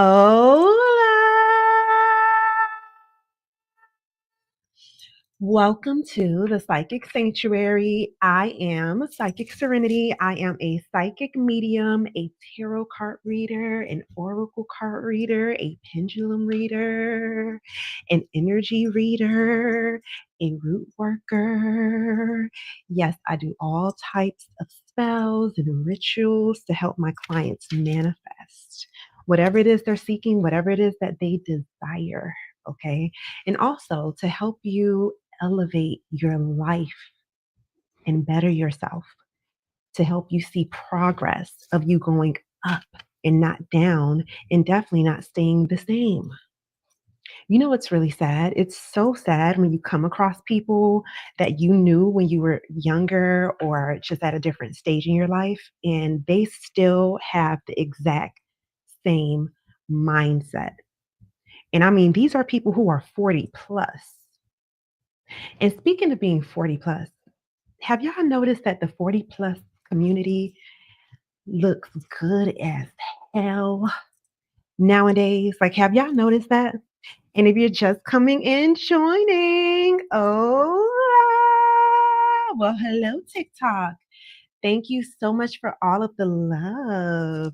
Hola! Welcome to the Psychic Sanctuary. I am Psychic Serenity. I am a psychic medium, a tarot card reader, an oracle card reader, a pendulum reader, an energy reader, a root worker. Yes, I do all types of spells and rituals to help my clients manifest whatever it is they're seeking, whatever it is that they desire. Okay. And also to help you elevate your life and better yourself, to help you see progress of you going up and not down, and definitely not staying the same. You know what's really sad? It's so sad when you come across people that you knew when you were younger or just at a different stage in your life, and they still have the exact same mindset. And I mean, these are people who are 40 plus. And speaking of being 40 plus, have y'all noticed that the 40 plus community looks good as hell nowadays? Like, have y'all noticed that? And if you're just coming in, joining, well, hello, TikTok. Thank you so much for all of the love.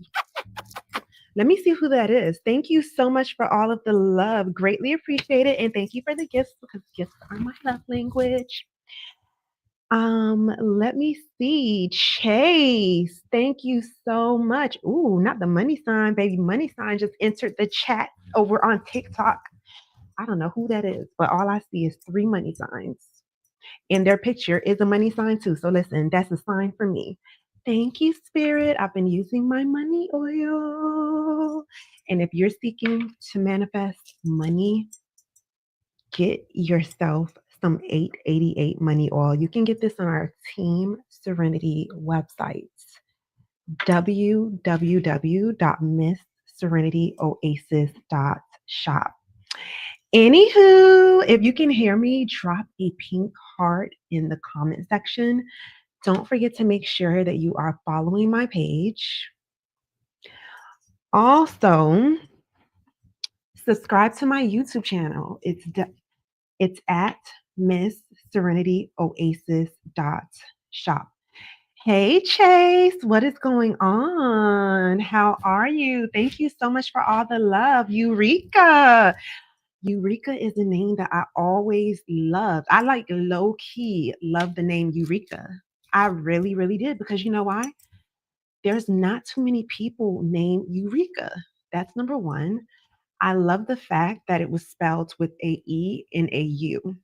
Let me see who that is. Thank you so much for all of the love. Greatly appreciate it. And thank you for the gifts because gifts are my love language. Let me see. Chase, thank you so much. Ooh, not the money sign, baby. Money sign just entered the chat over on TikTok. I don't know who that is, but all I see is three money signs. And their picture is a money sign too. So listen, that's a sign for me. Thank you, Spirit. I've been using my money oil. And if you're seeking to manifest money, get yourself some 888 money oil. You can get this on our Team Serenity websites, www.missserenityoasis.shop. Anywho, if you can hear me, drop a pink heart in the comment section. Don't forget to make sure that you are following my page. Also, subscribe to my YouTube channel. It's at Miss Serenity Oasis shop. Hey Chase, what is going on? How are you? Thank you so much for all the love. Eureka. Eureka is a name that I always loved. I like low key love the name Eureka. I really, really did because you know why? There's not too many people named Eureka. That's number one. I love the fact that it was spelled with a E and a U.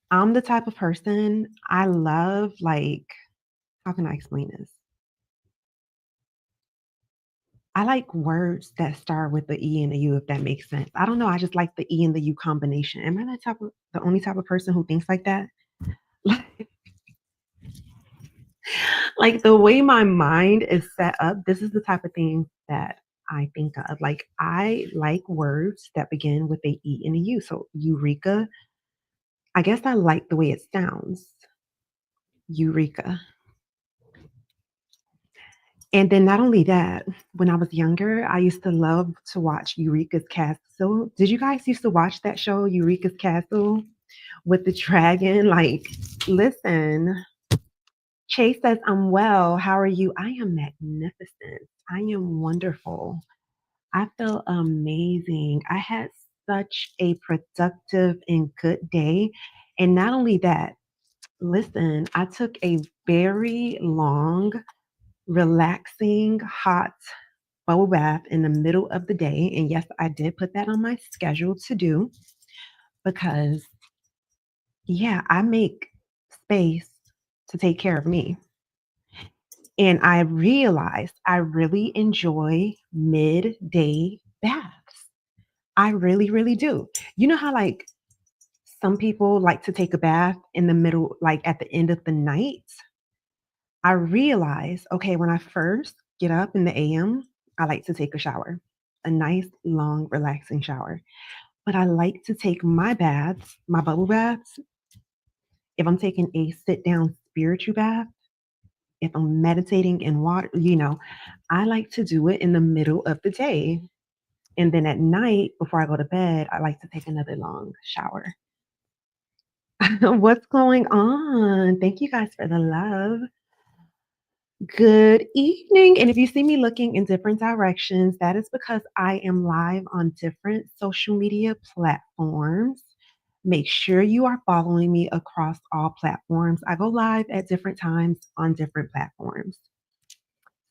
I'm the type of person I love, like, how can I explain this? I like words that start with the E and the U, if that makes sense. I don't know. I just like the E and the U combination. Am I the only type of person who thinks like that? Like the way my mind is set up, this is the type of thing that I think of. Like I like words that begin with a E and a U. So Eureka, I guess I like the way it sounds. Eureka. And then not only that, when I was younger, I used to love to watch Eureka's Castle. Did you guys used to watch that show, Eureka's Castle, with the dragon? Like, listen, Chase says, I'm well. How are you? I am magnificent. I am wonderful. I feel amazing. I had such a productive and good day. And not only that, listen, I took a very long, relaxing, hot bubble bath in the middle of the day. And yes, I did put that on my schedule to do because, yeah, I make space to take care of me. And I realized I really enjoy midday baths. I really, really do. You know how, like, some people like to take a bath in the middle, like at the end of the night? I realized, okay, when I first get up in the AM, I like to take a shower, a nice, long, relaxing shower. But I like to take my baths, my bubble baths, if I'm taking a sit down spiritual bath, if I'm meditating in water, I like to do it in the middle of the day. And then at night, before I go to bed, I like to take another long shower. What's going on? Thank you guys for the love. Good evening. And if you see me looking in different directions, that is because I am live on different social media platforms. Make sure you are following me across all platforms. I go live at different times on different platforms.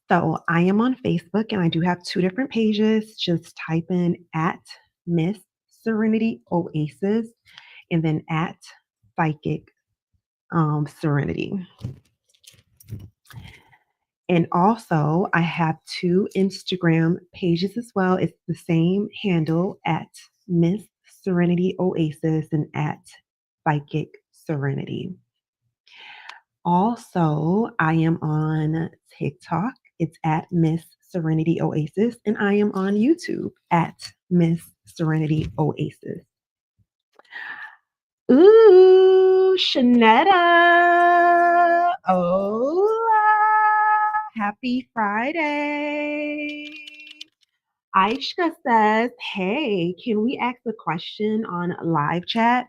So I am on Facebook and I do have two different pages. Just type in at Miss Serenity Oasis and then at Psychic Serenity. And also, I have two Instagram pages as well. It's the same handle at Miss Serenity Oasis and at Psychic Serenity. Also, I am on TikTok. It's at Miss Serenity Oasis, and I am on YouTube at Miss Serenity Oasis. Ooh, Shanetta. Hola. Happy Friday. Aishka says, hey, can we ask a question on live chat?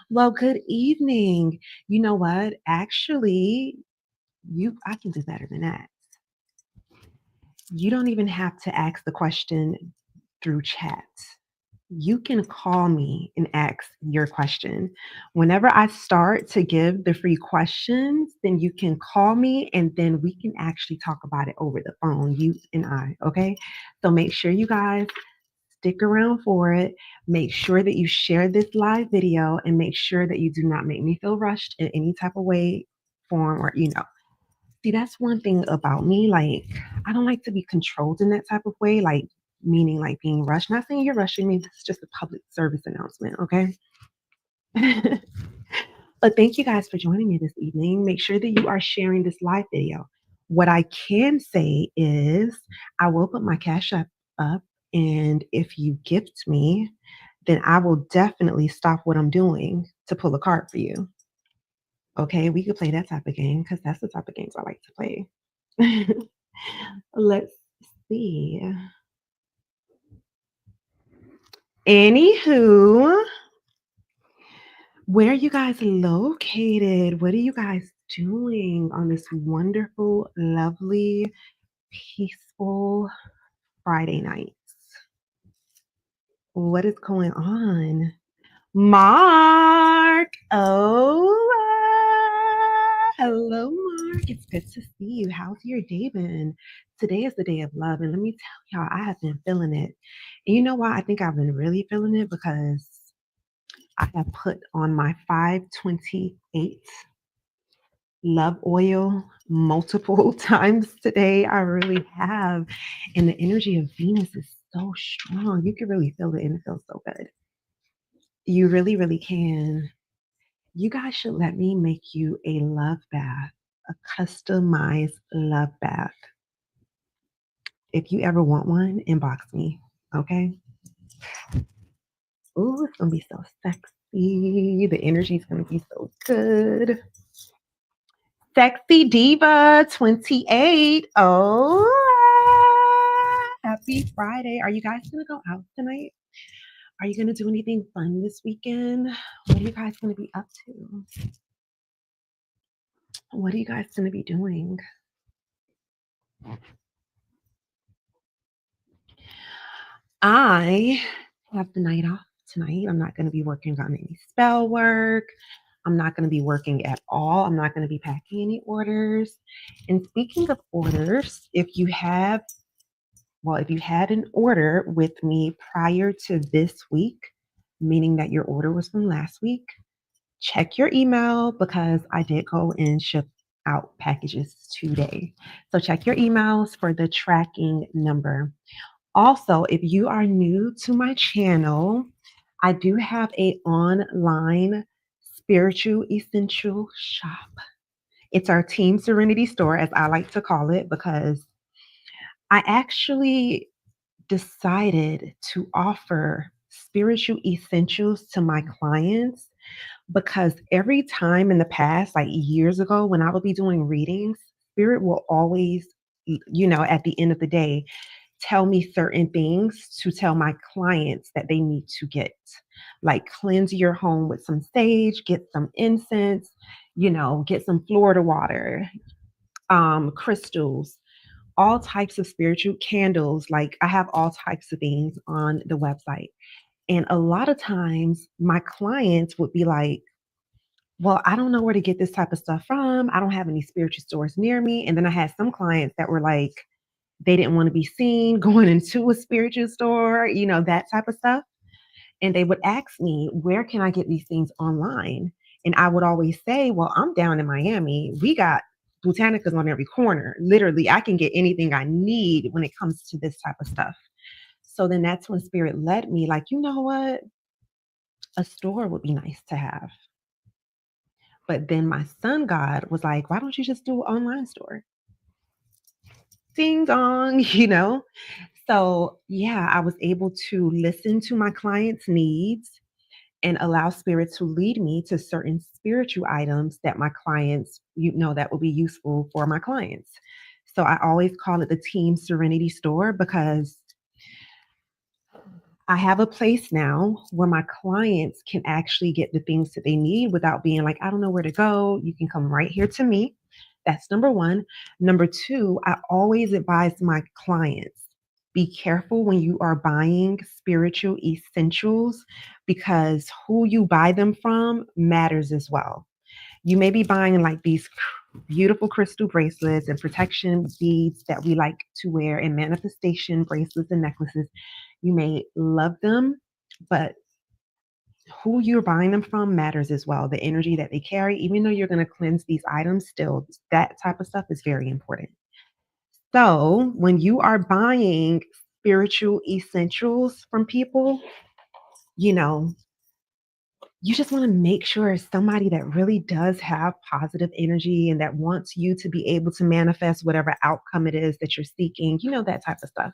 Well, good evening. You know what? Actually, I can do better than that. You don't even have to ask the question through chat. You can call me and ask your question. Whenever I start to give the free questions, then you can call me and then we can actually talk about it over the phone, you and I, okay? So make sure you guys stick around for it. Make sure that you share this live video and make sure that you do not make me feel rushed in any type of way, form, or, See, that's one thing about me. Like, I don't like to be controlled in that type of way, like, meaning like being rushed. Not saying you're rushing me, this is just a public service announcement, okay? But thank you guys for joining me this evening. Make sure that you are sharing this live video. What I can say is I will put my Cash App up, and if you gift me, then I will definitely stop what I'm doing to pull a card for you. Okay, we could play that type of game because that's the type of games I like to play. Let's see. Anywho, where are you guys located? What are you guys doing on this wonderful, lovely, peaceful Friday night? What is going on? Mark. Oh, hello, Mark. It's good to see you. How's your day been? Today is the day of love. And let me tell y'all, I have been feeling it. And you know why I think I've been really feeling it? Because I have put on my 528 love oil multiple times today. I really have. And the energy of Venus is so strong. You can really feel it and it feels so good. You really, really can. You guys should let me make you a love bath, a customized love bath. If you ever want one, inbox me, okay? Ooh, it's gonna be so sexy. The energy is gonna be so good. Sexy Diva 28. Oh, happy Friday. Are you guys gonna go out tonight? Are you gonna do anything fun this weekend? What are you guys gonna be up to? What are you guys gonna be doing? I have the night off tonight. I'm not going to be working on any spell work. I'm not going to be working at all. I'm not going to be packing any orders. And speaking of orders, if you had an order with me prior to this week, meaning that your order was from last week, check your email because I did go and ship out packages today. So check your emails for the tracking number. Also, if you are new to my channel, I do have a online spiritual essential shop. It's our Team Serenity store, as I like to call it, because I actually decided to offer spiritual essentials to my clients because every time in the past, like years ago, when I would be doing readings, spirit will always, at the end of the day, tell me certain things to tell my clients that they need to get. Like cleanse your home with some sage, get some incense, get some Florida water, crystals, all types of spiritual candles. Like I have all types of things on the website. And a lot of times my clients would be like, well, I don't know where to get this type of stuff from. I don't have any spiritual stores near me. And then I had some clients that were like, they didn't want to be seen going into a spiritual store, that type of stuff. And they would ask me, where can I get these things online? And I would always say, well, I'm down in Miami. We got botanicas on every corner. Literally, I can get anything I need when it comes to this type of stuff. So then that's when spirit led me, like, you know what? A store would be nice to have. But then my sun god was like, why don't you just do an online store? Ding dong, So, yeah, I was able to listen to my clients' needs and allow spirit to lead me to certain spiritual items that my clients, that will be useful for my clients. So I always call it the Team Serenity store because I have a place now where my clients can actually get the things that they need without being like, I don't know where to go. You can come right here to me. That's number one. Number two, I always advise my clients, be careful when you are buying spiritual essentials because who you buy them from matters as well. You may be buying like these beautiful crystal bracelets and protection beads that we like to wear and manifestation bracelets and necklaces. You may love them, but who you're buying them from matters as well. The energy that they carry, even though you're going to cleanse these items, still, that type of stuff is very important. So, when you are buying spiritual essentials from people, you know, you just want to make sure it's somebody that really does have positive energy and that wants you to be able to manifest whatever outcome it is that you're seeking, that type of stuff.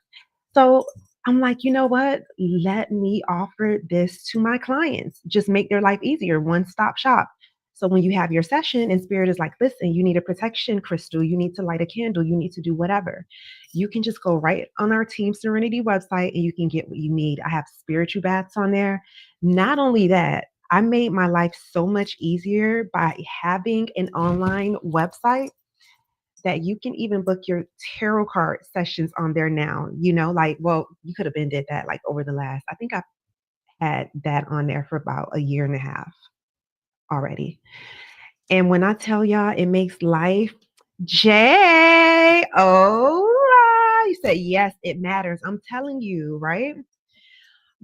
So I'm like, you know what? Let me offer this to my clients. Just make their life easier, one stop shop. So when you have your session and spirit is like, listen, you need a protection crystal, you need to light a candle, you need to do whatever. You can just go right on our Team Serenity website and you can get what you need. I have spiritual baths on there. Not only that, I made my life so much easier by having an online website that you can even book your tarot card sessions on there now. Like, well, you could have been did that like over the last, I think I've had that on there for about a year and a half already. And when I tell y'all it makes life Jay, oh, you said yes, it matters. I'm telling you, right?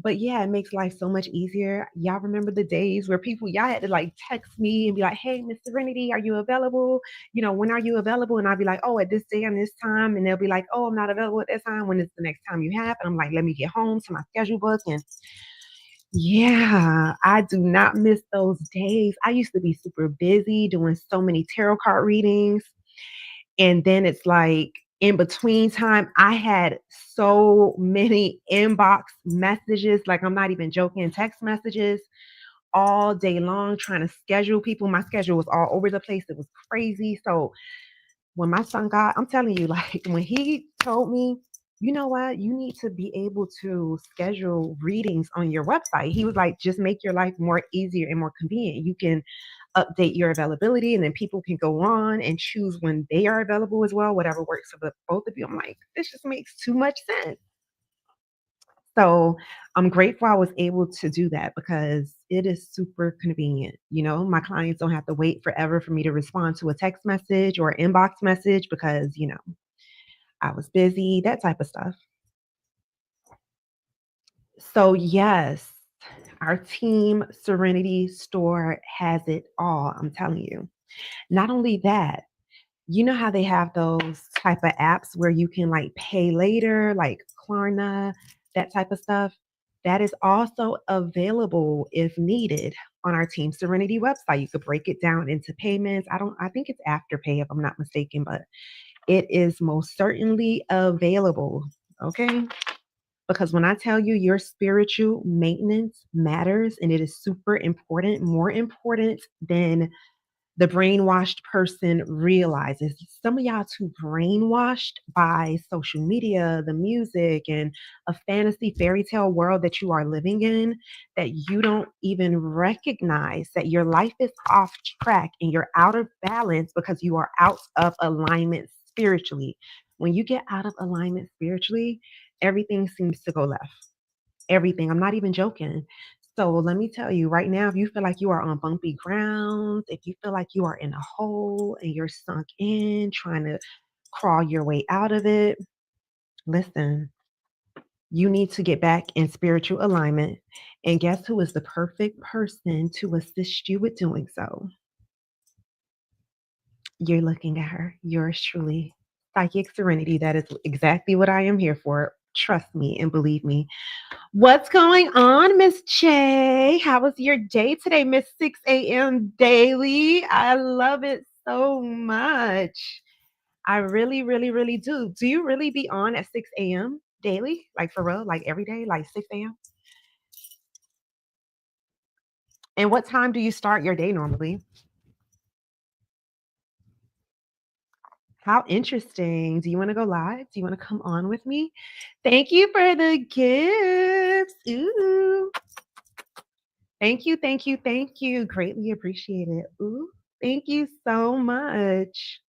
But yeah, it makes life so much easier. Y'all remember the days where y'all had to like text me and be like, hey, Miss Serenity, are you available? When are you available? And I'd be like, oh, at this day and this time. And they'll be like, oh, I'm not available at that time. When is the next time you have? And I'm like, let me get home to my schedule book. And yeah, I do not miss those days. I used to be super busy doing so many tarot card readings. And then it's like in between time, I had so many inbox messages, like I'm not even joking, text messages all day long trying to schedule people. My schedule was all over the place. It was crazy. So when my son got, I'm telling you, like when he told me, you know what, you need to be able to schedule readings on your website. He was like, just make your life more easier and more convenient. You can update your availability and then people can go on and choose when they are available as well, whatever works for the both of you. I'm like, this just makes too much sense. So I'm grateful I was able to do that because it is super convenient. My clients don't have to wait forever for me to respond to a text message or inbox message because, I was busy, that type of stuff. So, yes, our Team Serenity store has it all. I'm telling you. Not only that, you know how they have those type of apps where you can like pay later, like Klarna, that type of stuff. That is also available if needed on our Team Serenity website. You could break it down into payments. I think it's Afterpay if I'm not mistaken, but it is most certainly available. Okay. Because when I tell you your spiritual maintenance matters and it is super important, more important than The brainwashed person realizes some of y'all too brainwashed by social media, the music, and a fantasy fairy tale world that you are living in that you don't even recognize that your life is off track and you're out of balance because you are out of alignment spiritually. When you get out of alignment spiritually, everything seems to go left. Everything. I'm not even joking. So let me tell you right now, if you feel like you are on bumpy grounds, if you feel like you are in a hole and you're sunk in trying to crawl your way out of it, listen, you need to get back in spiritual alignment. And guess who is the perfect person to assist you with doing so? You're looking at her. Yours truly, Psychic Serenity. That is exactly what I am here for. Trust me and believe me. What's going on, Miss J? How was your day today, Miss 6 a.m. Daily? I love it so much. I really, really, really do. Do you really be on at 6 a.m. daily? Like for real? Like every day? Like 6 a.m.? And what time do you start your day normally? How interesting. Do you want to go live? Do you want to come on with me? Thank you for the gifts. Ooh. Thank you, thank you, thank you. Greatly appreciate it. Ooh, thank you so much.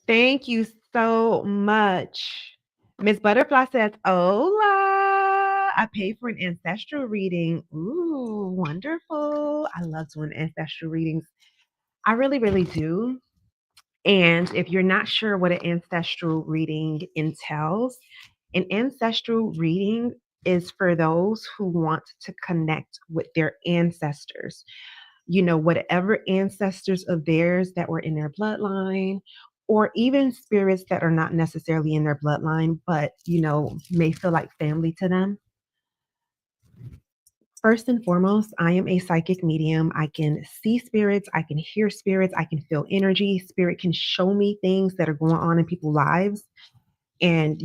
Thank you so much. Miss Butterfly says, Hola. I paid for an ancestral reading. Ooh, wonderful. I love doing ancestral readings. I really, really do. And if you're not sure what an ancestral reading entails, an ancestral reading is for those who want to connect with their ancestors. You know, whatever ancestors of theirs that were in their bloodline, or even spirits that are not necessarily in their bloodline, but, may feel like family to them. First and foremost, I am a psychic medium. I can see spirits, I can hear spirits, I can feel energy. Spirit can show me things that are going on in people's lives. And,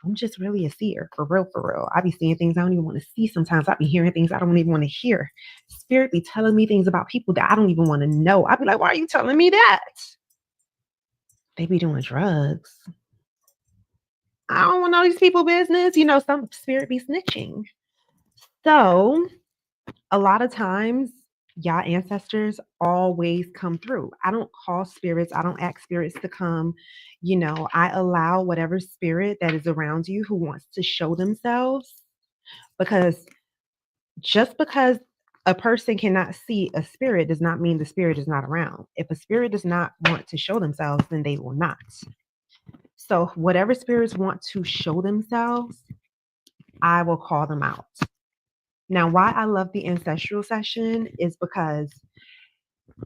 I'm just really a seer, for real, for real. I be seeing things I don't even want to see sometimes. I be hearing things I don't even want to hear. Spirit be telling me things about people that I don't even want to know. I be like, why are you telling me that? They be doing drugs. I don't want to know these people business. Some spirit be snitching. So a lot of times, y'all ancestors always come through. I don't call spirits, I don't ask spirits to come. I allow whatever spirit that is around you who wants to show themselves, because just because a person cannot see a spirit does not mean the spirit is not around. If a spirit does not want to show themselves, then they will not. So, whatever spirits want to show themselves, I will call them out. Now, why I love the ancestral session is because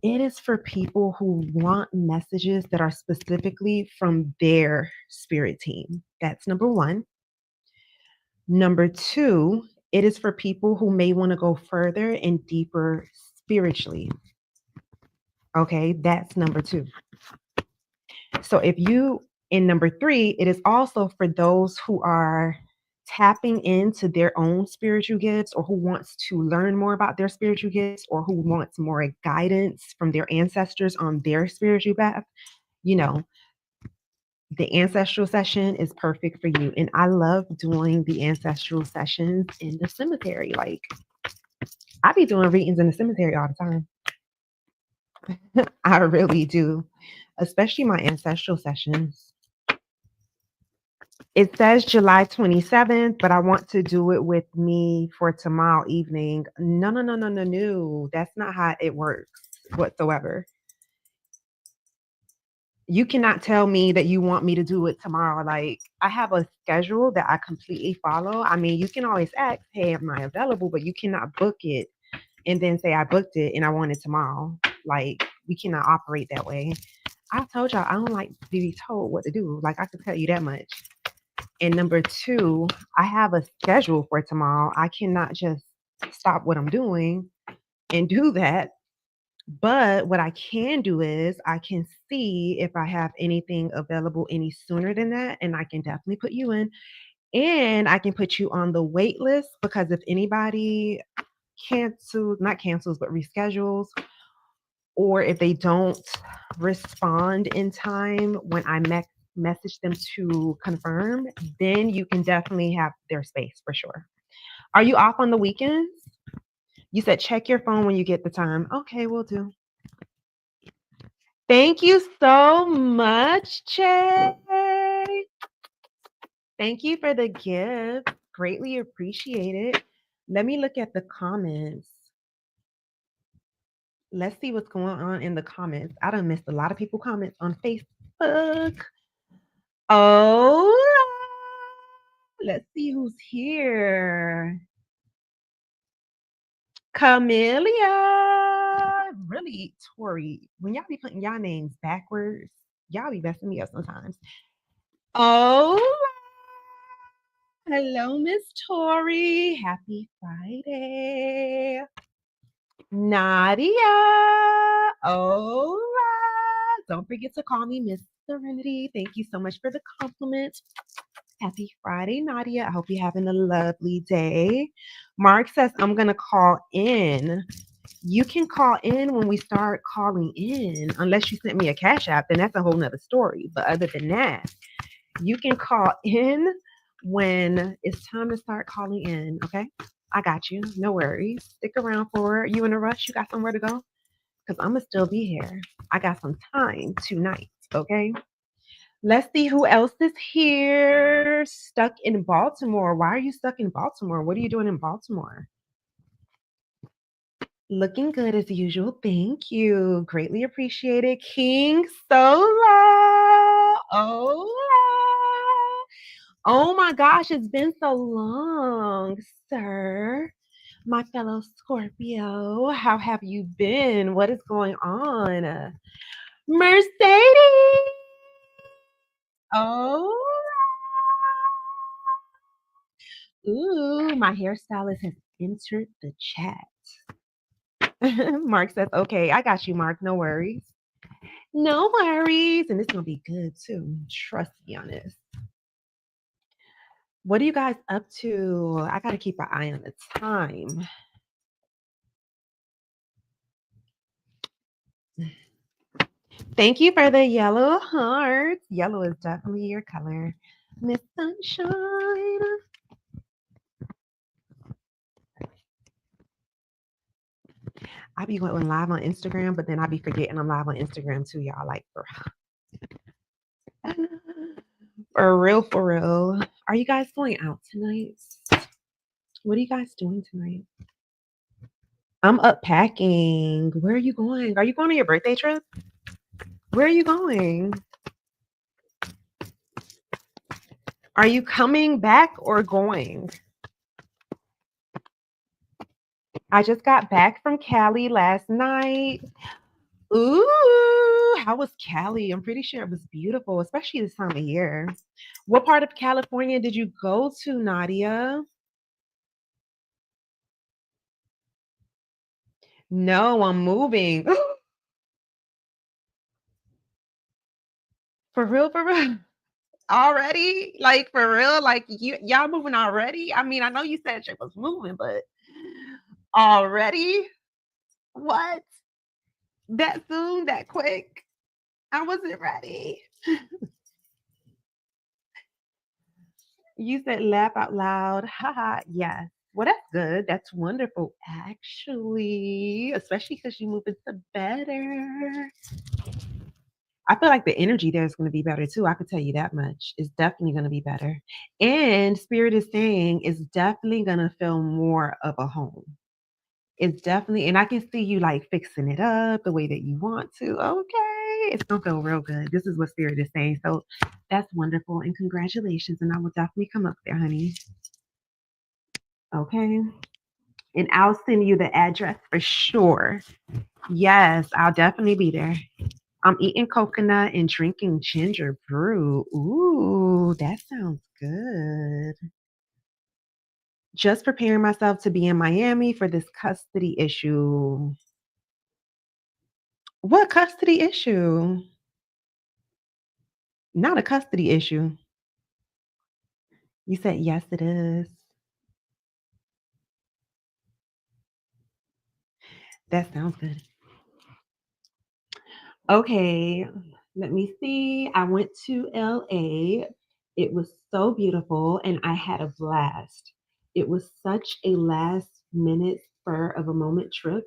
it is for people who want messages that are specifically from their spirit team. That's number one. Number two, it is for people who may want to go further and deeper spiritually. Okay, that's number two. So in number three, it is also for those who are tapping into their own spiritual gifts, or who wants to learn more about their spiritual gifts, or who wants more guidance from their ancestors on their spiritual path. You know, the ancestral session is perfect for you. And I love doing the ancestral sessions in the cemetery. Like, I be doing readings in the cemetery all the time. I really do, especially my ancestral sessions. It says July 27th, but I want to do it with me for tomorrow evening. No, no, no, no, no, no. That's not how it works whatsoever. You cannot tell me that you want me to do it tomorrow. Like, I have a schedule that I completely follow. I mean, you can always ask, hey, am I available? But you cannot book it and then say I booked it and I want it tomorrow. Like, we cannot operate that way. I told y'all I don't like to be told what to do. Like, I can tell you that much. And number two, I have a schedule for tomorrow. I cannot just stop what I'm doing and do that. But what I can do is I can see if I have anything available any sooner than that, and I can definitely put you in. And I can put you on the wait list, because if anybody cancels, not cancels, but reschedules, or if they don't respond in time when I message them to confirm, then you can definitely have their space for sure. Are you off on the weekends? You said check your phone when you get the time. Okay, we'll do. Thank you so much, Che. Thank you for the gift. Greatly appreciate it. Let me look at the comments. Let's see what's going on in the comments. I done missed a lot of people comments on Facebook. Oh, let's see who's here. Camellia. Really, Tori, when y'all be putting y'all names backwards, y'all be messing me up sometimes. Oh, hello, Miss Tori. Happy Friday. Nadia. All right. Don't forget to call me Miss Serenity. Thank you so much for the compliment. Happy Friday, Nadia. I hope you're having a lovely day. Mark says, I'm going to call in. You can call in when we start calling in, unless you sent me a cash app, then that's a whole nother story. But other than that, you can call in when it's time to start calling in. Okay. I got you. No worries. Stick around for it. You in a rush? You got somewhere to go? Because I'm going to still be here. I got some time tonight. Okay. Let's see who else is here. Stuck in Baltimore. Why are you stuck in Baltimore? What are you doing in Baltimore? Looking good as usual. Thank you. Greatly appreciated. King Sola. Oh my gosh, it's been so long, sir. My fellow Scorpio, how have you been? What is going on? Mercedes. Oh, ooh, my hairstylist has entered the chat. Mark says, okay, I got you, Mark. No worries. No worries. And it's going to be good too. Trust me on this. What are you guys up to? I got to keep an eye on the time. Thank you for the yellow hearts. Yellow is definitely your color. Miss Sunshine. I be going live on Instagram, but then I be forgetting I'm live on Instagram too, y'all. Like for real, for real. Are you guys going out tonight? What are you guys doing tonight? I'm up packing. Where are you going? Are you going on your birthday trip? Where are you going? Are you coming back or going? I just got back from Cali last night. Ooh, how was Cali? I'm pretty sure it was beautiful, especially this time of year. What part of California did you go to, Nadia? No, I'm moving. For real, for real. Already? Like for real? Like y'all moving already? I mean, I know you said shit was moving, but already? What? That soon? That quick? I wasn't ready. You said laugh out loud. Haha. Yes. Well, that's good. That's wonderful, actually, especially because you move into better. I feel like the energy there is going to be better too. I could tell you that much. It's definitely going to be better. And Spirit is saying it's definitely going to feel more of a home. It's definitely, and I can see you like fixing it up the way that you want to. Okay. It's going to feel real good. This is what Spirit is saying. So that's wonderful. And congratulations. And I will definitely come up there, honey. Okay. And I'll send you the address for sure. Yes, I'll definitely be there. I'm eating coconut and drinking ginger brew. Ooh, that sounds good. Just preparing myself to be in Miami for this custody issue. What custody issue? Not a custody issue. You said yes, it is. That sounds good. Okay, let me see. I went to LA. It was so beautiful and I had a blast. It was such a last minute spur of a moment trip.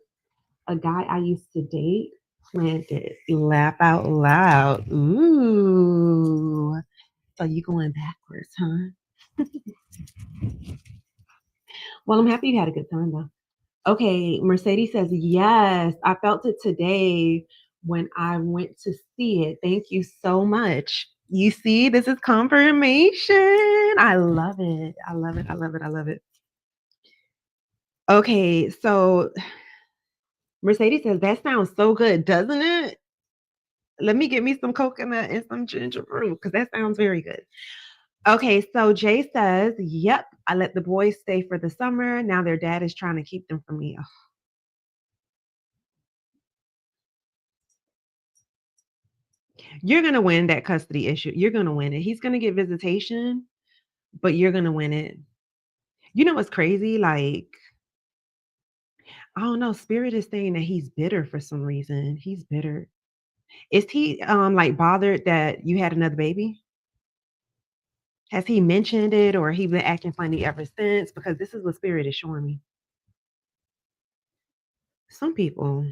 A guy I used to date planned it. Laugh out loud. Ooh. So you going backwards, huh? Well, I'm happy you had a good time though. Okay, Mercedes says, yes, I felt it today when I went to see it. Thank you so much. You see, this is confirmation. I love it. I love it. I love it. I love it. Okay, so Mercedes says, that sounds so good, doesn't it? Let me get me some coconut and some ginger fruit because that sounds very good. Okay, so Jay says, yep, I let the boys stay for the summer. Now their dad is trying to keep them from me. You're gonna win that custody issue. You're gonna win it. He's gonna get visitation, but you're gonna win it. You know what's crazy? Like, I don't know. Spirit is saying that he's bitter for some reason. He's bitter. Is he like bothered that you had another baby? Has he mentioned it or he been acting funny ever since? Because this is what spirit is showing me. Some people.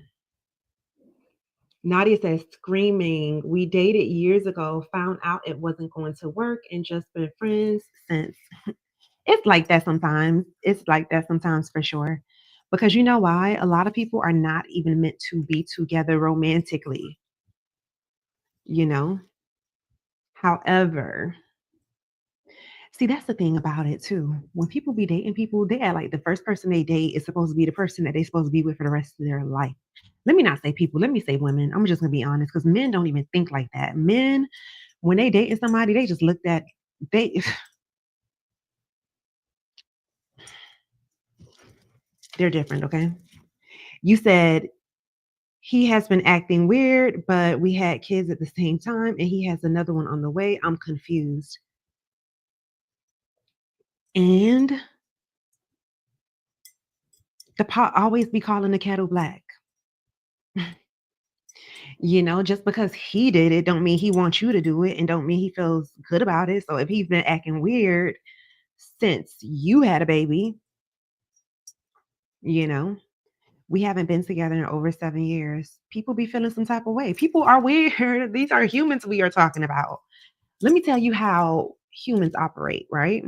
Nadia says, screaming. We dated years ago, found out it wasn't going to work, and just been friends since. It's like that sometimes. It's like that sometimes for sure. Because you know why? A lot of people are not even meant to be together romantically, you know? However, see, that's the thing about it too. When people be dating people, they act like the first person they date is supposed to be the person that they're supposed to be with for the rest of their life. Let me not say people, let me say women. I'm just gonna be honest, because men don't even think like that. Men, when they dating somebody, they just looked at they they're different, okay? You said he has been acting weird, but we had kids at the same time, and he has another one on the way. I'm confused. And the pot always be calling the kettle black. Just because he did it don't mean he wants you to do it and don't mean he feels good about it. So if he's been acting weird since you had a baby, you know, we haven't been together in over 7 years. People be feeling some type of way. People are weird. These are humans we are talking about. Let me tell you how humans operate, right?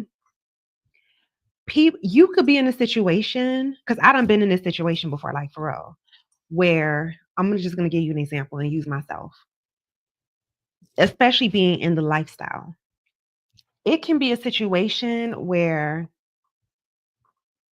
People, you could be in a situation because I done been in this situation before, like for real, where just gonna give you an example and use myself, especially being in the lifestyle. It can be a situation where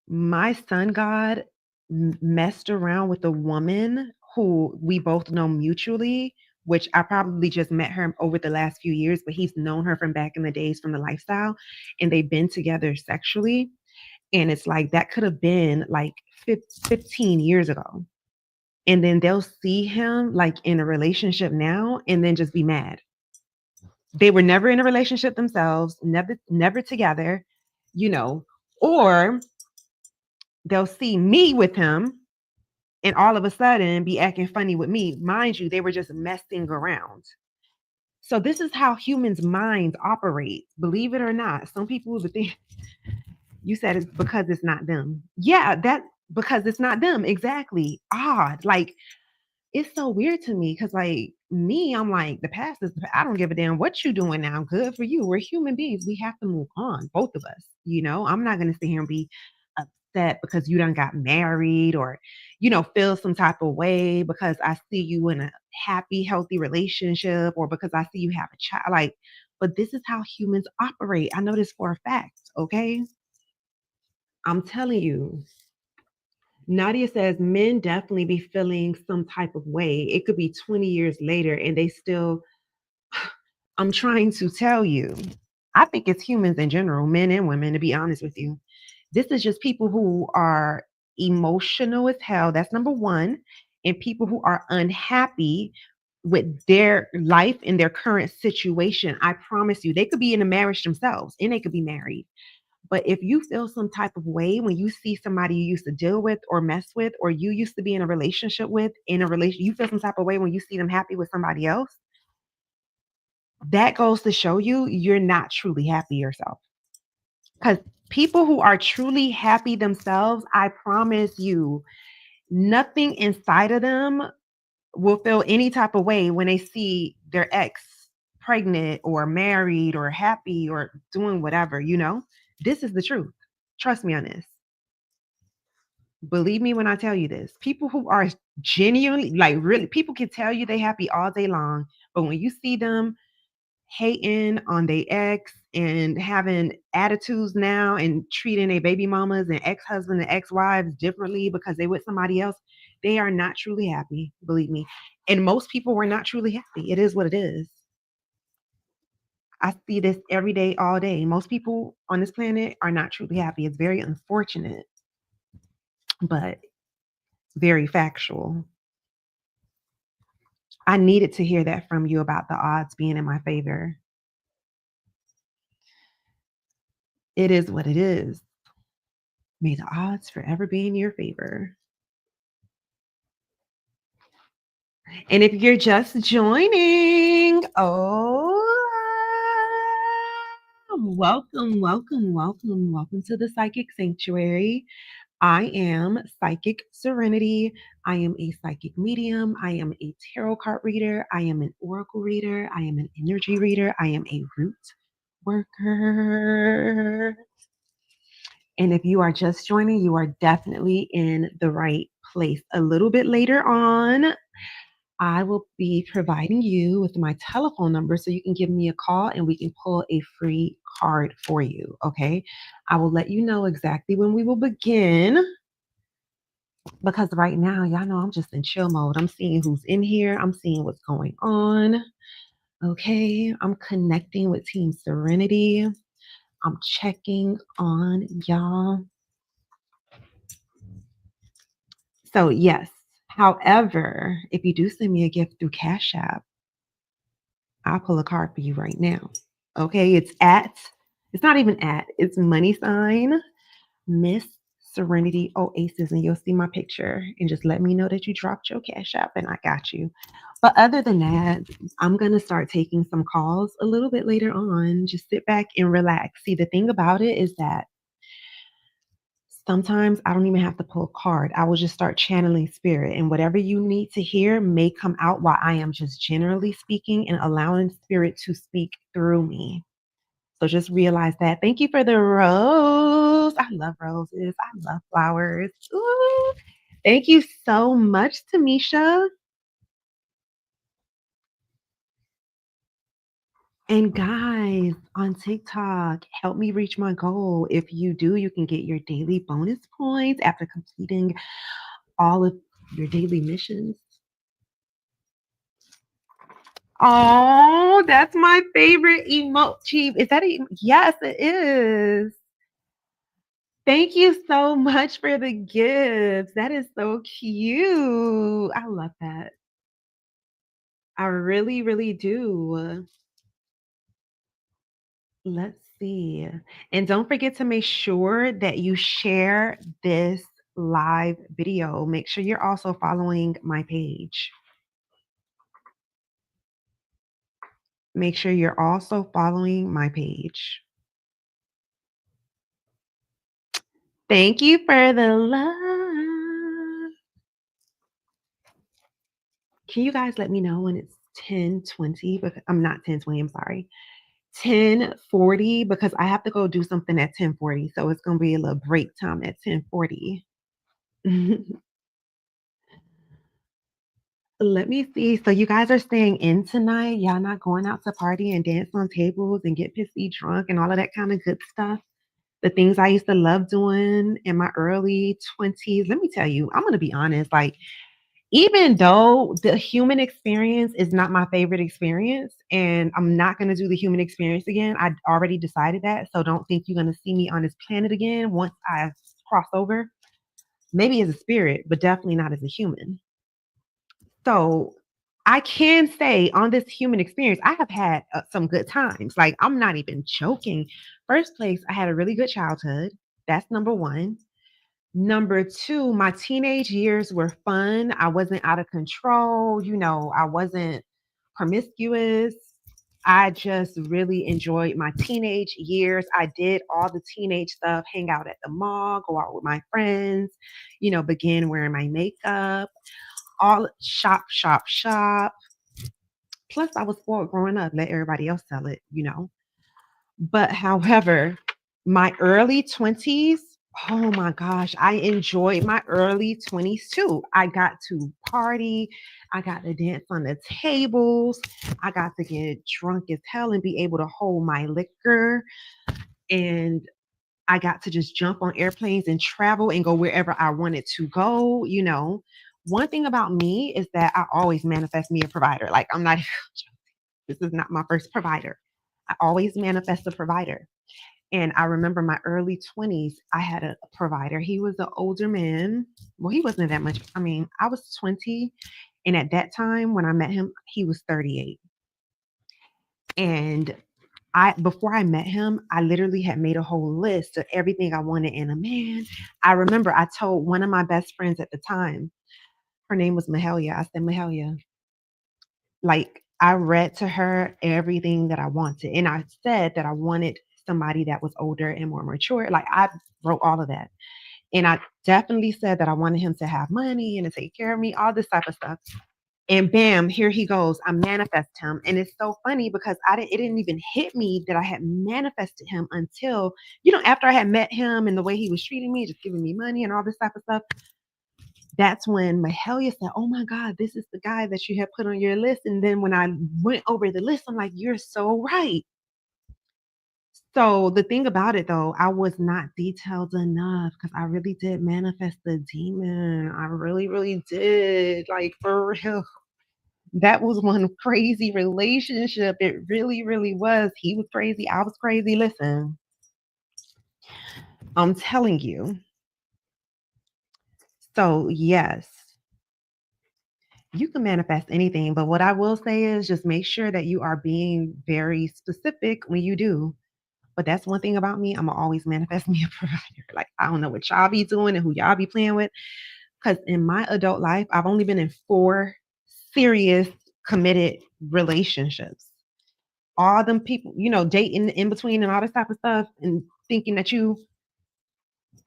my son God messed around with a woman who we both know mutually, which I probably just met her over the last few years, but he's known her from back in the days from the lifestyle, and they've been together sexually. And it's like that could have been like 15 years ago. And then they'll see him like in a relationship now and then just be mad. They were never in a relationship themselves, never together, you know, or they'll see me with him and all of a sudden be acting funny with me. Mind you, they were just messing around. So this is how humans' minds operate. Believe it or not, some people would think you said it's because it's not them. Yeah, that because it's not them. Exactly. Odd. Like it's so weird to me because like me, I'm like the past is I don't give a damn what you doing now. Good for you. We're human beings. We have to move on, both of us. I'm not gonna sit here and be upset because you done got married or feel some type of way because I see you in a happy, healthy relationship or because I see you have a child. Like, but this is how humans operate. I know this for a fact. Okay. I'm telling you. Nadia says men definitely be feeling some type of way. It could be 20 years later and they still, I'm trying to tell you, I think it's humans in general, men and women, to be honest with you. This is just people who are emotional as hell. That's number one. And people who are unhappy with their life and their current situation. I promise you, they could be in a marriage themselves and they could be married But if you feel some type of way when you see somebody you used to deal with or mess with, or you used to be in a relationship with, you feel some type of way when you see them happy with somebody else, that goes to show you you're not truly happy yourself. Because people who are truly happy themselves, I promise you, nothing inside of them will feel any type of way when they see their ex pregnant or married or happy or doing whatever. This is the truth. Trust me on this. Believe me when I tell you this. People who are genuinely, like really, people can tell you they happy all day long, but when you see them hating on their ex and having attitudes now and treating their baby mamas and ex-husbands and ex-wives differently because they with somebody else, they are not truly happy, believe me. And most people were not truly happy. It is what it is. I see this every day, all day. Most people on this planet are not truly happy. It's very unfortunate, but very factual. I needed to hear that from you about the odds being in my favor. It is what it is. May the odds forever be in your favor. And if you're just joining, welcome, welcome, welcome, welcome to the Psychic Sanctuary. I am Psychic Serenity. I am a psychic medium. I am a tarot card reader. I am an oracle reader. I am an energy reader. I am a root worker. And if you are just joining, you are definitely in the right place. A little bit later on, I will be providing you with my telephone number so you can give me a call and we can pull a free card for you. Okay. I will let you know exactly when we will begin because right now, y'all know I'm just in chill mode. I'm seeing who's in here, I'm seeing what's going on. Okay. I'm connecting with Team Serenity. I'm checking on y'all. So, yes. However, if you do send me a gift through Cash App, I'll pull a card for you right now. Okay, it's not even it's money sign Miss Serenity Oasis, and you'll see my picture and just let me know that you dropped your Cash App and I got you. But other than that, I'm going to start taking some calls a little bit later on. Just sit back and relax. See, the thing about it is that sometimes I don't even have to pull a card. I will just start channeling spirit, and whatever you need to hear may come out while I am just generally speaking and allowing spirit to speak through me. So just realize that. Thank you for the rose. I love roses. I love flowers. Ooh. Thank you so much, Tamisha. And guys on TikTok, help me reach my goal. If you do, you can get your daily bonus points after completing all of your daily missions. Oh, that's my favorite emoji. Is that yes, it is. Thank you so much for the gifts. That is so cute. I love that. I really, really do. Let's see. And don't forget to make sure that you share this live video. Make sure you're also following my page. Make sure you're also following my page. Thank you for the love. Can you guys let me know when it's 10:20? Because I'm not 10:20, I'm sorry. 10:40 because I have to go do something at 10:40. So it's gonna be a little break time at 10:40. Let me see. So you guys are staying in tonight. Y'all not going out to party and dance on tables and get pissy drunk and all of that kind of good stuff. The things I used to love doing in my early 20s. Let me tell you, I'm gonna be honest. Like, even though the human experience is not my favorite experience, and I'm not gonna do the human experience again. I already decided that. So don't think you're gonna see me on this planet again once I cross over. Maybe as a spirit, but definitely not as a human. So I can say on this human experience, I have had some good times. Like, I'm not even joking. First place, I had a really good childhood. That's number one. Number two, my teenage years were fun. I wasn't out of control. I wasn't promiscuous. I just really enjoyed my teenage years. I did all the teenage stuff, hang out at the mall, go out with my friends, begin wearing my makeup, all shop, shop, shop. Plus, I was spoiled growing up, let everybody else tell it. But however, my early 20s, oh my gosh, I enjoyed my early 20s too. I got to party, I got to dance on the tables, I got to get drunk as hell and be able to hold my liquor. And I got to just jump on airplanes and travel and go wherever I wanted to go. One thing about me is that I always manifest me a provider. Like, I'm not, this is not my first provider. I always manifest a provider. And I remember my early 20s, I had a provider. He was an older man. Well, he wasn't that much. I mean, I was 20. And at that time, when I met him, he was 38. And before I met him, I literally had made a whole list of everything I wanted in a man. I remember I told one of my best friends at the time, her name was Mahalia. I said, Mahalia, like, I read to her everything that I wanted. And I said that I wanted somebody that was older and more mature. Like, I wrote all of that. And I definitely said that I wanted him to have money and to take care of me, all this type of stuff. And bam, here he goes. I manifest him. And it's so funny because it didn't even hit me that I had manifested him until, after I had met him and the way he was treating me, just giving me money and all this type of stuff. That's when Mahalia said, oh my God, this is the guy that you had put on your list. And then when I went over the list, I'm like, you're so right. So the thing about it though, I was not detailed enough because I really did manifest the demon. I really, really did. Like, for real. That was one crazy relationship. It really, really was. He was crazy. I was crazy. Listen, I'm telling you. So, yes, you can manifest anything. But what I will say is just make sure that you are being very specific when you do. But that's one thing about me. I'm going to always manifest me a provider. Like, I don't know what y'all be doing and who y'all be playing with. Because in my adult life, I've only been in 4 serious, committed relationships. All them people, dating in between and all this type of stuff and thinking that you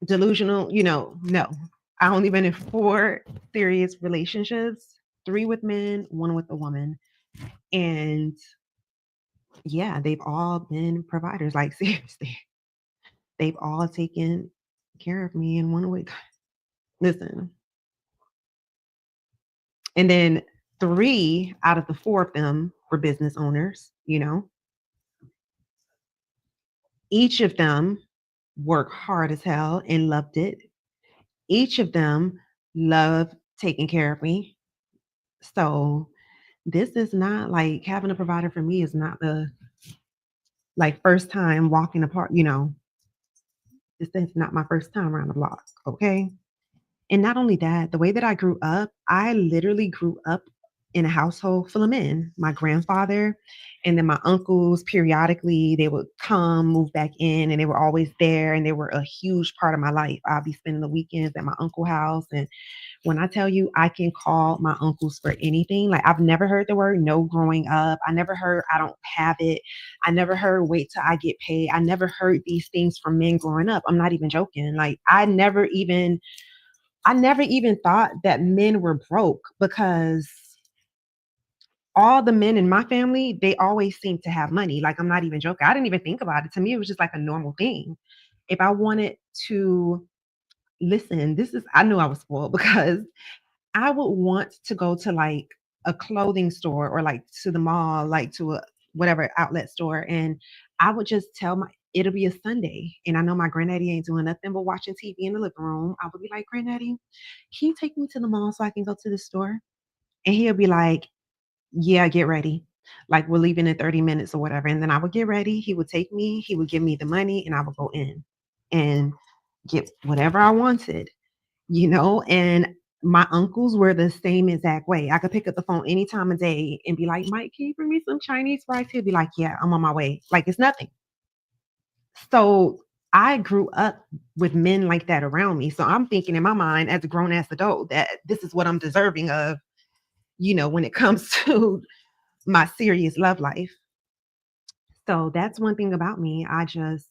delusional, no. I only been in 4 serious relationships, 3 with men, 1 with a woman. And yeah, they've all been providers. Like, seriously, they've all taken care of me in one way. Listen. And then 3 out of the 4 of them were business owners. Each of them worked hard as hell and loved it. Each of them loved taking care of me. So this is not like having a provider for me is not the like first time walking apart. This is not my first time around the block. Okay. And not only that, the way that I grew up, I literally grew up in a household full of men. My grandfather and then my uncles, periodically, they would come, move back in, and they were always there. And they were a huge part of my life. I'll be spending the weekends at my uncle's house. And when I tell you I can call my uncles for anything, like, I've never heard the word no growing up. I never heard I don't have it. I never heard wait till I get paid. I never heard these things from men growing up. I'm not even joking. Like, I never even thought that men were broke because all the men in my family, they always seem to have money. Like, I'm not even joking. I didn't even think about it. To me, it was just like a normal thing. If I wanted to listen, I knew I was spoiled because I would want to go to like a clothing store or like to the mall, like to a whatever outlet store. And I would just it'll be a Sunday. And I know my granddaddy ain't doing nothing but watching TV in the living room. I would be like, Granddaddy, can you take me to the mall so I can go to the store? And he'll be like, yeah, get ready. Like, we're leaving in 30 minutes or whatever. And then I would get ready. He would take me, he would give me the money, and I would go in and get whatever I wanted. And My uncles were the same exact way. I could pick up the phone any time of day and be like, Mike, can you bring me some Chinese fries? He'll be like, yeah, I'm on my way. Like it's nothing. So I grew up with men like that around me. So I'm thinking in my mind as a grown ass adult that this is what I'm deserving of, when it comes to my serious love life. So that's one thing about me. Honestly,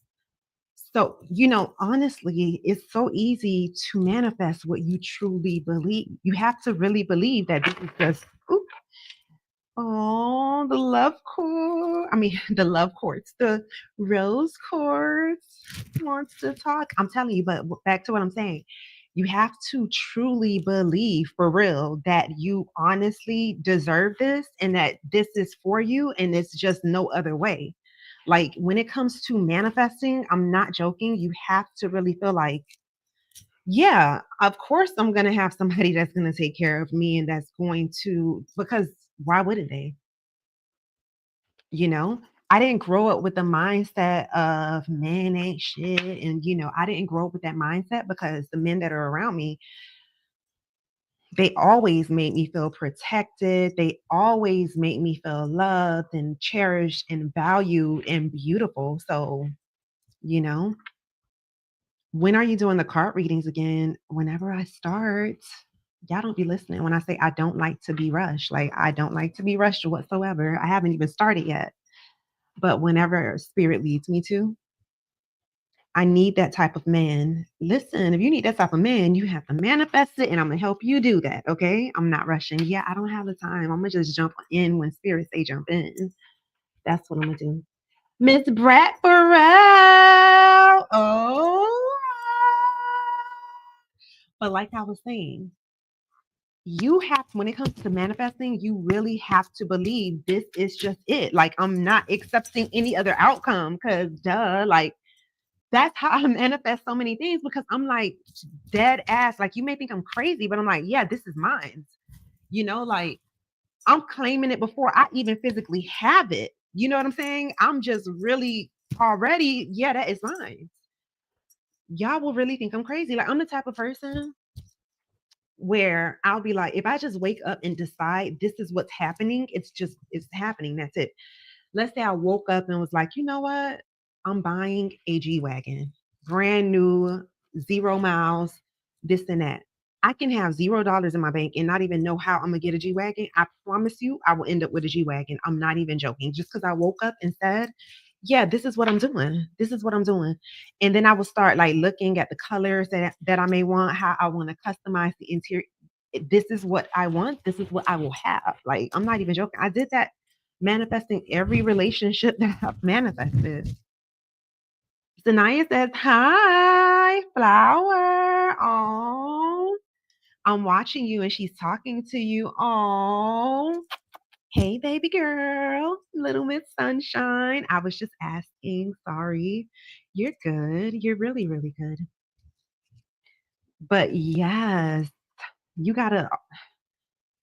it's so easy to manifest what you truly believe. You have to really believe that this is just, oop, oh, the love core. I mean, the love quartz, the rose quartz wants to talk. I'm telling you, but back to what I'm saying. You have to truly believe for real that you honestly deserve this and that this is for you and it's just no other way. Like when it comes to manifesting, I'm not joking. You have to really feel like, yeah, of course I'm going to have somebody that's going to take care of me and that's going to, because why wouldn't they? You know, I didn't grow up with the mindset of men ain't shit. And, I didn't grow up with that mindset because the men that are around me, they always made me feel protected. They always made me feel loved and cherished and valued and beautiful. So, you know, when are you doing the card readings again? Whenever I start, y'all don't be listening when I say I don't like to be rushed. Like, I don't like to be rushed whatsoever. I haven't even started yet. But whenever spirit leads me to, I need that type of man. Listen, if you need that type of man, you have to manifest it, and I'm gonna help you do that. Okay, I'm not rushing. Yeah, I don't have the time. I'm gonna just jump in when spirit say jump in. That's what I'm gonna do. Miss Brett Burrell. Oh, but like I was saying, you have, when it comes to manifesting, you really have to believe this is just it. Like I'm not accepting any other outcome because duh, like that's how I manifest so many things because I'm like dead ass. Like you may think I'm crazy, but I'm like, yeah, this is mine. Like I'm claiming it before I even physically have it. You know what I'm saying? I'm just really already, yeah, that is mine. Y'all will really think I'm crazy. Like I'm the type of person where I'll be like, if I just wake up and decide this is what's happening, it's happening. That's it. Let's say I woke up and was like, you know what? I'm buying a G Wagon, brand new, 0 miles, this and that. I can have $0 in my bank and not even know how I'm gonna get a G Wagon. I promise you, I will end up with a G Wagon. I'm not even joking. Just because I woke up and said, yeah, this is what I'm doing. This is what I'm doing. And then I will start like looking at the colors that I may want, how I want to customize the interior. This is what I want. This is what I will have. Like, I'm not even joking. I did that manifesting every relationship that I've manifested. Zanaya says, hi, flower. Oh, I'm watching you and she's talking to you. Oh, hey, baby girl, little Miss Sunshine. I was just asking. Sorry. You're good. You're really, really good. But yes, you gotta,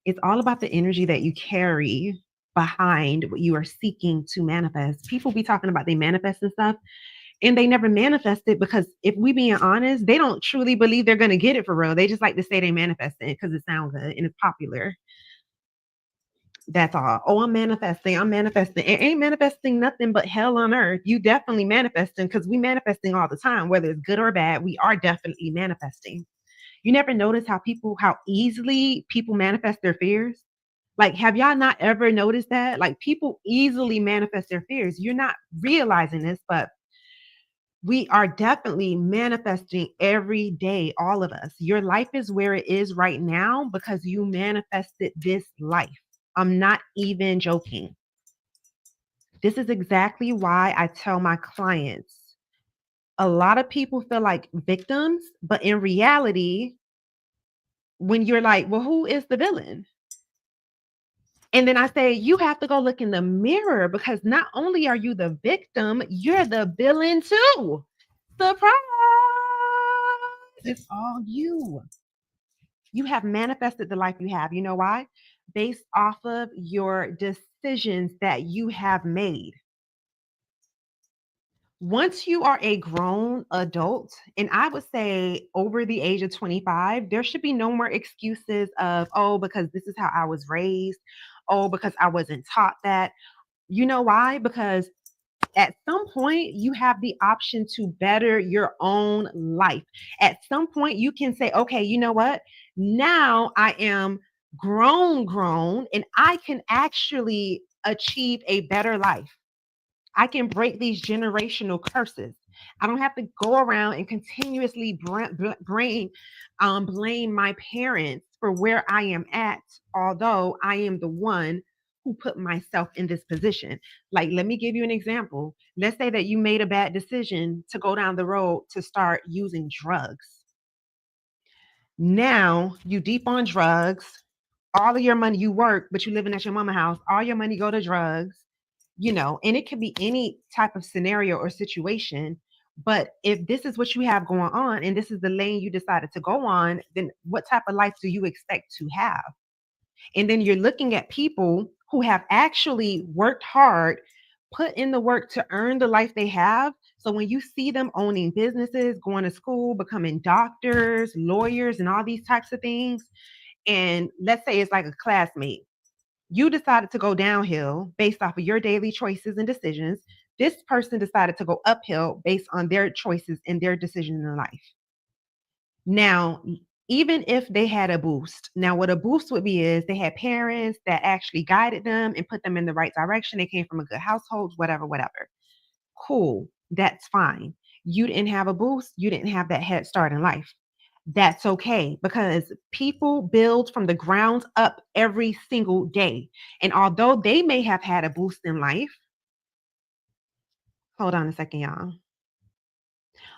it's all about the energy that you carry behind what you are seeking to manifest. People be talking about they manifest and stuff, and they never manifest it because if we being honest, they don't truly believe they're gonna get it for real. They just like to say they manifest it because it sounds good and it's popular. That's all. Oh, I'm manifesting. I'm manifesting. It ain't manifesting nothing but hell on earth. You definitely manifesting because we manifesting all the time, whether it's good or bad. We are definitely manifesting. You never notice how easily people manifest their fears. Like, have y'all not ever noticed that? Like, people easily manifest their fears. You're not realizing this, but we are definitely manifesting every day, all of us. Your life is where it is right now because you manifested this life. I'm not even joking. This is exactly why I tell my clients a lot of people feel like victims, but in reality, when you're like, well, who is the villain? And then I say, you have to go look in the mirror because not only are you the victim, you're the villain too. Surprise! It's all you. You have manifested the life you have. You know why? Based off of your decisions that you have made. Once you are a grown adult, and I would say over the age of 25, there should be no more excuses of, oh, because this is how I was raised. Oh, because I wasn't taught that. You know why? Because at some point you have the option to better your own life. At some point you can say, okay, you know what? Now I am grown, and I can actually achieve a better life. I can break these generational curses. I don't have to go around and continuously blame my parents for where I am at, although I am the one who put myself in this position. Like, let me give you an example. Let's say that you made a bad decision to go down the road to start using drugs. Now you deep on drugs, all of your money, you work, but you living at your mama house, all your money go to drugs, and it could be any type of scenario or situation. But if this is what you have going on and this is the lane you decided to go on, then what type of life do you expect to have? And then you're looking at people who have actually worked hard, put in the work to earn the life they have. So when you see them owning businesses, going to school, becoming doctors, lawyers, and all these types of things, and let's say it's like a classmate, you decided to go downhill based off of your daily choices and decisions. This person decided to go uphill based on their choices and their decisions in life. Now, even if they had a boost, now what a boost would be is they had parents that actually guided them and put them in the right direction. They came from a good household, whatever, whatever. Cool. That's fine. You didn't have a boost. You didn't have that head start in life. That's okay because people build from the ground up every single day. And although they may have had a boost in life, hold on a second, y'all.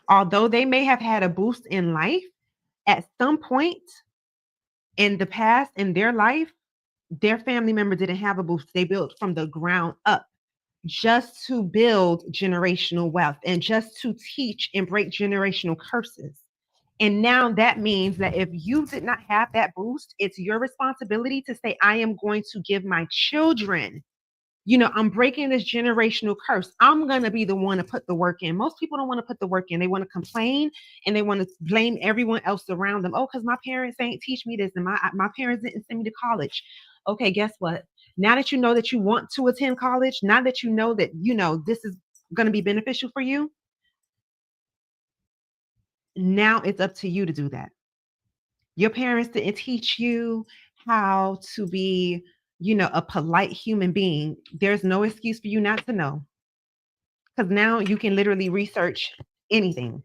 Although they may have had a boost in life, at some point in the past in their life, their family member didn't have a boost. They built from the ground up just to build generational wealth and just to teach and break generational curses. And now that means that if you did not have that boost, it's your responsibility to say, I am going to give my children, I'm breaking this generational curse. I'm going to be the one to put the work in. Most people don't want to put the work in. They want to complain and they want to blame everyone else around them. Oh, because my parents ain't teach me this and my parents didn't send me to college. Okay, guess what? Now that you know that you want to attend college, now that you know that, this is going to be beneficial for you, now it's up to you to do that. Your parents didn't teach you how to be, a polite human being. There's no excuse for you not to know because now you can literally research anything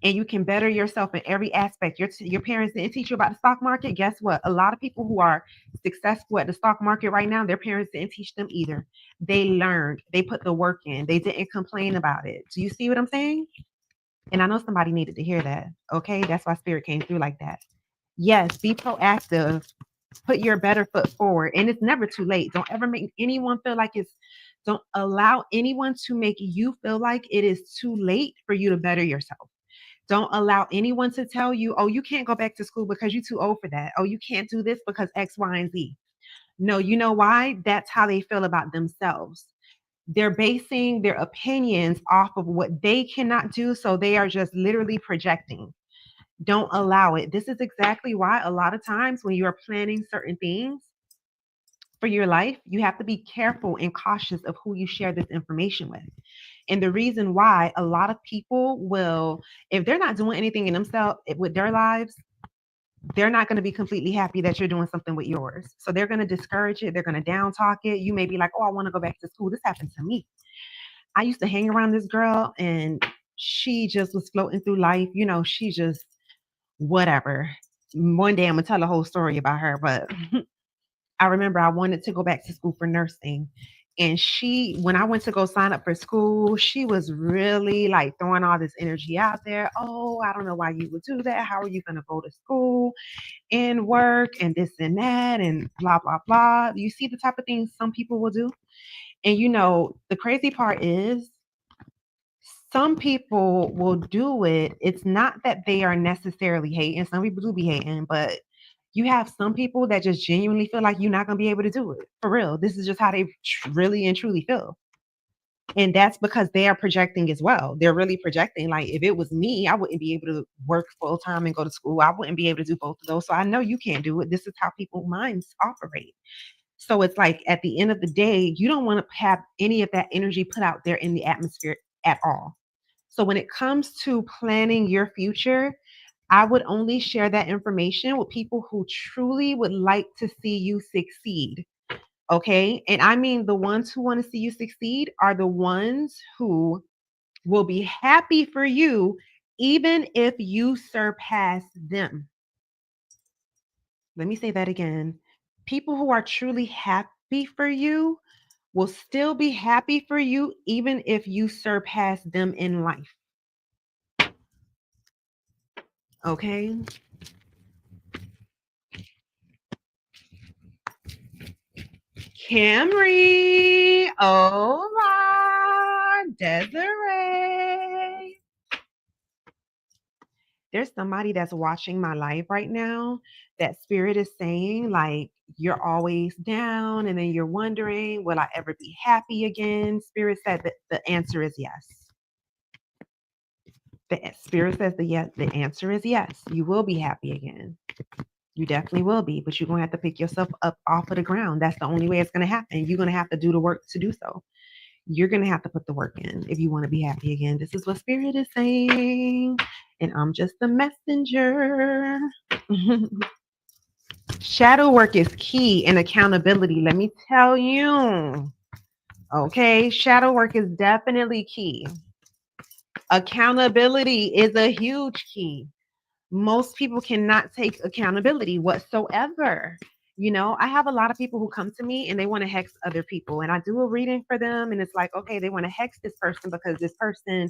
and you can better yourself in every aspect. Your parents didn't teach you about the stock market. Guess what? A lot of people who are successful at the stock market right now, their parents didn't teach them either. They learned, they put the work in, they didn't complain about it. Do you see what I'm saying? And I know somebody needed to hear that. Okay. That's why spirit came through like that. Yes, be proactive, put your better foot forward, and it's never too late. Don't ever make anyone feel like don't allow anyone to make you feel like it is too late for you to better yourself. Don't allow anyone to tell you, oh, you can't go back to school because you're too old for that. Oh, you can't do this because X, Y, and Z. No, you know why? That's how they feel about themselves. They're basing their opinions off of what they cannot do. So they are just literally projecting. Don't allow it. This is exactly why a lot of times when you are planning certain things for your life, you have to be careful and cautious of who you share this information with. And the reason why a lot of people will, if they're not doing anything in themselves with their lives, they're not going to be completely happy that you're doing something with yours. So they're going to discourage it. They're going to down talk it. You may be like, oh, I want to go back to school. This happened to me. I used to hang around this girl and she just was floating through life. She just whatever. One day I'm gonna tell a whole story about her, but I remember I wanted to go back to school for nursing. And when I went to go sign up for school, she was really like throwing all this energy out there. Oh, I don't know why you would do that. How are you going to go to school and work and this and that and blah, blah, blah. You see the type of things some people will do. And the crazy part is some people will do it. It's not that they are necessarily hating. Some people do be hating, but you have some people that just genuinely feel like you're not going to be able to do it. For real. This is just how they really and truly feel. And that's because they are projecting as well. They're really projecting. Like, if it was me, I wouldn't be able to work full time and go to school. I wouldn't be able to do both of those. So I know you can't do it. This is how people's minds operate. So it's like at the end of the day, you don't want to have any of that energy put out there in the atmosphere at all. So when it comes to planning your future, I would only share that information with people who truly would like to see you succeed. Okay. And I mean, the ones who want to see you succeed are the ones who will be happy for you, even if you surpass them. Let me say that again. People who are truly happy for you will still be happy for you, even if you surpass them in life. Okay. Camry. Hola. Desiree. There's somebody that's watching my life right now that spirit is saying, like, you're always down and then you're wondering, will I ever be happy again? Spirit said that the answer is yes. The spirit says the answer is yes. You will be happy again. You definitely will be, but you're going to have to pick yourself up off of the ground. That's the only way it's going to happen. You're going to have to do the work to do so. You're going to have to put the work in if you want to be happy again. This is what spirit is saying. And I'm just the messenger. Shadow work is key in accountability. Let me tell you. Okay. Shadow work is definitely key. Accountability is a huge key. Most people cannot take accountability whatsoever. You know, I have a lot of people who come to me and they want to hex other people, and I do a reading for them. And it's like, okay, they want to hex this person because this person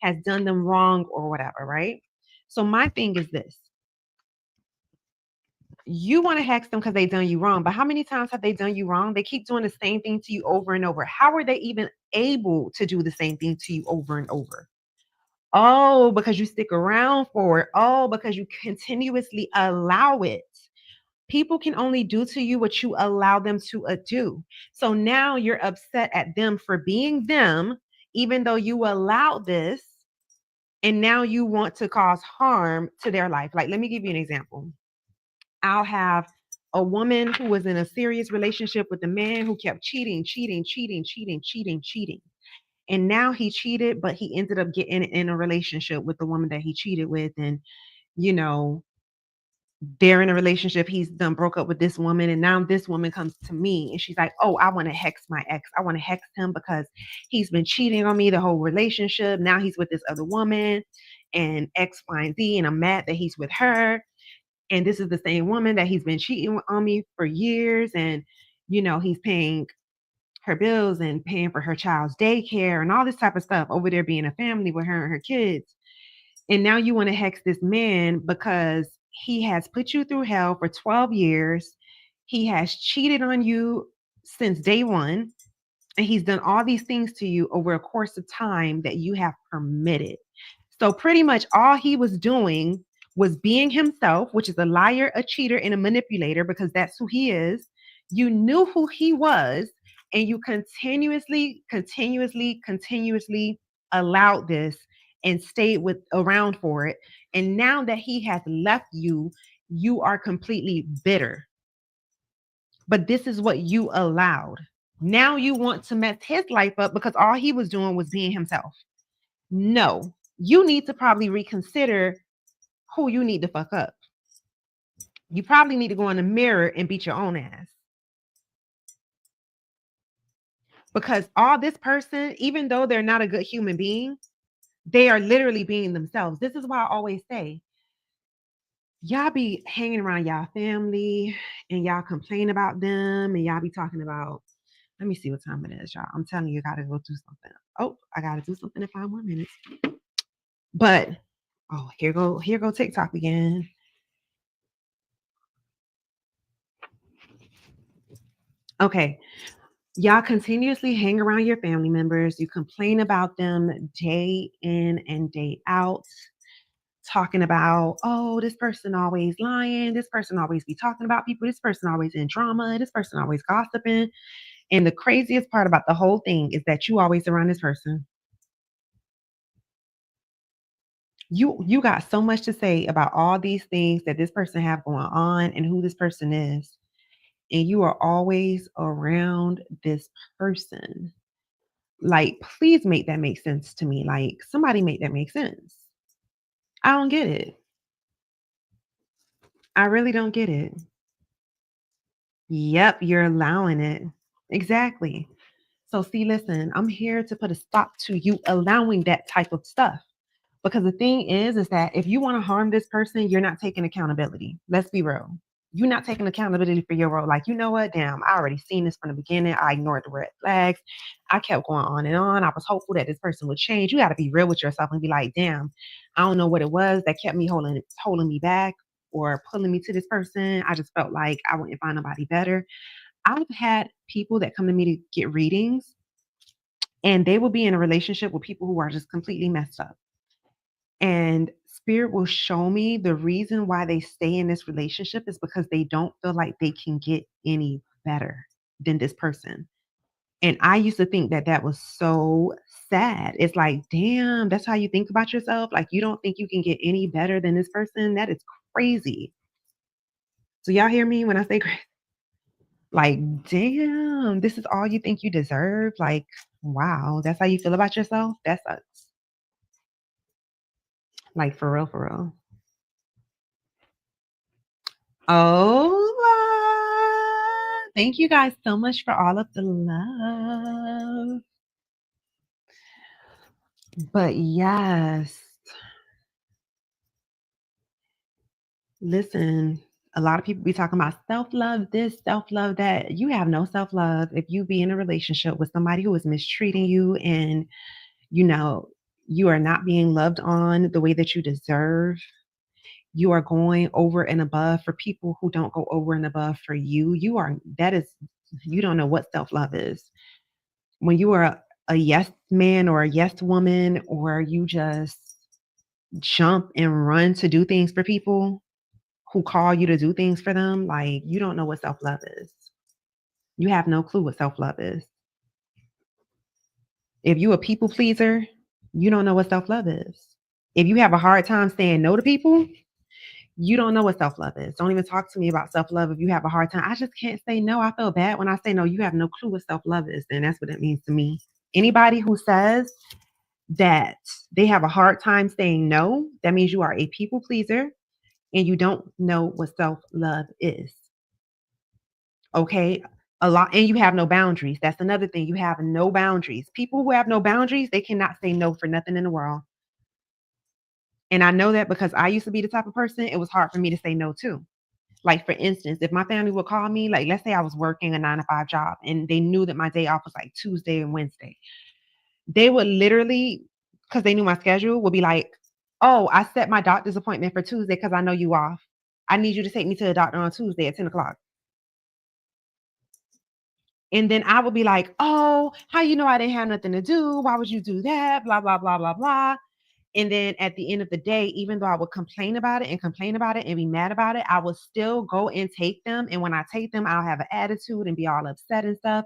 has done them wrong or whatever, right? So, my thing is this: you want to hex them because they done you wrong, but how many times have they done you wrong? They keep doing the same thing to you over and over. How are they even able to do the same thing to you over and over? Oh, because you stick around for it. Oh, because you continuously allow it. People can only do to you what you allow them to do. So now you're upset at them for being them, even though you allowed this. And now you want to cause harm to their life. Like, let me give you an example. I'll have a woman who was in a serious relationship with a man who kept cheating. And now he cheated, but he ended up getting in a relationship with the woman that he cheated with. And, you know, they're in a relationship. He's done broke up with this woman. And now this woman comes to me and she's like, oh, I want to hex my ex. I want to hex him because he's been cheating on me the whole relationship. Now he's with this other woman and X, Y, and Z. And I'm mad that he's with her. And this is the same woman that he's been cheating on me for years. And, you know, he's paying her bills and paying for her child's daycare and all this type of stuff over there being a family with her and her kids. And now you want to hex this man because he has put you through hell for 12 years. He has cheated on you since day one. And he's done all these things to you over a course of time that you have permitted. So pretty much all he was doing was being himself, which is a liar, a cheater, and a manipulator, because that's who he is. You knew who he was, and you continuously allowed this and stayed with around for it. And now that he has left you, you are completely bitter. But this is what you allowed. Now you want to mess his life up because all he was doing was being himself. No, you need to probably reconsider who you need to fuck up. You probably need to go in the mirror and beat your own ass. Because all this person, even though they're not a good human being, they are literally being themselves. This is why I always say, y'all be hanging around y'all family and y'all complain about them and y'all be talking about, let me see what time it is, y'all. I'm telling you, gotta go do something. Oh, I gotta do something in 5 more minutes. But oh, here go TikTok again. Okay. Y'all continuously hang around your family members. You complain about them day in and day out, talking about, oh, this person always lying. This person always be talking about people. This person always in drama. This person always gossiping. And the craziest part about the whole thing is that you always around this person. You got so much to say about all these things that this person have going on and who this person is, and you are always around this person. Like, please make that make sense to me. Like, somebody make that make sense. I don't get it. I really don't get it. Yep, you're allowing it. Exactly. So, see, listen, I'm here to put a stop to you allowing that type of stuff. Because the thing is that if you want to harm this person, you're not taking accountability. Let's be real. You're not taking accountability for your role. Like, you know what? Damn, I already seen this from the beginning. I ignored the red flags. I kept going on and on. I was hopeful that this person would change. You got to be real with yourself and be like, damn, I don't know what it was that kept me holding me back or pulling me to this person. I just felt like I wouldn't find nobody better. I've had people that come to me to get readings, and they will be in a relationship with people who are just completely messed up. And spirit will show me the reason why they stay in this relationship is because they don't feel like they can get any better than this person. And I used to think that that was so sad. It's like, damn, that's how you think about yourself. Like, you don't think you can get any better than this person. That is crazy. So, y'all hear me when I say crazy? Like, damn, this is all you think you deserve? Like, wow, that's how you feel about yourself? That sucks. Like, for real, for real. Oh, thank you guys so much for all of the love. But yes, listen, a lot of people be talking about self love this, self love that. You have no self love if you be in a relationship with somebody who is mistreating you and, you know, you are not being loved on the way that you deserve. You are going over and above for people who don't go over and above for you. That is, you don't know what self love is. When you are a yes man or a yes woman, or you just jump and run to do things for people who call you to do things for them, like, you don't know what self love is. You have no clue what self love is. If you a people pleaser, you don't know what self love is. If you have a hard time saying no to people, you don't know what self love is. Don't even talk to me about self love if you have a hard time. I just can't say no. I feel bad when I say no. You have no clue what self love is. Then that's what it means to me. Anybody who says that they have a hard time saying no, that means you are a people pleaser and you don't know what self love is. Okay. A lot, and you have no boundaries. That's another thing. You have no boundaries. People who have no boundaries, they cannot say no for nothing in the world. And I know that because I used to be the type of person, it was hard for me to say no to. Like, for instance, if my family would call me, like, let's say I was working a 9 to 5 job and they knew that my day off was like Tuesday and Wednesday, they would literally, because they knew my schedule, would be like, oh, I set my doctor's appointment for Tuesday because I know you off. I need you to take me to the doctor on Tuesday at 10 o'clock. And then I would be like, oh, how you know I didn't have nothing to do? Why would you do that? Blah, blah, blah, blah, blah. And then at the end of the day, even though I would complain about it and be mad about it, I would still go and take them. And when I take them, I'll have an attitude and be all upset and stuff.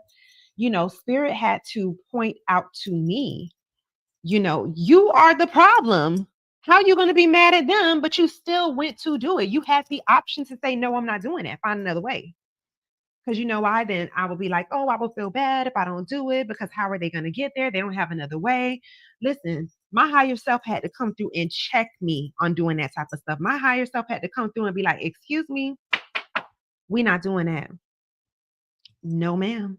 Spirit had to point out to me, you are the problem. How are you going to be mad at them, but you still went to do it? You had the option to say, no, I'm not doing it. Find another way. Because you know why? Then I will be like, oh, I will feel bad if I don't do it because how are they going to get there? They don't have another way. Listen, my higher self had to come through and check me on doing that type of stuff. My higher self had to come through and be like, excuse me, we're not doing that. No, ma'am.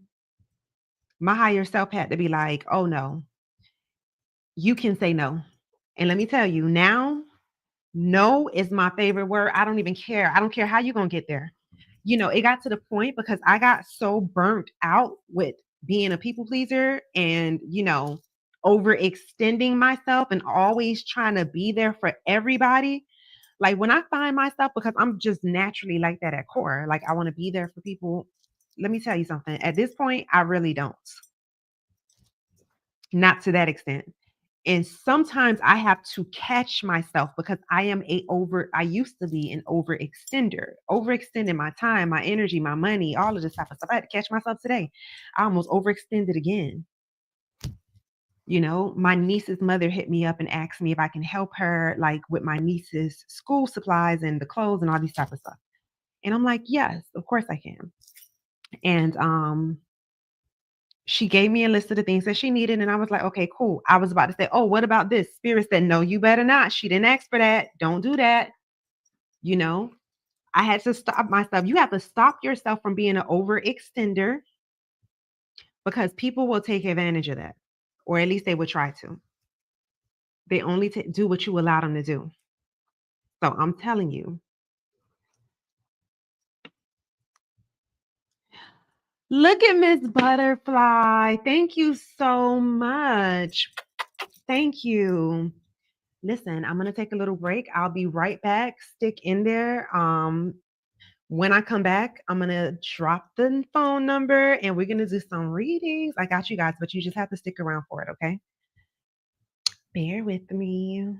My higher self had to be like, oh, no, you can say no. And let me tell you now, no is my favorite word. I don't even care. I don't care how you're going to get there. It got to the point because I got so burnt out with being a people pleaser and, overextending myself and always trying to be there for everybody. Like, when I find myself, because I'm just naturally like that at core, like, I want to be there for people. Let me tell you something. At this point, I really don't. Not to that extent. And sometimes I have to catch myself because I used to be an overextender, overextending my time, my energy, my money, all of this type of stuff. I had to catch myself today. I almost overextended again. My niece's mother hit me up and asked me if I can help her like with my niece's school supplies and the clothes and all these type of stuff. And I'm like, yes, of course I can. And she gave me a list of the things that she needed, and I was like, okay, cool. I was about to say, oh, what about this? Spirit said, no, you better not. She didn't ask for that. Don't do that. You know, I had to stop myself. You have to stop yourself from being an overextender because people will take advantage of that, or at least they would try to. They only do what you allow them to do. So I'm telling you, look at Miss Butterfly. Thank you so much. Thank you. Listen, I'm gonna take a little break. I'll be right back. Stick in there. When I come back, I'm gonna drop the phone number and we're gonna do some readings. I got you guys, but you just have to stick around for it, okay? Bear with me.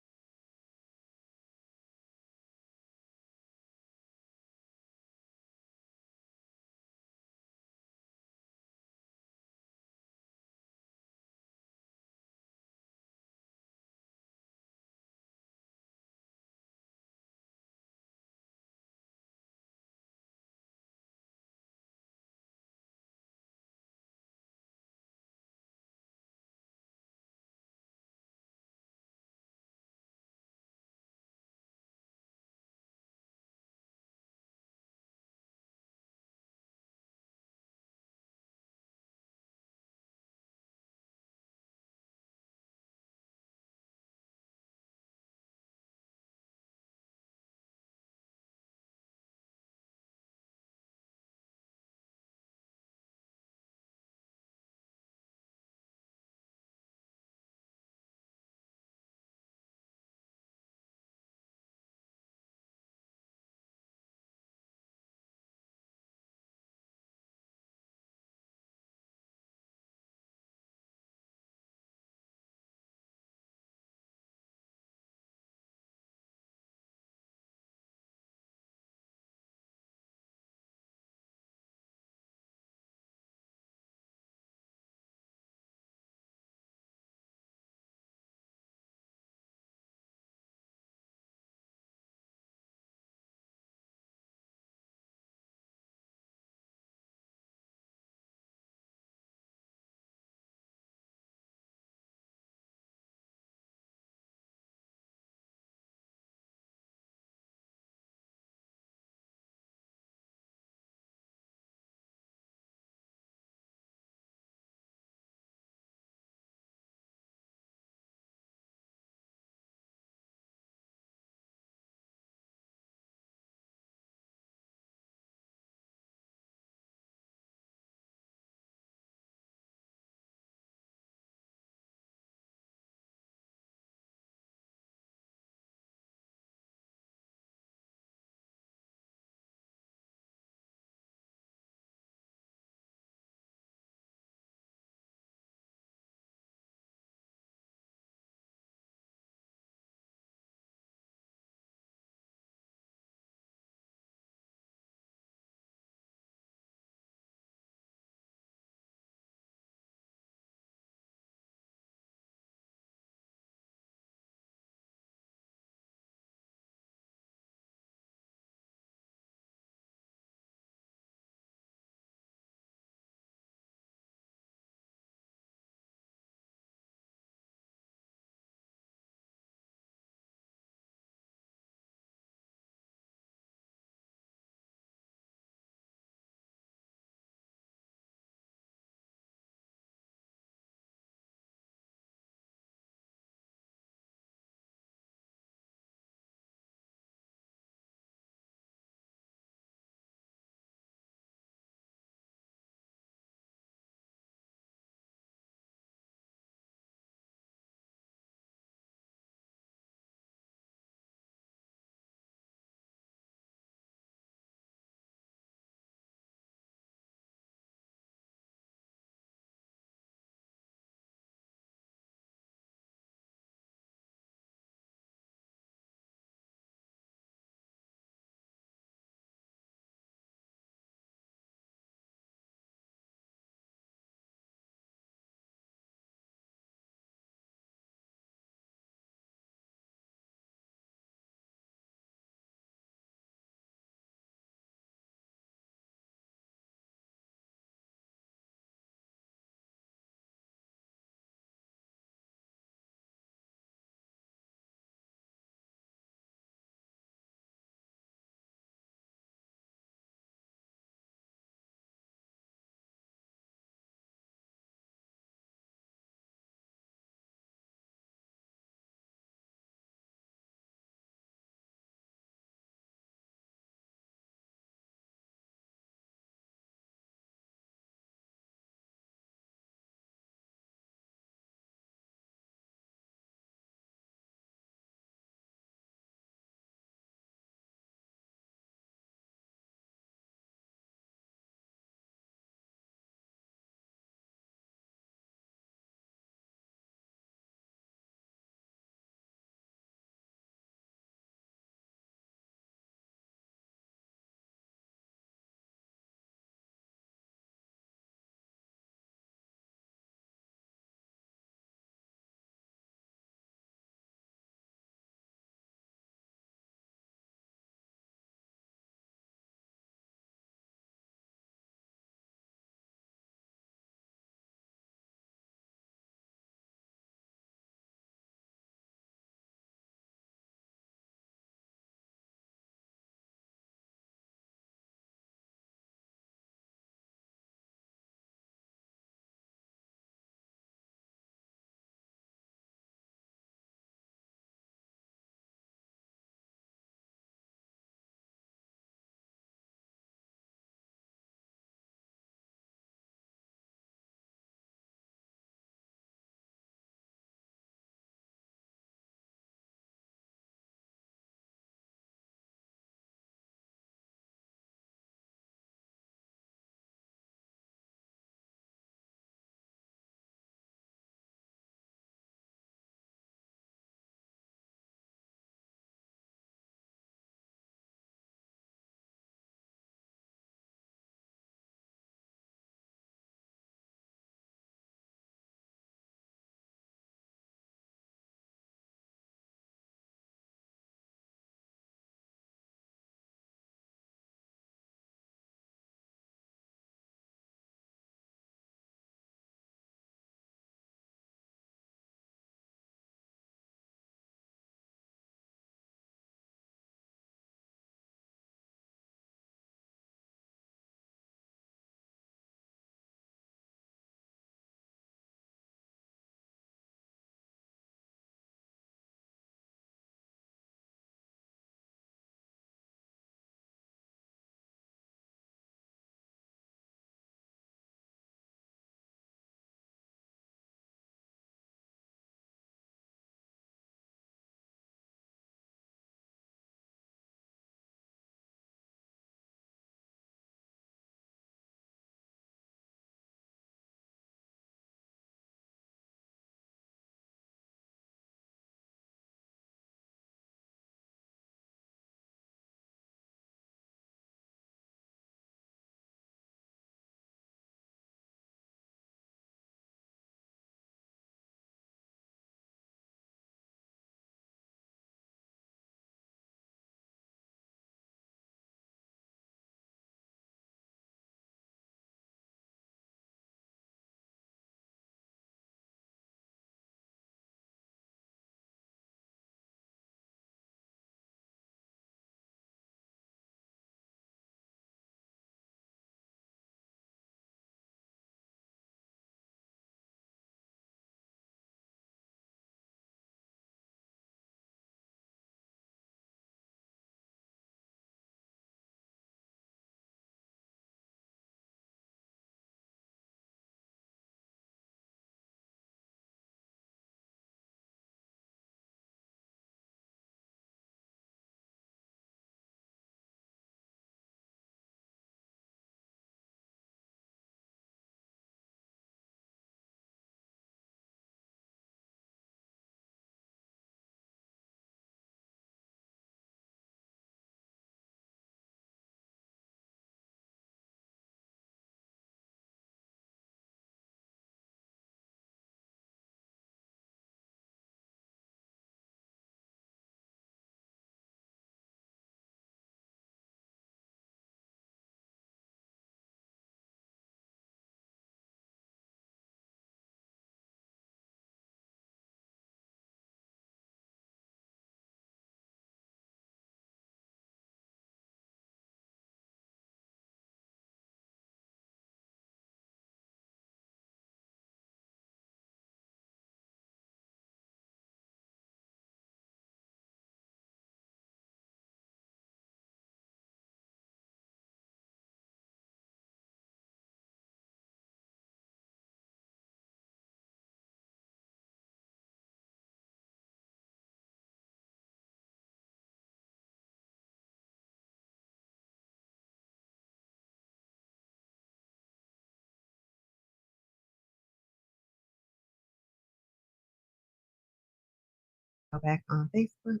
Go back on Facebook.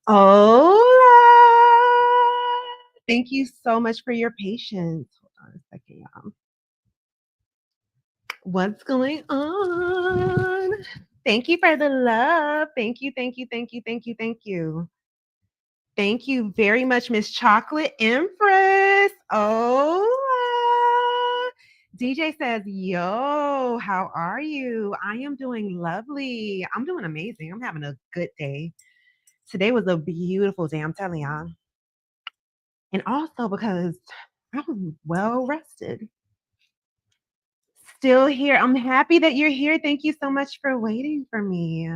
Hola! Thank you so much for your patience. Hold on a second, y'all. What's going on? Thank you for the love. Thank you, thank you, thank you, thank you, thank you. Thank you very much, Miss Chocolate Empress. Oh, DJ says, yo, how are you? I am doing lovely. I'm doing amazing. I'm having a good day. Today was a beautiful day, I'm telling y'all. And also because I'm well rested. Still here. I'm happy that you're here. Thank you so much for waiting for me.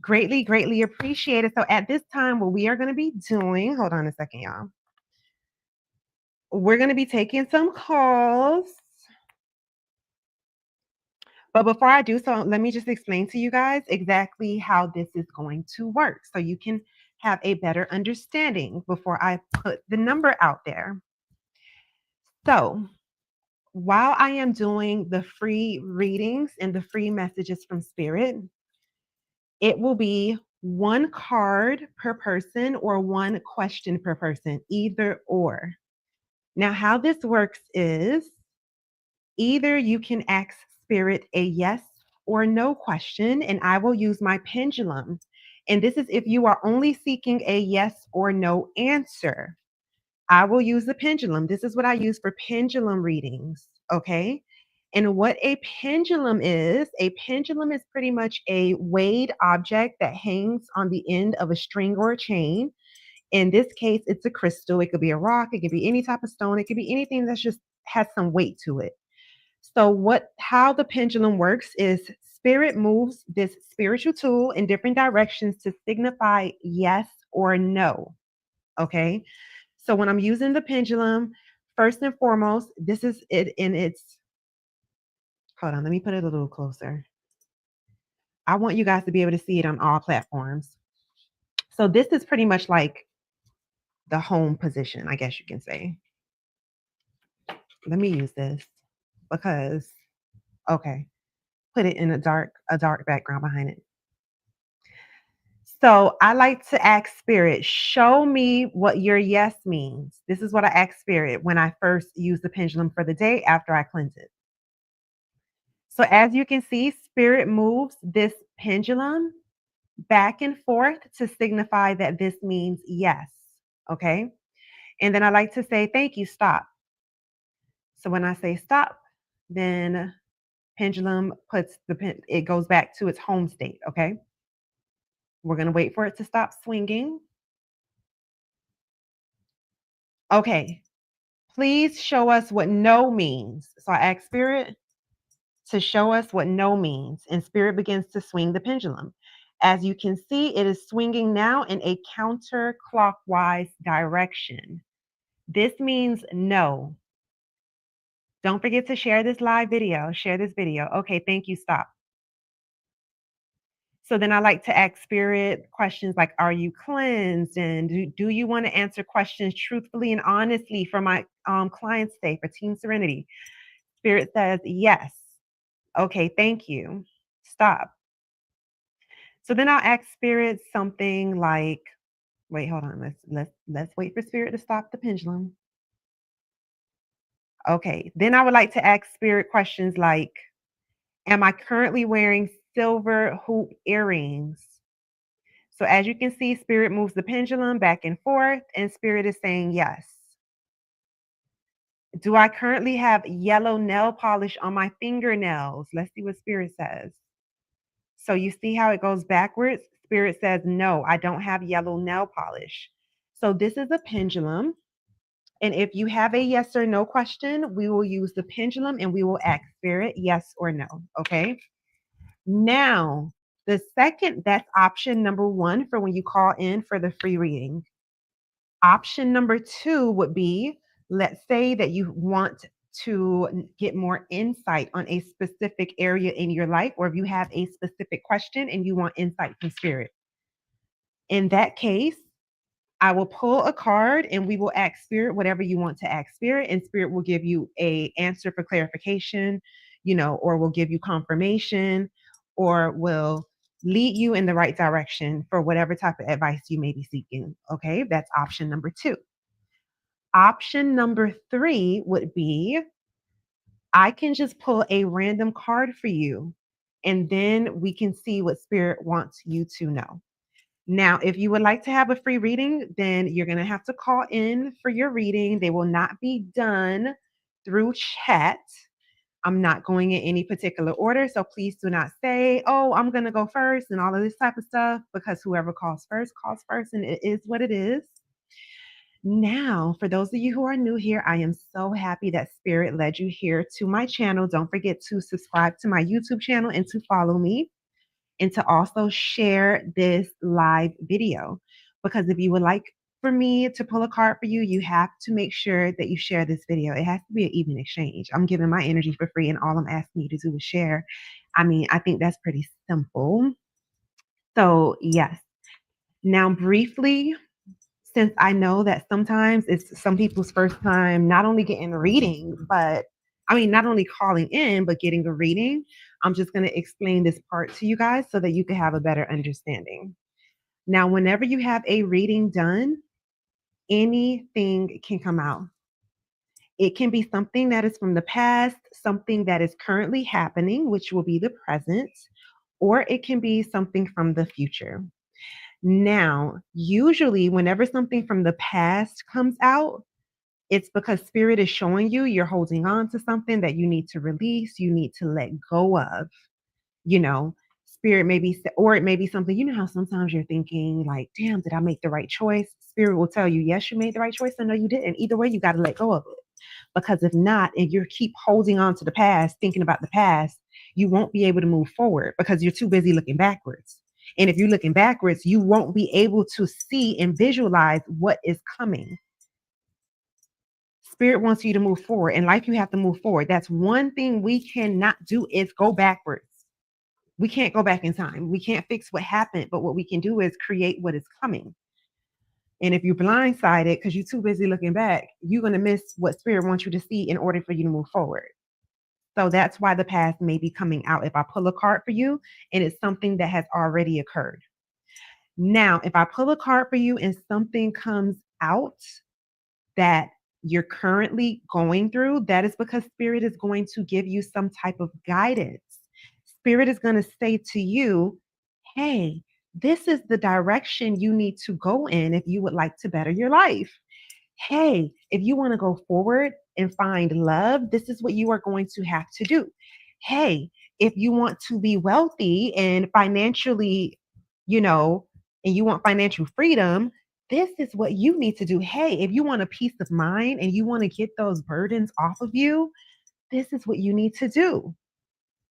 Greatly, greatly appreciated. So at this time, what we are going to be doing, hold on a second, y'all. We're going to be taking some calls. But before I do so, let me just explain to you guys exactly how this is going to work so you can have a better understanding before I put the number out there. So while I am doing the free readings and the free messages from Spirit, it will be one card per person or one question per person, either or. Now, how this works is either you can ask Spirit a yes or no question, and I will use my pendulum. And this is if you are only seeking a yes or no answer. I will use the pendulum. This is what I use for pendulum readings. Okay. And what a pendulum is pretty much a weighed object that hangs on the end of a string or a chain. In this case, it's a crystal. It could be a rock. It could be any type of stone. It could be anything that's just has some weight to it. So how the pendulum works is spirit moves this spiritual tool in different directions to signify yes or no. Okay. So when I'm using the pendulum, first and foremost, this is it in its, hold on, let me put it a little closer. I want you guys to be able to see it on all platforms. So this is pretty much like the home position, I guess you can say. Let me use this because, okay, put it in a dark background behind it. So I like to ask Spirit, show me what your yes means. This is what I ask Spirit when I first use the pendulum for the day after I cleanse it. So as you can see, Spirit moves this pendulum back and forth to signify that this means yes. Okay. And then I like to say, thank you, stop. So when I say stop, then pendulum it goes back to its home state. Okay. We're going to wait for it to stop swinging. Okay. Please show us what no means. So I ask Spirit to show us what no means, and Spirit begins to swing the pendulum. As you can see, it is swinging now in a counterclockwise direction. This means no. Don't forget to share this live video. Share this video. Okay, thank you. Stop. So then I like to ask Spirit questions like, are you cleansed? And do you want to answer questions truthfully and honestly for my clients today, for Team Serenity? Spirit says, yes. Okay, thank you. Stop. So then I'll ask Spirit something like, wait, hold on. Let's wait for Spirit to stop the pendulum. Okay. Then I would like to ask Spirit questions like, am I currently wearing silver hoop earrings? So as you can see, Spirit moves the pendulum back and forth, and Spirit is saying yes. Do I currently have yellow nail polish on my fingernails? Let's see what Spirit says. So you see how it goes backwards? Spirit says, no, I don't have yellow nail polish. So this is a pendulum. And if you have a yes or no question, we will use the pendulum and we will ask Spirit yes or no. Okay. Now, that's option number one for when you call in for the free reading. Option number two would be, let's say that you want to get more insight on a specific area in your life, or if you have a specific question and you want insight from Spirit. In that case, I will pull a card and we will ask Spirit whatever you want to ask Spirit, and Spirit will give you a answer for clarification, or will give you confirmation, or will lead you in the right direction for whatever type of advice you may be seeking. Okay, that's option number two. Option number three would be I can just pull a random card for you, and then we can see what spirit wants you to know. Now, if you would like to have a free reading, then you're going to have to call in for your reading. They will not be done through chat. I'm not going in any particular order. So please do not say, oh, I'm going to go first and all of this type of stuff, because whoever calls first, and it is what it is. Now, for those of you who are new here, I am so happy that Spirit led you here to my channel. Don't forget to subscribe to my YouTube channel and to follow me, and to also share this live video. Because if you would like for me to pull a card for you, you have to make sure that you share this video. It has to be an even exchange. I'm giving my energy for free, and all I'm asking you to do is share. I mean, I think that's pretty simple. So, yes. Now, briefly, since I know that sometimes it's some people's first time not only getting a reading, but I mean, not only calling in, but getting a reading, I'm just going to explain this part to you guys so that you can have a better understanding. Now, whenever you have a reading done, anything can come out. It can be something that is from the past, something that is currently happening, which will be the present, or it can be something from the future. Now, usually, whenever something from the past comes out, it's because spirit is showing you you're holding on to something that you need to release, you need to let go of. You know, spirit may be, or it may be something, you know, how sometimes you're thinking, like, damn, did I make the right choice? Spirit will tell you, yes, you made the right choice, or no, you didn't. Either way, you got to let go of it. Because if not, and you keep holding on to the past, thinking about the past, you won't be able to move forward because you're too busy looking backwards. And if you're looking backwards, you won't be able to see and visualize what is coming. Spirit wants you to move forward. In life, you have to move forward. That's one thing we cannot do is go backwards. We can't go back in time. We can't fix what happened, but what we can do is create what is coming. And if you're blindsided because you're too busy looking back, you're going to miss what spirit wants you to see in order for you to move forward. So that's why the past may be coming out if I pull a card for you and it's something that has already occurred. Now, if I pull a card for you and something comes out that you're currently going through, that is because spirit is going to give you some type of guidance. Spirit is going to say to you, hey, this is the direction you need to go in if you would like to better your life. Hey, if you want to go forward and find love, this is what you are going to have to do. Hey, if you want to be wealthy and financially, you know, and you want financial freedom, this is what you need to do. Hey, if you want a peace of mind and you want to get those burdens off of you, this is what you need to do.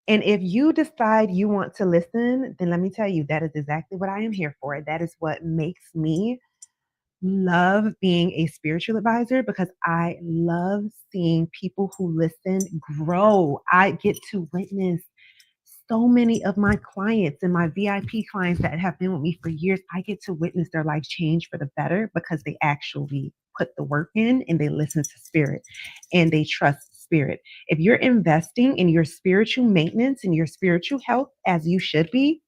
And if you decide you want to listen, then let me tell you, that is exactly what I am here for. That is what makes me love being a spiritual advisor, because I love seeing people who listen grow. I get to witness so many of my clients and my VIP clients that have been with me for years. I get to witness their life change for the better because they actually put the work in and they listen to spirit and they trust spirit. If you're investing in your spiritual maintenance and your spiritual health as you should be,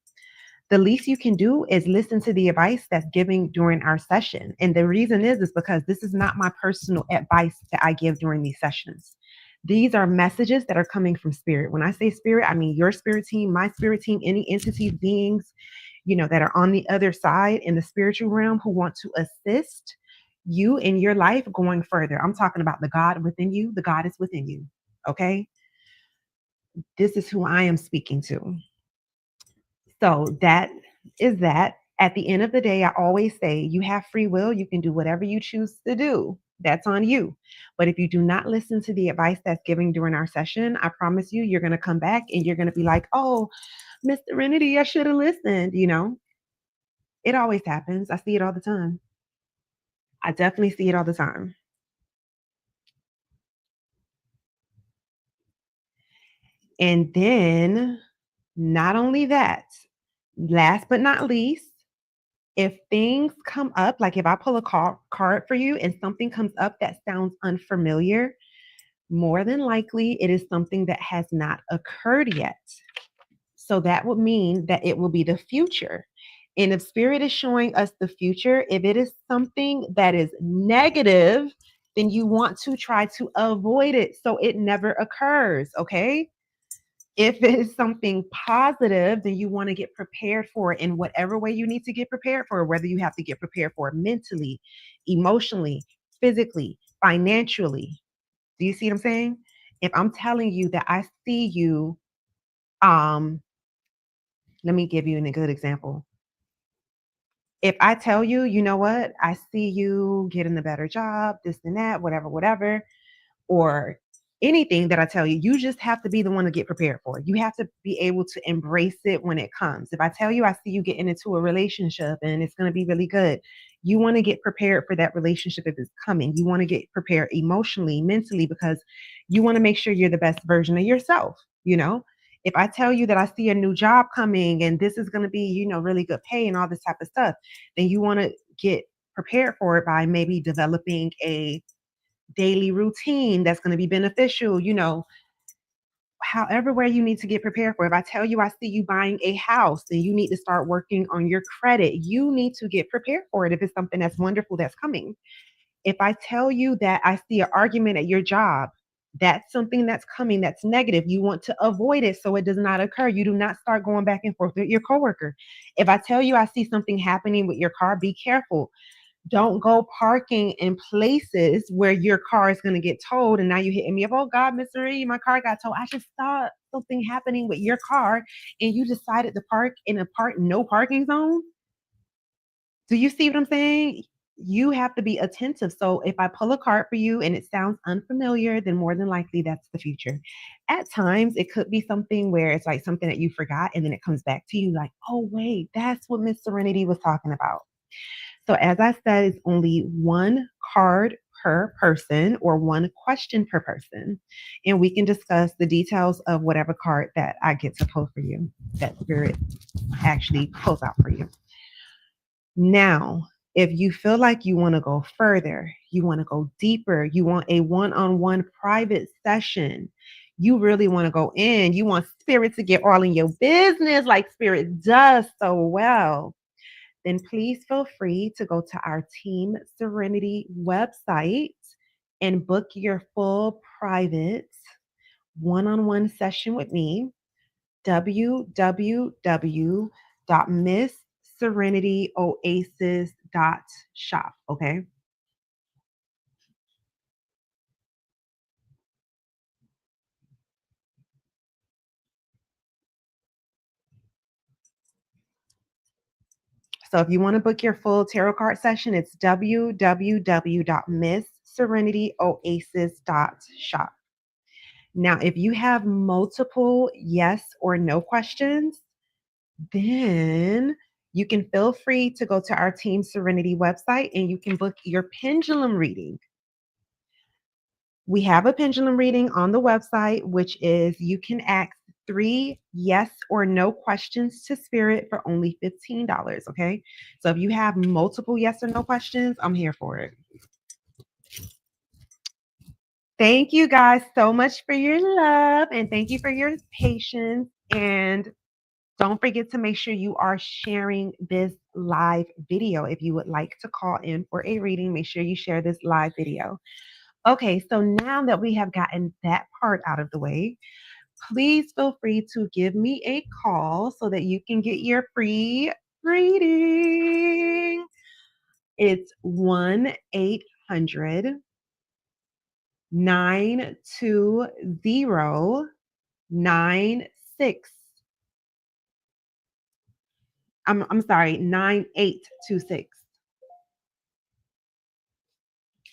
the least you can do is listen to the advice that's given during our session. And the reason is because this is not my personal advice that I give during these sessions. These are messages that are coming from spirit. When I say spirit, I mean your spirit team, my spirit team, any entities, beings, you know, that are on the other side in the spiritual realm who want to assist you in your life going further. I'm talking about the God within you. The God is within you. Okay. This is who I am speaking to. So that is that. At the end of the day, I always say you have free will. You can do whatever you choose to do. That's on you. But if you do not listen to the advice that's given during our session, I promise you, you're going to come back and you're going to be like, oh, Miss Serenity, I should have listened. You know, it always happens. I see it all the time. I definitely see it all the time. And then, not only that, last but not least, if things come up, like if I pull a card for you and something comes up that sounds unfamiliar, more than likely it is something that has not occurred yet. So that would mean that it will be the future. And if spirit is showing us the future, if it is something that is negative, then you want to try to avoid it so it never occurs. Okay. If it is something positive, then you want to get prepared for it in whatever way you need to get prepared for it, whether you have to get prepared for it mentally, emotionally, physically, financially. Do you see what I'm saying? If I'm telling you that I see you, um, let me give you a good example. If I tell you, you know what, I see you getting a better job, this and that, whatever, whatever, or anything that I tell you, you just have to be the one to get prepared for it. You have to be able to embrace it when it comes. If I tell you I see you getting into a relationship and it's going to be really good, you want to get prepared for that relationship if it's coming. You want to get prepared emotionally, mentally, because you want to make sure you're the best version of yourself, you know? If I tell you that I see a new job coming and this is going to be, really good pay and all this type of stuff, then you want to get prepared for it by maybe developing a daily routine that's going to be beneficial, however way you need to get prepared for. If I tell you I see you buying a house, then you need to start working on your credit. You need to get prepared for it if it's something that's wonderful that's coming. If I tell you that I see an argument at your job, that's something that's coming that's negative. You want to avoid it so it does not occur. You do not start going back and forth with your coworker. If I tell you I see something happening with your car, be careful. Don't go parking in places where your car is going to get towed. And now you're hitting me up. Oh God, Miss Marie, my car got towed. I just saw something happening with your car and you decided to park in a no parking zone. Do you see what I'm saying? You have to be attentive. So if I pull a card for you and it sounds unfamiliar, then more than likely that's the future. At times, it could be something where it's like something that you forgot and then it comes back to you like, oh, wait, that's what Miss Serenity was talking about. So, as I said, it's only one card per person or one question per person. And we can discuss the details of whatever card that I get to pull for you, that Spirit actually pulls out for you. Now, if you feel like you want to go further, you want to go deeper, you want a one on one private session, you really want to go in, you want Spirit to get all in your business like Spirit does so well, then please feel free to go to our Team Serenity website and book your full private one on one session with me. www.missserenityoasis.shop. Okay. So if you want to book your full tarot card session, it's www.missserenityoasis.shop. Now, if you have multiple yes or no questions, then you can feel free to go to our Team Serenity website and you can book your pendulum reading. We have a pendulum reading on the website, which is you can ask 3 yes or no questions to Spirit for only $15. Okay. So if you have multiple yes or no questions, I'm here for it. Thank you guys so much for your love and thank you for your patience. And don't forget to make sure you are sharing this live video. If you would like to call in for a reading, make sure you share this live video. Okay, so now that we have gotten that part out of the way, please feel free to give me a call so that you can get your free reading. It's 1-800-920-96. I'm sorry, 9826.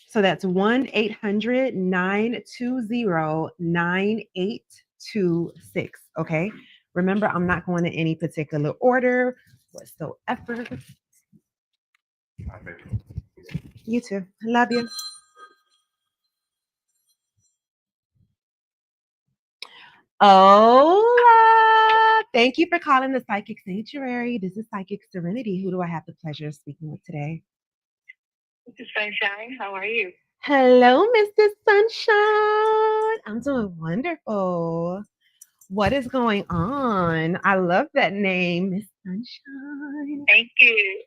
So that's 1-800-920-9826. Okay. Remember, I'm not going in any particular order whatsoever. You too. Love you. Hola. Thank you for calling the Psychic Sanctuary. This is Psychic Serenity. Who do I have the pleasure of speaking with today? This is Sunshine. How are you? Hello, Mr. Sunshine. I'm doing wonderful. What is going on? I love that name, Miss Sunshine. Thank you.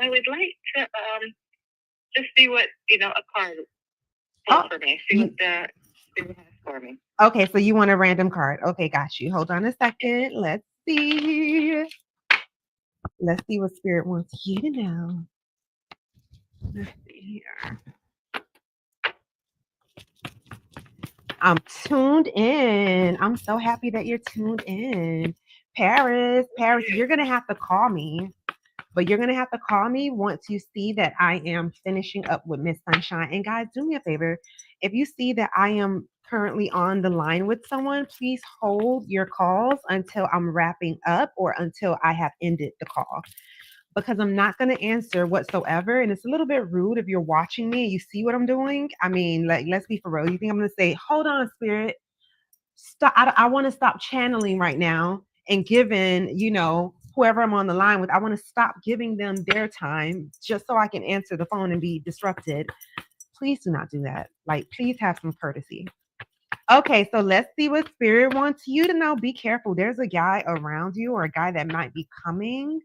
I would like to just see what a card pulls for me. See what the spirit has for me. Okay, so you want a random card. Okay, got you. Hold on a second. Let's see. Let's see what spirit wants you to know. Let's see here. I'm tuned in. I'm so happy that you're tuned in. Paris, you're going to have to call me. But you're going to have to call me once you see that I am finishing up with Miss Sunshine. And guys, do me a favor. If you see that I am currently on the line with someone, please hold your calls until I'm wrapping up or until I have ended the call. Because I'm not going to answer whatsoever. And it's a little bit rude if you're watching me and you see what I'm doing. I mean, like, let's be for real. You think I'm going to say, hold on, spirit, stop? I want to stop channeling right now and giving, whoever I'm on the line with, I want to stop giving them their time just so I can answer the phone and be disrupted. Please do not do that. Like, please have some courtesy. Okay, so let's see what spirit wants you to know. Be careful. There's a guy around you or a guy that might be coming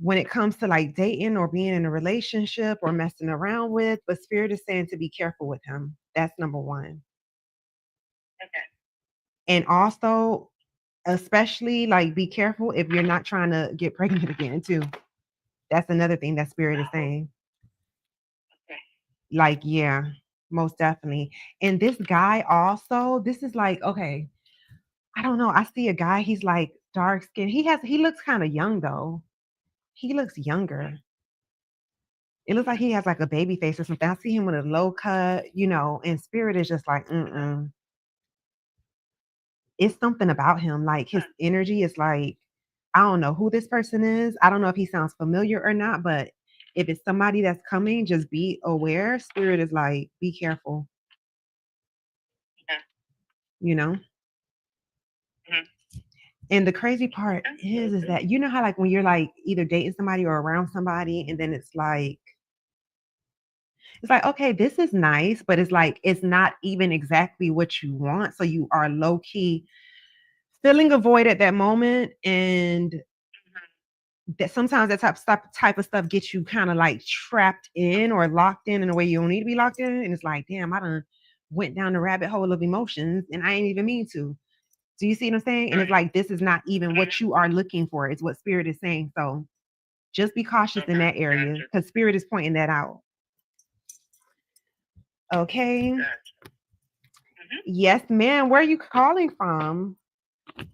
when it comes to like dating or being in a relationship or messing around with, but spirit is saying to be careful with him. That's number one. Okay. And also, especially like be careful if you're not trying to get pregnant again too. That's another thing that spirit is saying. Okay. Like, yeah, most definitely. And this guy also, this is like, okay, I don't know. I see a guy, he's like dark skin. He looks kind of young though. He looks younger. It looks like he has like a baby face or something. I see him with a low cut, and spirit is just like, it's something about him. Like his energy is like, I don't know who this person is. I don't know if he sounds familiar or not, but if it's somebody that's coming, just be aware. Spirit is like, be careful. Yeah. You know? Mhm. And the crazy part is that you know how like when you're like either dating somebody or around somebody, and then it's like, okay, this is nice, but it's like it's not even exactly what you want. So you are low key filling a void at that moment, and that sometimes that type of stuff gets you kind of like trapped in or locked in a way you don't need to be locked in. And it's like, damn, I done went down the rabbit hole of emotions and I ain't even mean to. Do you see what I'm saying? And it's like this is not even what you are looking for. It's what spirit is saying. So just be cautious in that area because spirit is pointing that out. Okay. Yes, ma'am. Where are you calling from? I'm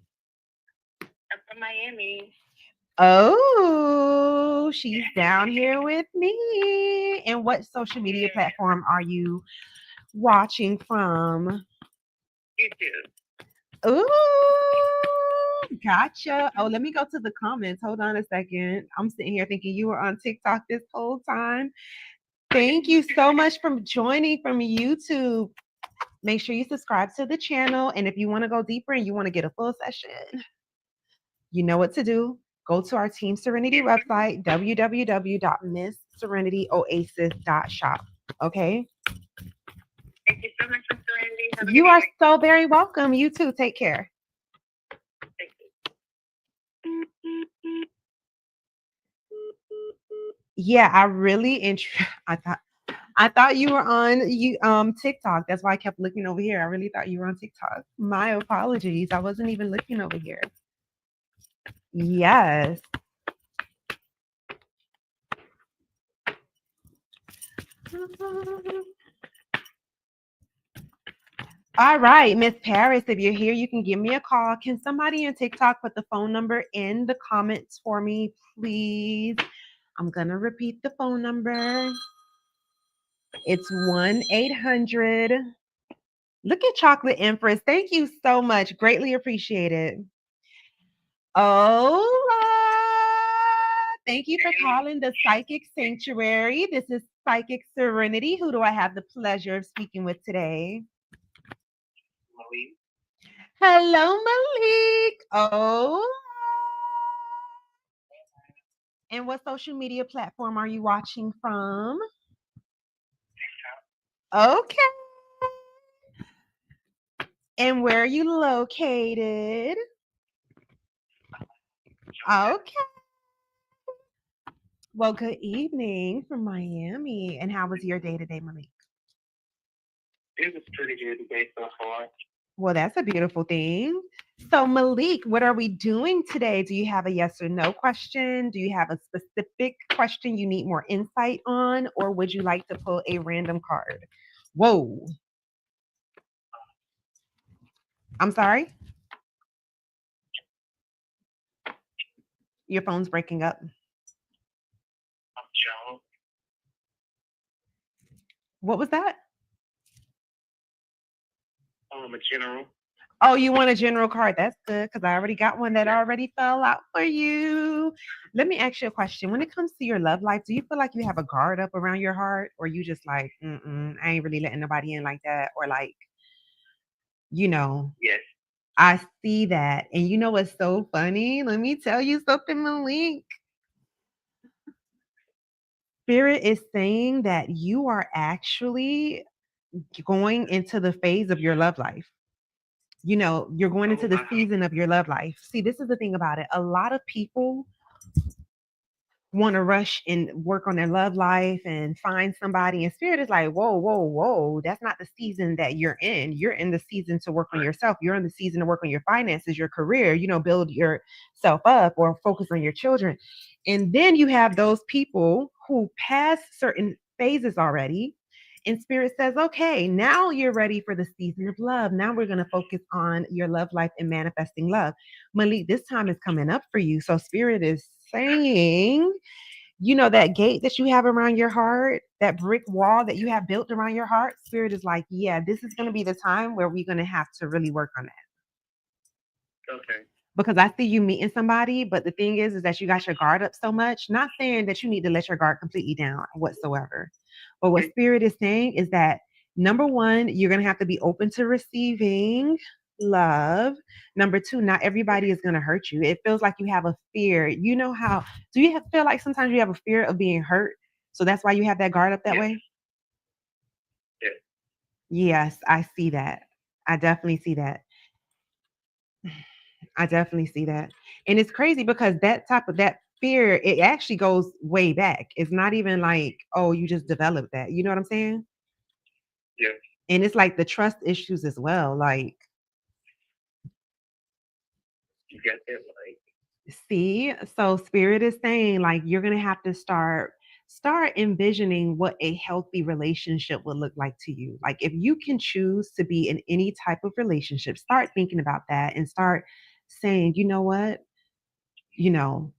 from Miami. Oh, she's down here with me. And what social media platform are you watching from? YouTube. Ooh, gotcha. Oh, let me go to the comments. Hold on a second. I'm sitting here thinking you were on TikTok this whole time. Thank you so much for joining from YouTube. Make sure you subscribe to the channel. And if you want to go deeper and you want to get a full session, you know what to do. Go to our Team Serenity website, www.missserenityoasis.shop. Okay? Thank you so much, Miss Serenity. You are so very welcome. You too. Take care. Thank you. Yeah, I really I thought you were on TikTok. That's why I kept looking over here. I really thought you were on TikTok. My apologies. I wasn't even looking over here. Yes. All right, Miss Paris, if you're here, you can give me a call. Can somebody on TikTok put the phone number in the comments for me, please? I'm going to repeat the phone number. It's 1-800. Look at Chocolate Empress. Thank you so much. Greatly appreciated. Oh, thank you for calling the Psychic Sanctuary. This is Psychic Serenity. Who do I have the pleasure of speaking with today? Malik. Hello, Malik. Oh. And what social media platform are you watching from? Okay. And where are you located? Okay. Well, good evening from Miami. And how was your day today, Malik? It was pretty good today so far. Well, that's a beautiful thing. So, Malik, what are we doing today? Do you have a yes or no question? Do you have a specific question you need more insight on? Or would you like to pull a random card? Whoa. I'm sorry? Your phone's breaking up. I'm Joe. What was that? A general. Oh, you want a general card? That's good because I already got one that already fell out for you. Let me ask you a question. When it comes to your love life, do you feel like you have a guard up around your heart, or you just like, I ain't really letting nobody in like that, or like, you know, Yes. I see that, and you know what's so funny? Let me tell you something, Malik. Spirit is saying that you are actually going into the phase of your love life. You're going into the season of your love life. See, this is the thing about it. A lot of people want to rush and work on their love life and find somebody. And spirit is like, whoa, whoa, whoa. That's not the season that you're in. You're in the season to work on yourself. You're in the season to work on your finances, your career, build yourself up or focus on your children. And then you have those people who pass certain phases already. And spirit says, okay, now you're ready for the season of love. Now we're going to focus on your love life and manifesting love. Malik, this time is coming up for you. So spirit is saying, that gate that you have around your heart, that brick wall that you have built around your heart, spirit is like, yeah, this is going to be the time where we're going to have to really work on that. Okay. Because I see you meeting somebody, but the thing is that you got your guard up so much. Not saying that you need to let your guard completely down whatsoever. But what spirit is saying is that number one, you're going to have to be open to receiving love. Number two, not everybody is going to hurt you. It feels like you have a fear. Do you feel like sometimes you have a fear of being hurt? So that's why you have that guard up that way? Yeah. Yes, I see that. I definitely see that. I definitely see that. And it's crazy because that fear, it actually goes way back. It's not even like, oh, you just developed that. You know what I'm saying? Yeah. And it's like the trust issues as well. Like, you get it, like, see, so spirit is saying like you're gonna have to start envisioning what a healthy relationship would look like to you. Like if you can choose to be in any type of relationship, start thinking about that and start saying, you know what, you know,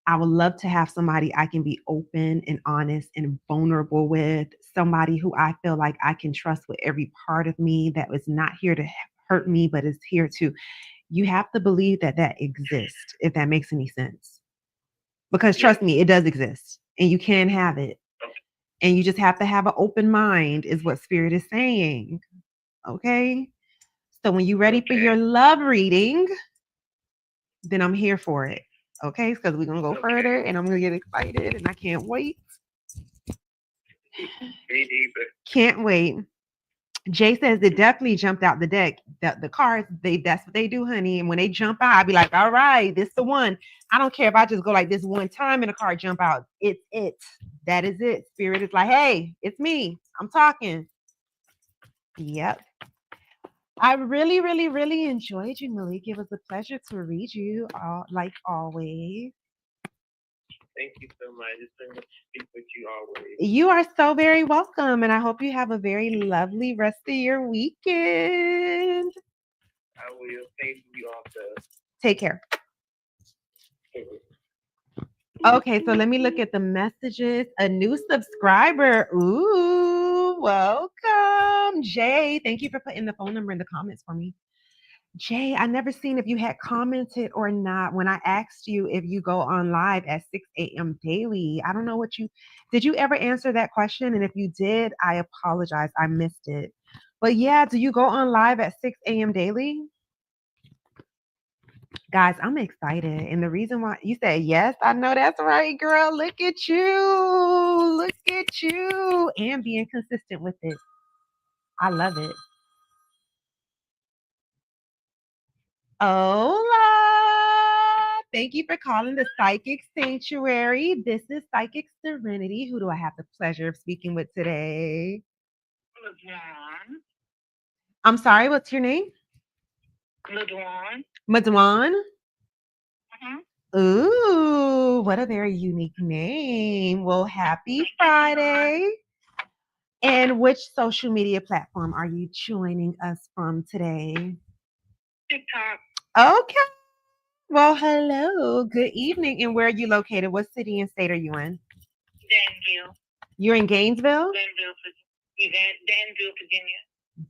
I would love to have somebody I can be open and honest and vulnerable with, somebody who I feel like I can trust with every part of me that was not here to hurt me, but is here to. You have to believe that that exists, if that makes any sense. Because trust me, it does exist and you can have it. And you just have to have an open mind, is what spirit is saying. Okay. So when you're ready for your love reading, then I'm here for it. Okay, because we're gonna go further and I'm gonna get excited and I can't wait. Can't wait. Jay says it definitely jumped out the deck. The cards, that's what they do, honey. And when they jump out, I'll be like, all right, this the one. I don't care if I just go like this one time and a card jump out. It's it. That is it. Spirit is like, hey, it's me. I'm talking. Yep. I really, really, really enjoyed you, Malik. It was a pleasure to read you, like always. Thank you so much. It's been good to speak with you always. You are so very welcome, and I hope you have a very lovely rest of your weekend. I will. Thank you also. Take care. Okay, so let me look at the messages. A new subscriber. Ooh, welcome. Jay, thank you for putting the phone number in the comments for me. Jay, I never seen if you had commented or not when I asked you if you go on live at 6 a.m. daily. I don't know did you ever answer that question? And if you did, I apologize. I missed it. But yeah, do you go on live at 6 a.m. daily? Guys, I'm excited. And the reason why you said yes, I know that's right, girl. Look at you. Look at you. And being consistent with it. I love it. Hola! Thank you for calling the Psychic Sanctuary. This is Psychic Serenity. Who do I have the pleasure of speaking with today? LaDwan. I'm sorry, what's your name? LaDwan. Madwan? Mm-hmm. Ooh, what a very unique name. Well, happy Friday. And which social media platform are you joining us from today? TikTok. Okay. Well, hello. Good evening. And where are you located? What city and state are you in? Danville. You're in Gainesville? Danville, Virginia.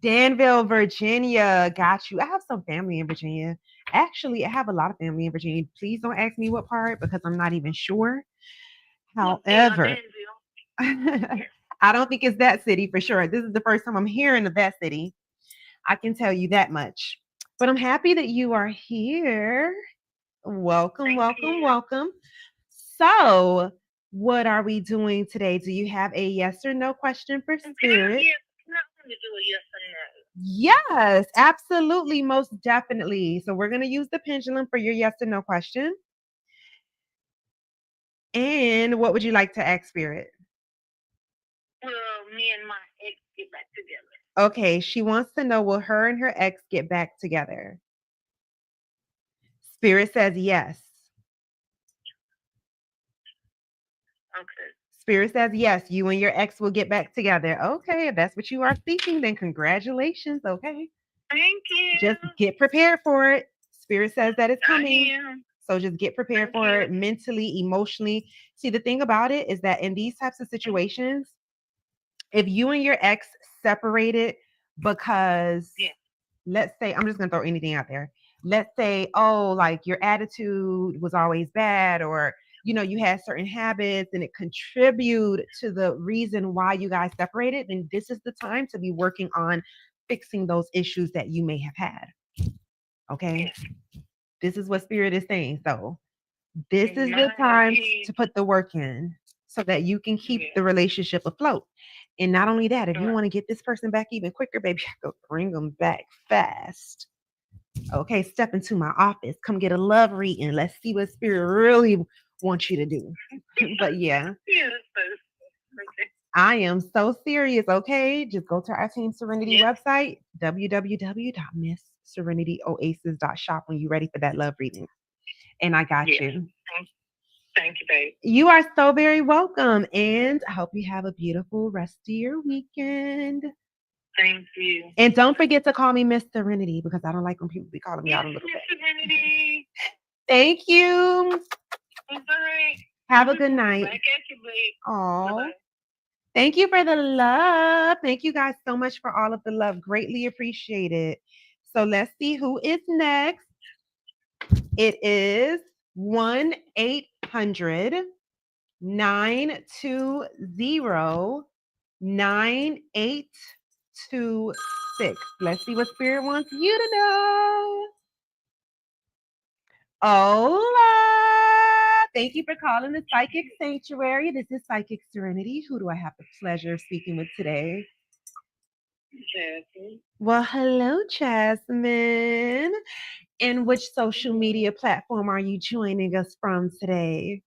Danville, Virginia. Got you. I have some family in Virginia. Actually, I have a lot of family in Virginia. Please don't ask me what part because I'm not even sure. However, I don't think it's that city for sure. This is the first time I'm hearing of that city. I can tell you that much. But I'm happy that you are here. Welcome, welcome, welcome. So, what are we doing today? Do you have a yes or no question for Spirit? Can I do a yes or no? Yes, absolutely, most definitely. So, we're going to use the pendulum for your yes or no question. And what would you like to ask Spirit? Will me and my ex get back together? Okay, she wants to know, will her and her ex get back together? Spirit says yes. Okay. Spirit says yes, you and your ex will get back together. Okay, if that's what you are thinking, then congratulations. Okay. Thank you. Just get prepared for it. Spirit says that it's coming. I am. So just get prepared for it mentally, emotionally. See, the thing about it is that in these types of situations, if you and your ex separated because let's say, I'm just going to throw anything out there. Let's say, oh, like your attitude was always bad, or, you know, you had certain habits and it contributed to the reason why you guys separated, then this is the time to be working on fixing those issues that you may have had. Okay. This is what Spirit is saying. So, this is the time to put the work in so that you can keep the relationship afloat. And not only that, if you want to get this person back even quicker, baby, I go bring them back fast. Okay, step into my office. Come get a love reading. Let's see what Spirit really wants you to do. But yeah. I am so serious, okay? Just go to our Team Serenity website, www.missserenityoasis.shop when you're ready for that love reading. And I got you. Thank you, babe. You are so very welcome. And I hope you have a beautiful rest of your weekend. Thank you. And don't forget to call me Miss Serenity because I don't like when people be calling me out a little bit. Serenity. Thank you. Bye. Have a good night. Back at you, babe. Aw. Thank you for the love. Thank you guys so much for all of the love. Greatly appreciated. So let's see who is next. It is 1-800-920-9826. Let's see what Spirit wants you to know. Hola! Thank you for calling the Psychic Sanctuary. This is Psychic Serenity. Who do I have the pleasure of speaking with today? Jasmine. Well, hello, Jasmine. And which social media platform are you joining us from today?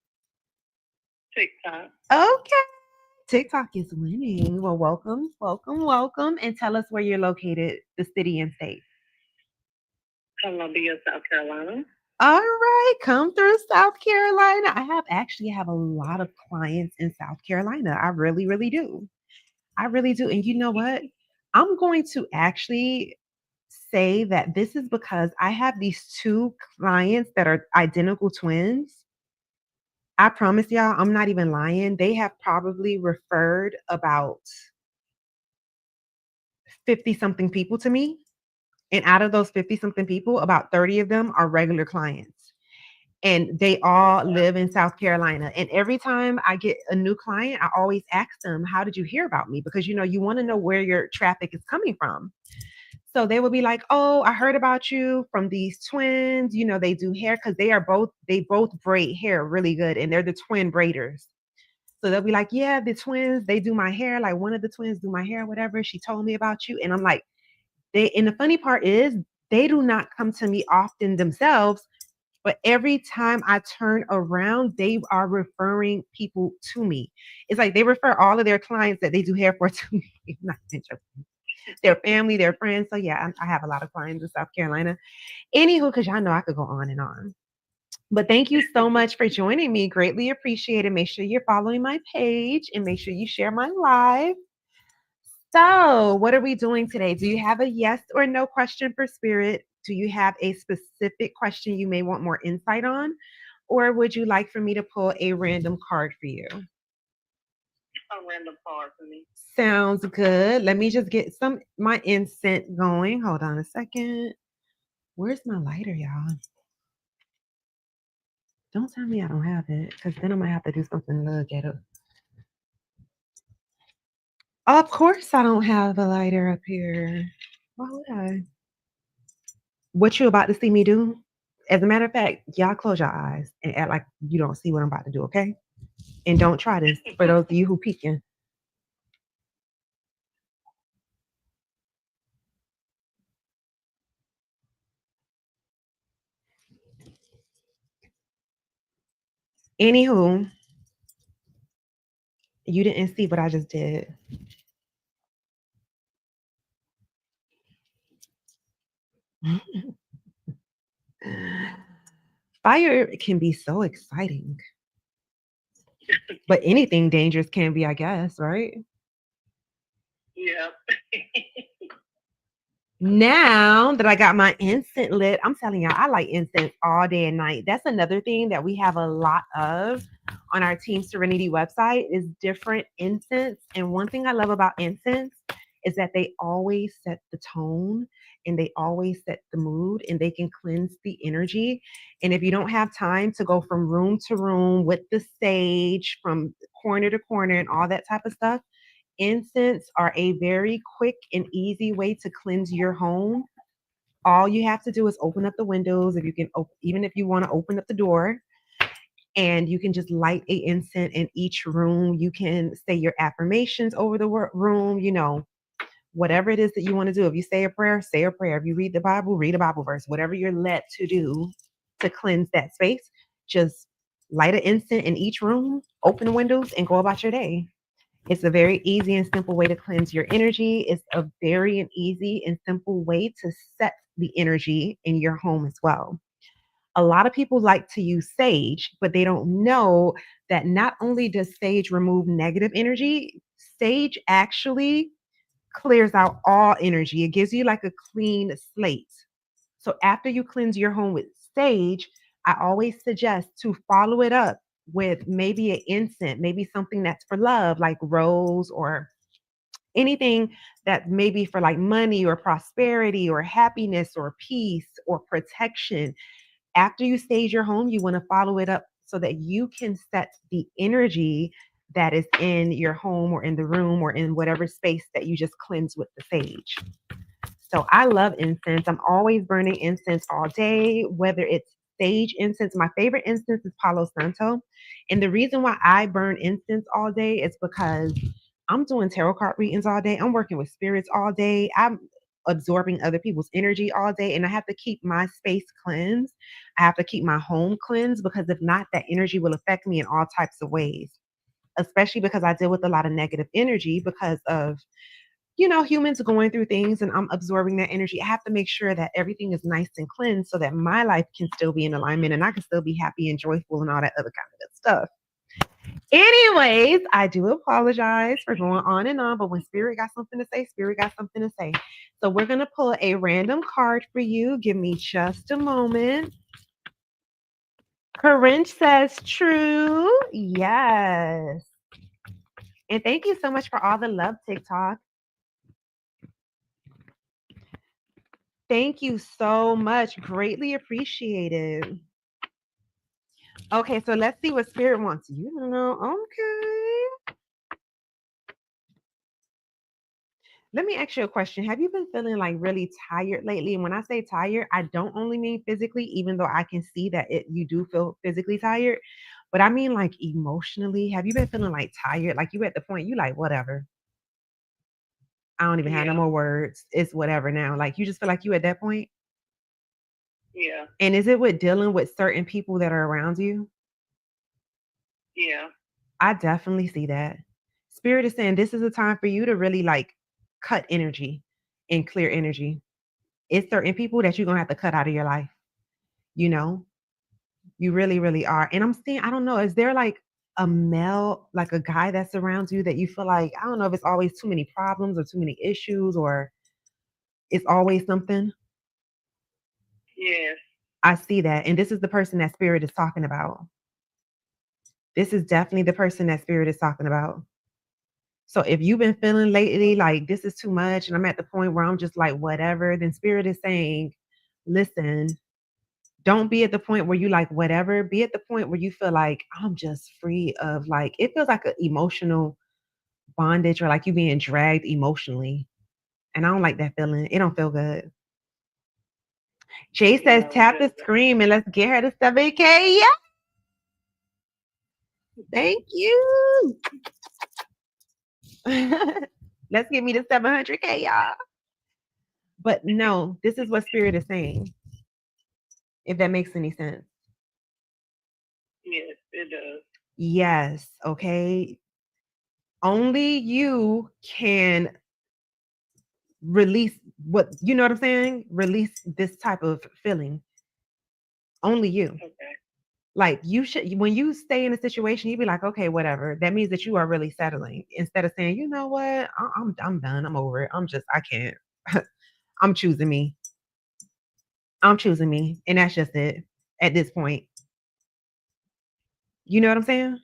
TikTok. Okay. TikTok is winning. Well, welcome, welcome, welcome. And tell us where you're located, the city and state. Columbia, South Carolina. All right, come through South Carolina. I actually have a lot of clients in South Carolina. I really, really do. I really do. And you know what? I'm going to actually say that this is because I have these two clients that are identical twins. I promise y'all, I'm not even lying. They have probably referred about 50 something people to me. And out of those 50 something people, about 30 of them are regular clients. And they all live in South Carolina. And every time I get a new client, I always ask them, how did you hear about me? Because, you know, you want to know where your traffic is coming from. So they will be like, oh, I heard about you from these twins. You know, they do hair because they both braid hair really good. And they're the twin braiders. So they'll be like, yeah, the twins, they do my hair. Like one of the twins do my hair, whatever. She told me about you. And I'm like, and the funny part is They do not come to me often themselves, but every time I turn around, they are referring people to me. It's like they refer all of their clients that they do hair for to me. Not their family, their friends. So yeah, I have a lot of clients in South Carolina. Anywho, because y'all know I could go on and on. But thank you so much for joining me. Greatly appreciate it. Make sure you're following my page and make sure you share my live. So, what are we doing today? Do you have a yes or no question for Spirit? Do you have a specific question you may want more insight on? Or would you like for me to pull a random card for you? A random card for me. Sounds good. Let me just get some my incense going. Hold on a second. Where's my lighter, y'all? Don't tell me I don't have it, because then I might have to do something to look at it. Of course I don't have a lighter up here. Why would I? What you about to see me do? As a matter of fact, y'all close your eyes and act like you don't see what I'm about to do, okay? And don't try this for those of you who peeking. Anywho, you didn't see what I just did. Fire can be so exciting, but anything dangerous can be, I guess, right? Yeah. Now that I got my incense lit, I'm telling y'all, I like incense all day and night. That's another thing that we have a lot of on our Team Serenity website is different incense. And one thing I love about incense is that they always set the tone and they always set the mood and they can cleanse the energy. And if you don't have time to go from room to room with the sage, from corner to corner and all that type of stuff, incense are a very quick and easy way to cleanse your home. All you have to do is open up the windows. If you can, even if you want to open up the door, and you can just light a incense in each room. You can say your affirmations over the room. Whatever it is that you want to do. If you say a prayer, say a prayer. If you read a Bible verse. Whatever you're led to do to cleanse that space, just light an incense in each room, open the windows, and go about your day. It's a very easy and simple way to cleanse your energy. It's a very and easy and simple way to set the energy in your home as well. A lot of people like to use sage, but they don't know that not only does sage remove negative energy, sage actually clears out all energy. It gives you like a clean slate. So after you cleanse your home with sage, I always suggest to follow it up with maybe an incense, maybe something that's for love, like rose or anything that maybe for like money or prosperity or happiness or peace or protection. After you stage your home, you want to follow it up so that you can set the energy that is in your home or in the room or in whatever space that you just cleanse with the sage. So I love incense. I'm always burning incense all day, whether it's sage incense. My favorite incense is Palo Santo. And the reason why I burn incense all day is because I'm doing tarot card readings all day. I'm working with spirits all day. I'm absorbing other people's energy all day. And I have to keep my space cleansed. I have to keep my home cleansed because if not, that energy will affect me in all types of ways, especially because I deal with a lot of negative energy because of humans going through things and I'm absorbing that energy. I have to make sure that everything is nice and cleansed so that my life can still be in alignment and I can still be happy and joyful and all that other kind of good stuff. Anyways, I do apologize for going on and on, but when Spirit got something to say, Spirit got something to say. So we're going to pull a random card for you. Give me just a moment. Corinne says true. Yes. And thank you so much for all the love, TikTok. Thank you so much. Greatly appreciated. Okay, so let's see what Spirit wants you to know. Okay. Let me ask you a question. Have you been feeling like really tired lately? And when I say tired, I don't only mean physically, even though I can see that you do feel physically tired, but I mean like emotionally. Have you been feeling like tired? Like you at the point you like whatever. I don't even have no more words. It's whatever now. Like you just feel like you at that point. Yeah. And is it with dealing with certain people that are around you? Yeah. I definitely see that. Spirit is saying this is a time for you to really like cut energy and clear energy. It's certain people that you're gonna have to cut out of your life. You know, you really, really are. And I'm seeing, I don't know, is there like a male, like a guy that surrounds you that you feel like, I don't know if it's always too many problems or too many issues or it's always something? Yes. I see that. And this is the person that spirit is talking about. This is definitely the person that spirit is talking about. So if you've been feeling lately like this is too much and I'm at the point where I'm just like whatever, then spirit is saying, listen, don't be at the point where you like whatever, be at the point where you feel like I'm just free of like it feels like an emotional bondage or like you being dragged emotionally. And I don't like that feeling. It don't feel good. Jay says tap the screen and let's get her to 7K. Yeah. Thank you. Let's get me to 700K, y'all. But no, this is what spirit is saying. If that makes any sense. Yes, it does. Yes, okay. Only you can release what you know what I'm saying? Release this type of feeling. Only you. Okay. Like you should when you stay in a situation, you be like, okay, whatever. That means that you are really settling instead of saying, you know what, I'm done. I'm over it. I can't. I'm choosing me. I'm choosing me, and that's just it at this point. You know what I'm saying?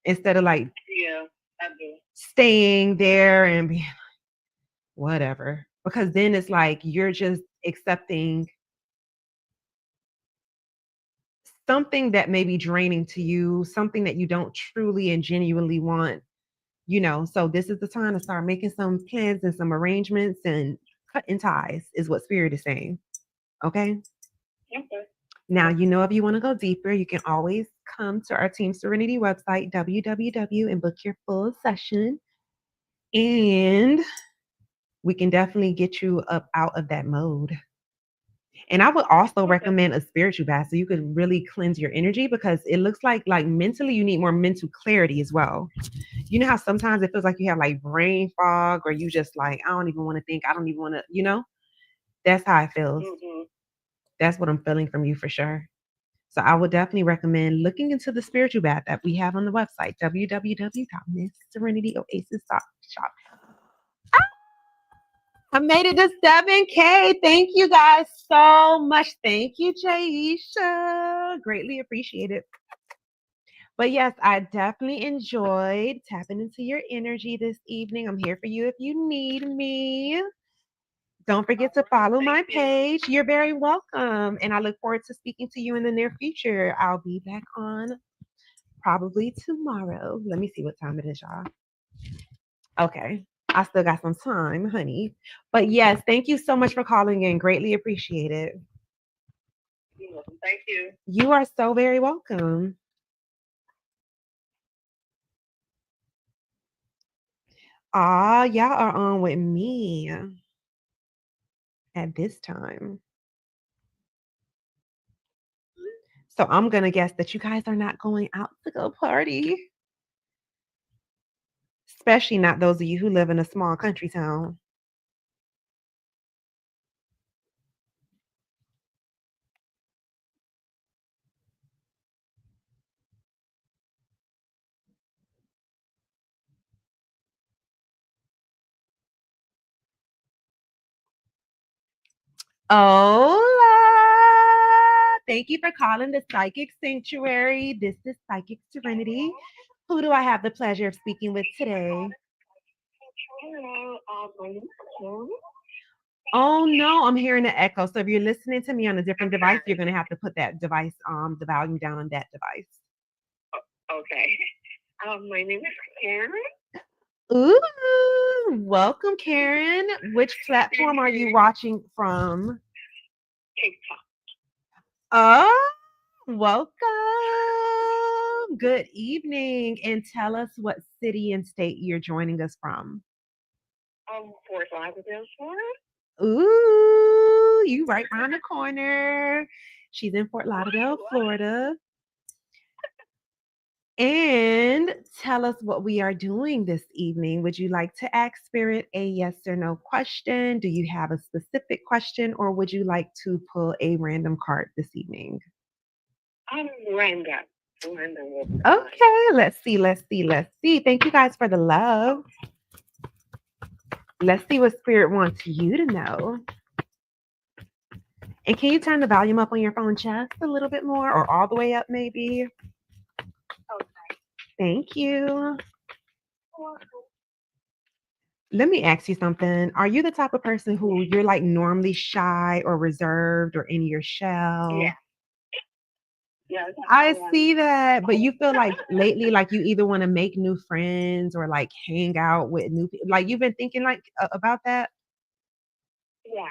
Instead of like Yeah, I do. staying there and being whatever, because then it's like you're just accepting something that may be draining to you, something that you don't truly and genuinely want, you know. So this is the time to start making some plans and some arrangements and cutting ties is what spirit is saying. Okay. Okay. Now, you know, if you want to go deeper, you can always come to our Team Serenity website, www, and book your full session. And we can definitely get you up out of that mode. And I would also recommend a spiritual bath so you could really cleanse your energy because it looks like mentally you need more mental clarity as well. You know how sometimes it feels like you have like brain fog or you just like I don't even want to think, I don't even want to, you know? That's how it feels. Mm-hmm. That's what I'm feeling from you for sure. So I would definitely recommend looking into the spiritual bath that we have on the website, www.missserenityoasis.shop. I made it to 7K. Thank you guys so much. Thank you, Jaisha. Greatly appreciate it. But yes, I definitely enjoyed tapping into your energy this evening. I'm here for you if you need me. Don't forget to follow my page. You're very welcome. And I look forward to speaking to you in the near future. I'll be back on probably tomorrow. Let me see what time it is, y'all. Okay. I still got some time, honey. But yes, thank you so much for calling in. Greatly appreciate it. You're welcome. Thank you. You are so very welcome. Ah, y'all are on with me at this time. So I'm going to guess that you guys are not going out to go party, especially not those of you who live in a small country town. Hola! Thank you for calling the Psychic Sanctuary. This is Psychic Serenity. Who do I have the pleasure of speaking with today? Hello, my name is Kim. Oh no, I'm hearing an echo. So if you're listening to me on a different device, you're gonna have to put that device, the volume down on that device. Okay. My name is Karen. Ooh, welcome, Karen. Which platform are you watching from? TikTok. Oh, welcome. Good evening. And tell us what city and state you're joining us from. Fort Lauderdale, Florida. Ooh, you right around the corner. She's in Fort Lauderdale, What? Florida. And tell us what we are doing this evening. Would you like to ask Spirit a yes or no question? Do you have a specific question, or would you like to pull a random card this evening? I'm random. Random will be fine. Okay, let's see, let's see, let's see. Thank you guys for the love. Let's see what Spirit wants you to know. And can you turn the volume up on your phone just a little bit more, or all the way up, maybe? Okay. Thank you. Let me ask you something. Are you the type of person who you're like normally shy or reserved or in your Yeah. shell? Yeah. I see that, but you feel like lately, like you either want to make new friends or like hang out with new people. Like you've been thinking like about that. Yeah.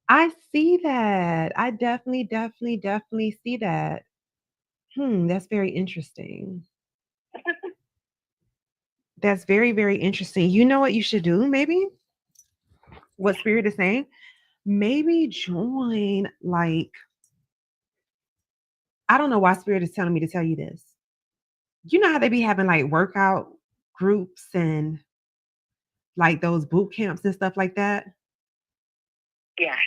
I see that. I definitely, definitely, definitely see that. That's very interesting. That's very, very interesting. You know what you should do? Maybe what Spirit is saying? Maybe join like, I don't know why Spirit is telling me to tell you this. You know how they be having like workout groups and like those boot camps and stuff like that? Yeah.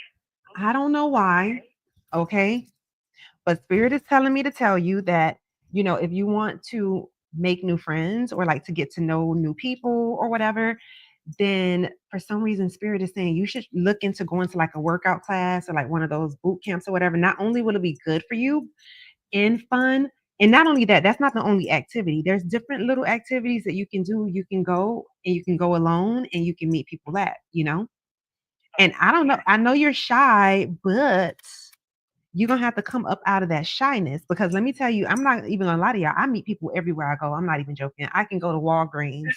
I don't know why. Okay. But Spirit is telling me to tell you that, if you want to make new friends or like to get to know new people or whatever, then for some reason Spirit is saying you should look into going to like a workout class or like one of those boot camps or whatever. Not only will it be good for you and fun, and not only that, that's not the only activity. There's different little activities that you can do. You can go and you can go alone and you can meet people at. And I don't know, I know you're shy, but you're gonna have to come up out of that shyness because let me tell you, I'm not even gonna lie to y'all. I meet people everywhere I go. I'm not even joking. I can go to Walgreens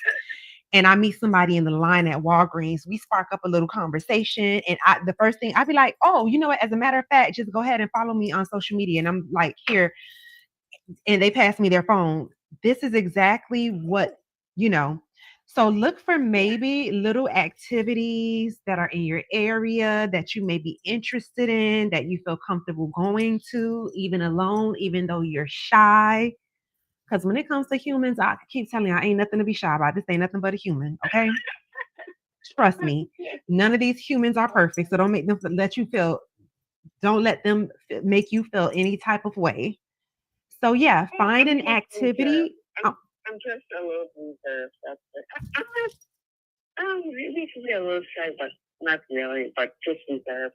and I meet somebody in the line at Walgreens. We spark up a little conversation, and the first thing I'd be like, "Oh, you know what? As a matter of fact, just go ahead and follow me on social media." And I'm like, "Here," and they pass me their phone. This is exactly what you know. So look for maybe little activities that are in your area that you may be interested in, that you feel comfortable going to, even alone, even though you're shy. Because when it comes to humans, I keep telling you, I ain't nothing to be shy about. This ain't nothing but a human, okay? Trust me. None of these humans are perfect, so don't make them let you feel. Don't let them make you feel any type of way. So yeah, find an activity. I'm just a little reserved. That's it. I'm usually a little shy, but not really, but just reserved.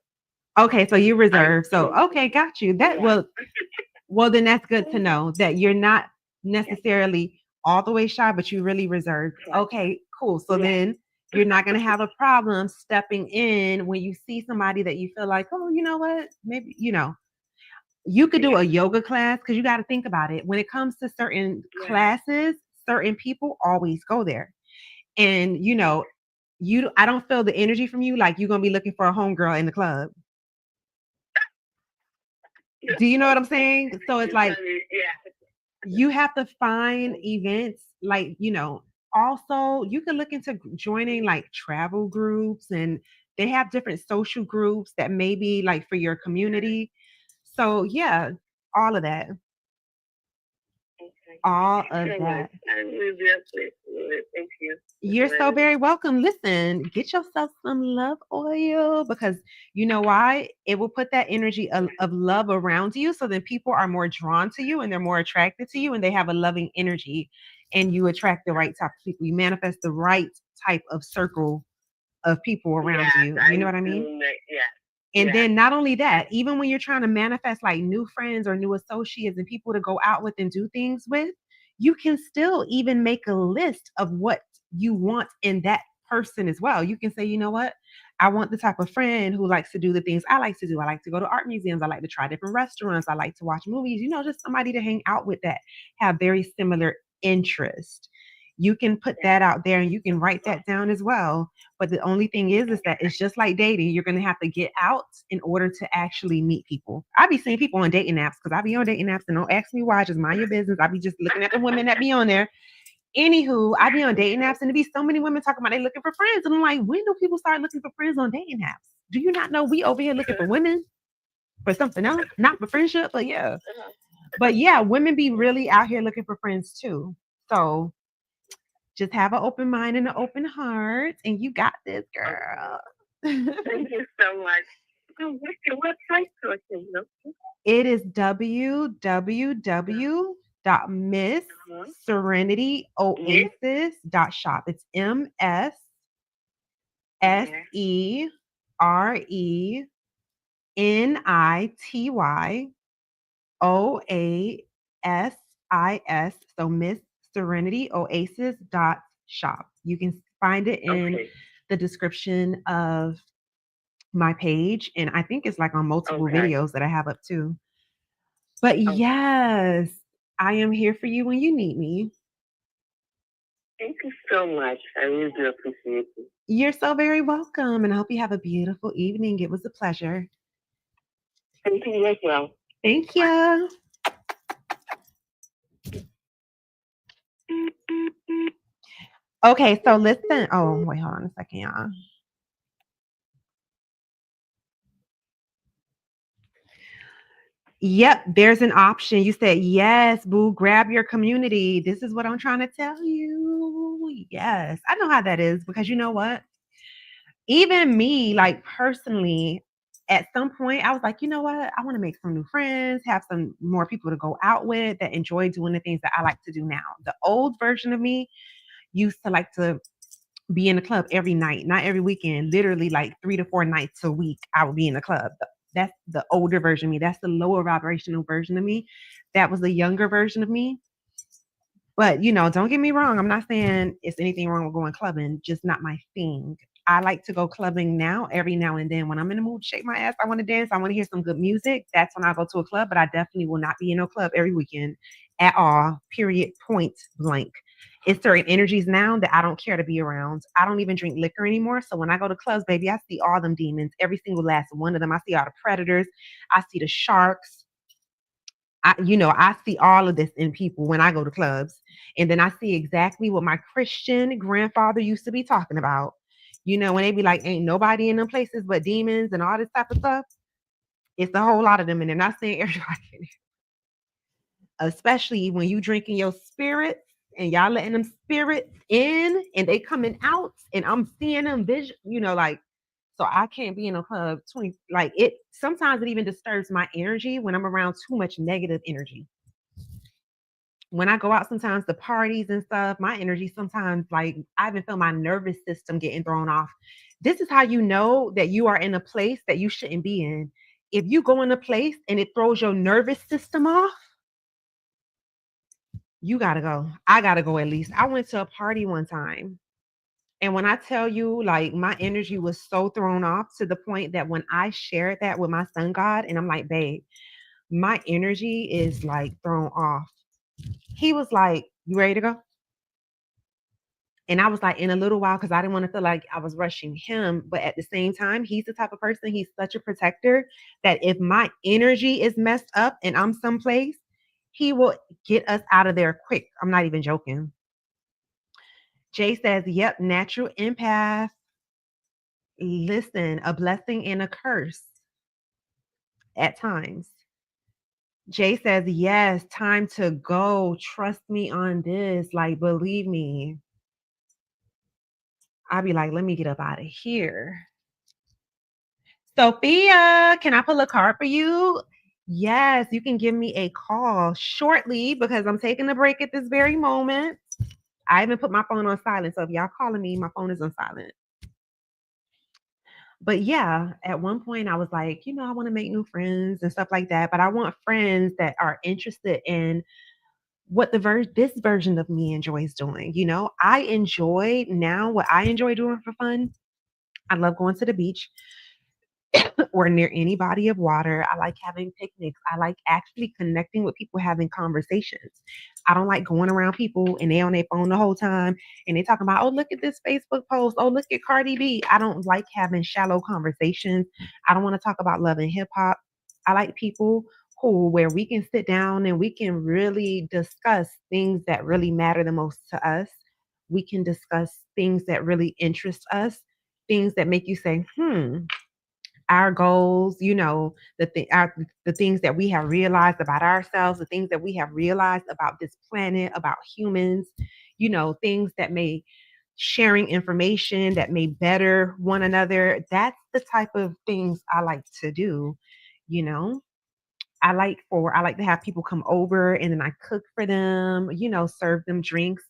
Okay, so you reserve. So okay, got you. That Yeah. well then that's good to know that you're not necessarily all the way shy, but you really reserved. Okay, cool. So then you're not gonna have a problem stepping in when you see somebody that you feel like, oh, you know what? Maybe, you could do a yoga class because you got to think about it. When it comes to certain classes, certain people always go there. And I don't feel the energy from you like you're gonna be looking for a homegirl in the club. Do you know what I'm saying? So it's like you have to find events like, also you can look into joining like travel groups, and they have different social groups that may be like for your community. So yeah, all of that. All of that. I really appreciate it. Thank you. You're so very welcome. Listen, get yourself some love oil because you know why? It will put that energy of love around you. So then people are more drawn to you and they're more attracted to you and they have a loving energy and you attract the right type of people. You manifest the right type of circle of people around you. You know what I mean? Yeah. And then not only that, even when you're trying to manifest like new friends or new associates and people to go out with and do things with, you can still even make a list of what you want in that person as well. You can say, you know what? I want the type of friend who likes to do the things I like to do. I like to go to art museums. I like to try different restaurants. I like to watch movies. Just somebody to hang out with that have very similar interest. You can put that out there and you can write that down as well. But the only thing is that it's just like dating. You're gonna have to get out in order to actually meet people. I be seeing people on dating apps because I be on dating apps and don't ask me why. Just mind your business. I be just looking at the women that be on there, Anywho, I be on dating apps and there be so many women talking about they looking for friends. And I'm like, when do people start looking for friends on dating apps? Do you not know we over here looking for women for something else? Not for friendship, but yeah. But yeah, women be really out here looking for friends too. So just have an open mind and an open heart, and you got this, girl. Thank you so much. So what's your website so I can look? It is www.misserenityoasis.shop. It's MSSERENITYOASIS. So Miss Serenity Oasis dot shop. You can find it in the description of my page, and I think it's like on multiple videos that I have up too. But yes, I am here for you when you need me. Thank you so much. I really do appreciate it. You're so very welcome, and I hope you have a beautiful evening. It was a pleasure. Thank you as well. Thank you. Okay, so listen. Oh, wait, hold on a second, y'all. Yep, there's an option. You said, yes, boo, grab your community. This is what I'm trying to tell you. Yes, I know how that is because you know what? Even me, like personally, at some point, I was like, you know what? I want to make some new friends, have some more people to go out with that enjoy doing the things that I like to do now. The old version of me used to like to be in the club every night, not every weekend, literally like 3 to 4 nights a week. I would be in the club. That's the older version of me. That's the lower vibrational version of me. That was the younger version of me. But don't get me wrong. I'm not saying it's anything wrong with going clubbing, just not my thing. I like to go clubbing now, every now and then. When I'm in the mood to shake my ass, I want to dance, I want to hear some good music. That's when I go to a club, but I definitely will not be in no club every weekend at all. Period. Point blank. It's certain energies now that I don't care to be around. I don't even drink liquor anymore. So when I go to clubs, baby, I see all them demons, every single last one of them. I see all the predators. I see the sharks. I see all of this in people when I go to clubs. And then I see exactly what my Christian grandfather used to be talking about. When they be like, ain't nobody in them places but demons and all this type of stuff. It's a whole lot of them. And they're not saying everybody, especially when you drinking your spirits and y'all letting them spirits in and they coming out and I'm seeing them vision, like, so I can't be in a club 20, like it, sometimes it even disturbs my energy when I'm around too much negative energy. When I go out sometimes to parties and stuff, my energy sometimes, like, I even feel my nervous system getting thrown off. This is how you know that you are in a place that you shouldn't be in. If you go in a place and it throws your nervous system off, you gotta go. I gotta go at least. I went to a party one time. And when I tell you, like, my energy was so thrown off to the point that when I shared that with my sun god, and I'm like, babe, my energy is like thrown off. He was like, you ready to go? And I was like, in a little while, because I didn't want to feel like I was rushing him. But at the same time, he's the type of person, he's such a protector that if my energy is messed up and I'm someplace, he will get us out of there quick. I'm not even joking. Jay says, yep, natural empath. Listen, a blessing and a curse at times. Jay says, yes, time to go. Trust me on this. Like, believe me. I'd be like, let me get up out of here. Sophia, can I pull a card for you? Yes, you can give me a call shortly because I'm taking a break at this very moment. I even put my phone on silent. So if y'all calling me, my phone is on silent. But yeah, at one point I was like, I want to make new friends and stuff like that. But I want friends that are interested in what this version of me enjoys doing. I enjoy now what I enjoy doing for fun. I love going to the beach or near any body of water. I like having picnics. I like actually connecting with people, having conversations. I don't like going around people and they on their phone the whole time and they talking about, oh, look at this Facebook post. Oh, look at Cardi B. I don't like having shallow conversations. I don't want to talk about love and hip hop. I like people cool, where we can sit down and we can really discuss things that really matter the most to us. We can discuss things that really interest us, things that make you say, our goals, the things that we have realized about ourselves, the things that we have realized about this planet, about humans, things that may sharing information that may better one another. That's the type of things I like to do, you know. I like to have people come over and then I cook for them, serve them drinks.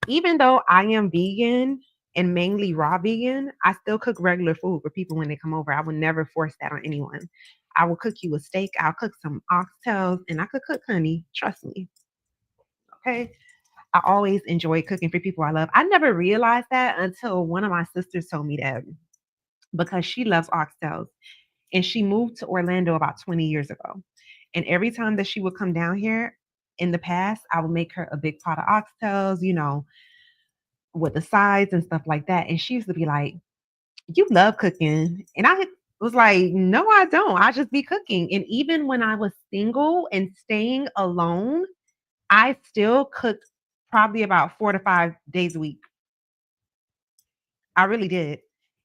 Even though I am vegan and mainly raw vegan, I still cook regular food for people when they come over. I would never force that on anyone. I will cook you a steak, I'll cook some oxtails, and I could cook honey. Trust me. Okay. I always enjoy cooking for people I love. I never realized that until one of my sisters told me that because she loves oxtails and she moved to Orlando about 20 years ago. And every time that she would come down here in the past, I would make her a big pot of oxtails, with the sides and stuff like that. And she used to be like, "You love cooking." And I was like, "No, I don't. I just be cooking." And even when I was single and staying alone, I still cooked probably about 4 to 5 days a week. I really did.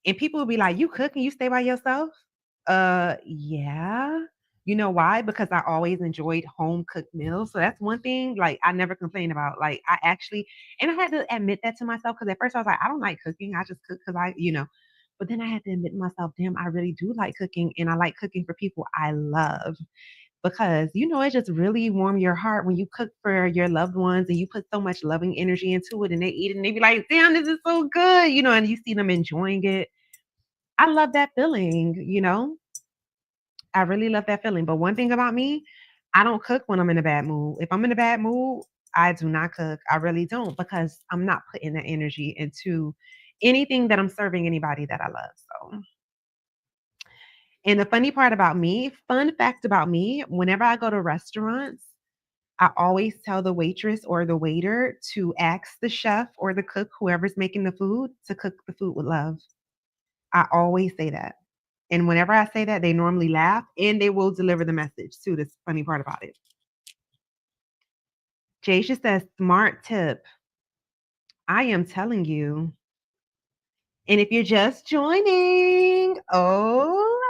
And people would be like, "You cook and you stay by yourself?" Yeah. You know why? Because I always enjoyed home cooked meals. So that's one thing like I never complain about. Like I actually and I had to admit that to myself because at first I was like, I don't like cooking. I just cook because but then I had to admit to myself, damn, I really do like cooking and I like cooking for people I love because it just really warm your heart when you cook for your loved ones and you put so much loving energy into it and they eat it and they be like, damn, this is so good, and you see them enjoying it. I love that feeling. I really love that feeling. But one thing about me, I don't cook when I'm in a bad mood. If I'm in a bad mood, I do not cook. I really don't because I'm not putting that energy into anything that I'm serving anybody that I love. So, and the funny part about me, fun fact about me, whenever I go to restaurants, I always tell the waitress or the waiter to ask the chef or the cook, whoever's making the food, to cook the food with love. I always say that. And whenever I say that, they normally laugh and they will deliver the message too. That's the funny part about it. Jasia says, smart tip. I am telling you. And if you're just joining, oh,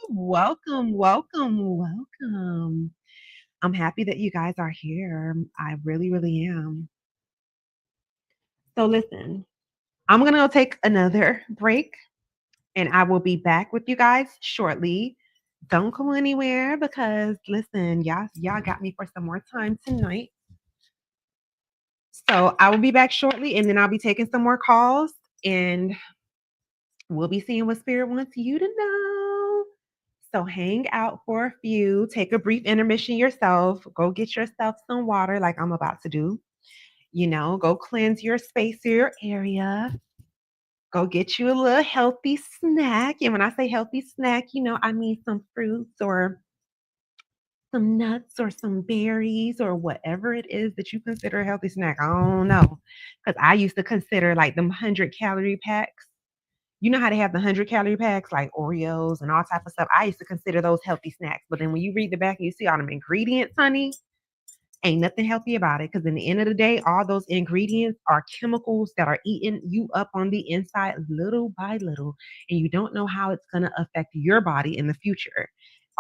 welcome, welcome, welcome. I'm happy that you guys are here. I really, really am. So listen, I'm going to go take another break and I will be back with you guys shortly. Don't go anywhere because listen, y'all got me for some more time tonight. So I will be back shortly and then I'll be taking some more calls and we'll be seeing what spirit wants you to know. So hang out for a few, take a brief intermission yourself, go get yourself some water like I'm about to do. Go cleanse your space or your area. Go get you a little healthy snack. And when I say healthy snack, I mean some fruits or some nuts or some berries or whatever it is that you consider a healthy snack. I don't know. Because I used to consider like them 100-calorie packs. You know how they have the 100-calorie packs like Oreos and all type of stuff. I used to consider those healthy snacks. But then when you read the back and you see all them ingredients, honey, ain't nothing healthy about it because in the end of the day, all those ingredients are chemicals that are eating you up on the inside little by little, and you don't know how it's going to affect your body in the future.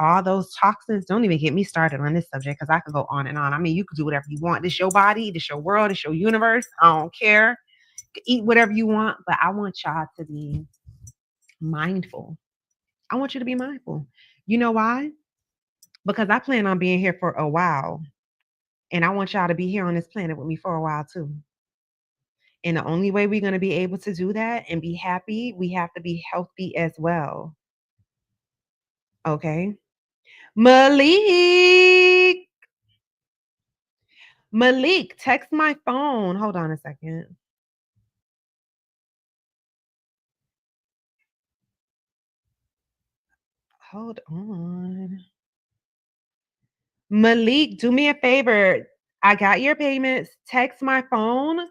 All those toxins, don't even get me started on this subject because I could go on and on. I mean, you could do whatever you want. This your body, this your world, this your universe. I don't care. Eat whatever you want, but I want y'all to be mindful. I want you to be mindful. You know why? Because I plan on being here for a while. And I want y'all to be here on this planet with me for a while too. And the only way we're going to be able to do that and be happy, we have to be healthy as well. Okay. Malik. Malik, text my phone. Hold on a second. Hold on. Malik, do me a favor. I got your payments. Text my phone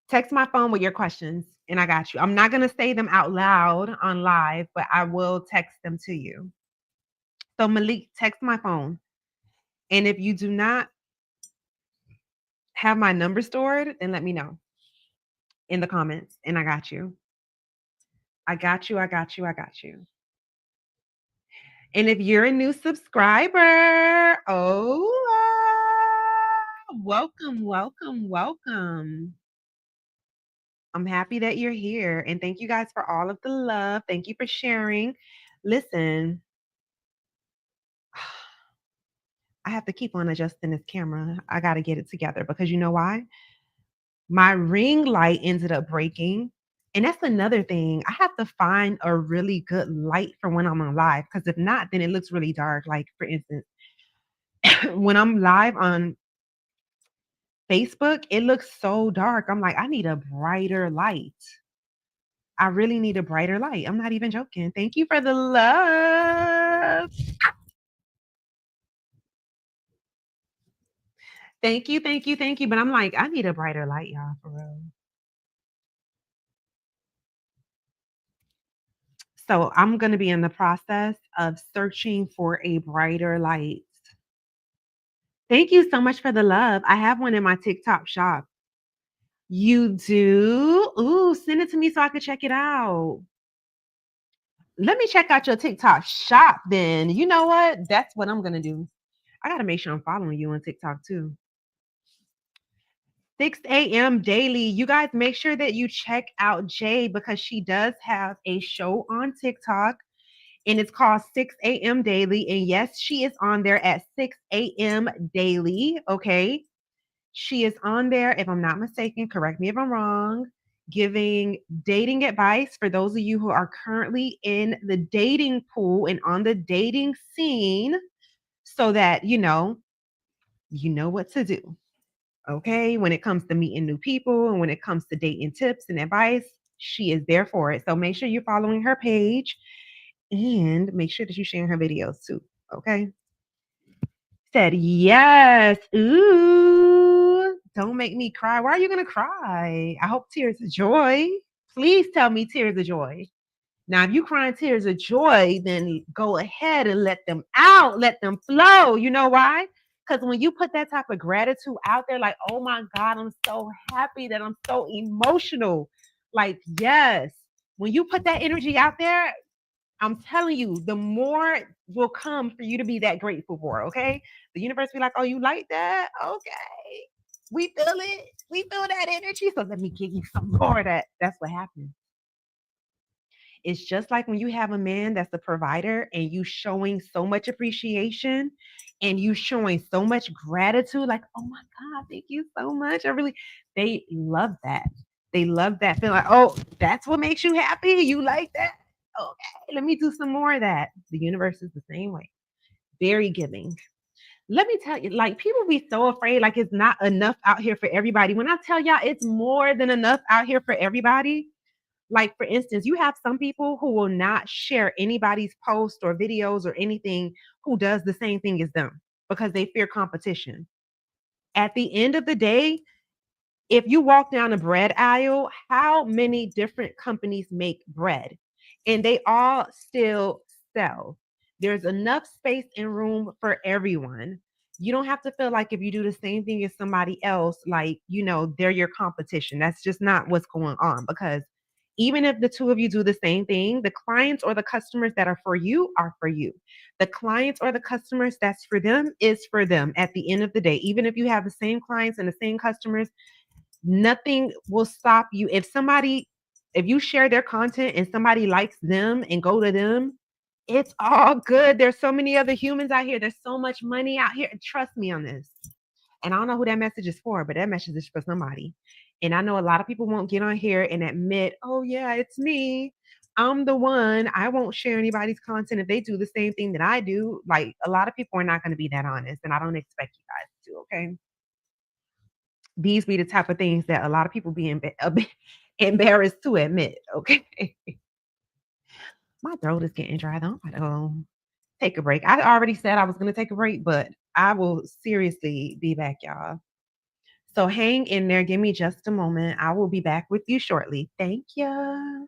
Text my phone with your questions and I got you. I'm not going to say them out loud on live, but I will text them to you. So Malik, text my phone. And if you do not have my number stored, then let me know in the comments and I got you. I got you. I got you. I got you. And if you're a new subscriber, welcome, welcome, welcome. I'm happy that you're here. And thank you guys for all of the love. Thank you for sharing. Listen, I have to keep on adjusting this camera. I got to get it together because you know why? My ring light ended up breaking. And that's another thing. I have to find a really good light for when I'm on live because if not, then it looks really dark. Like, for instance, when I'm live on Facebook, it looks so dark. I'm like, I need a brighter light. I really need a brighter light. I'm not even joking. Thank you for the love. Thank you, thank you, thank you. But I'm like, I need a brighter light, y'all, for real. So I'm going to be in the process of searching for a brighter light. Thank you so much for the love. I have one in my TikTok shop. You do? Ooh, send it to me so I can check it out. Let me check out your TikTok shop then. You know what? That's what I'm going to do. I got to make sure I'm following you on TikTok too. 6 a.m. daily. You guys make sure that you check out Jay because she does have a show on TikTok and it's called 6 a.m. daily. And yes, she is on there at 6 a.m. daily. Okay. She is on there, if I'm not mistaken, correct me if I'm wrong, giving dating advice for those of you who are currently in the dating pool and on the dating scene so that, you know what to do. Okay. When it comes to meeting new people and when it comes to dating tips and advice, she is there for it. So make sure you're following her page and make sure that you share her videos too. Okay. Said yes. Ooh. Don't make me cry. Why are you gonna cry? I hope tears of joy. Please tell me tears of joy. Now, if you crying tears of joy, then go ahead and let them out, let them flow. You know why? Because when you put that type of gratitude out there, like, oh my God, I'm so happy that I'm so emotional. Like, yes, when you put that energy out there, I'm telling you, the more will come for you to be that grateful for. Okay. The universe be like, oh, you like that? Okay. We feel it. We feel that energy. So let me give you some more of that. That's what happens. It's just like when you have a man that's a provider and you showing so much appreciation and you showing so much gratitude, like, oh my God, thank you so much. They love that. They love that. Feel like, oh, that's what makes you happy. You like that? Okay, let me do some more of that. The universe is the same way. Very giving. Let me tell you, like people be so afraid, like it's not enough out here for everybody. When I tell y'all it's more than enough out here for everybody, like, for instance, you have some people who will not share anybody's post or videos or anything who does the same thing as them because they fear competition. At the end of the day, if you walk down a bread aisle, how many different companies make bread? And they all still sell. There's enough space and room for everyone. You don't have to feel like if you do the same thing as somebody else, like, they're your competition. That's just not what's going on because even if the two of you do the same thing, the clients or the customers that are for you. The clients or the customers that's for them is for them at the end of the day. Even if you have the same clients and the same customers, nothing will stop you. If you share their content and somebody likes them and go to them, it's all good. There's so many other humans out here. There's so much money out here. Trust me on this. And I don't know who that message is for, but that message is for somebody. And I know a lot of people won't get on here and admit, oh, yeah, it's me. I'm the one. I won't share anybody's content if they do the same thing that I do. Like a lot of people are not going to be that honest. And I don't expect you guys to. Okay. These be the type of things that a lot of people be a bit embarrassed to admit. Okay. My throat is getting dry. I'm going to go take a break. I already said I was going to take a break, but I will seriously be back, y'all. So hang in there. Give me just a moment. I will be back with you shortly. Thank you.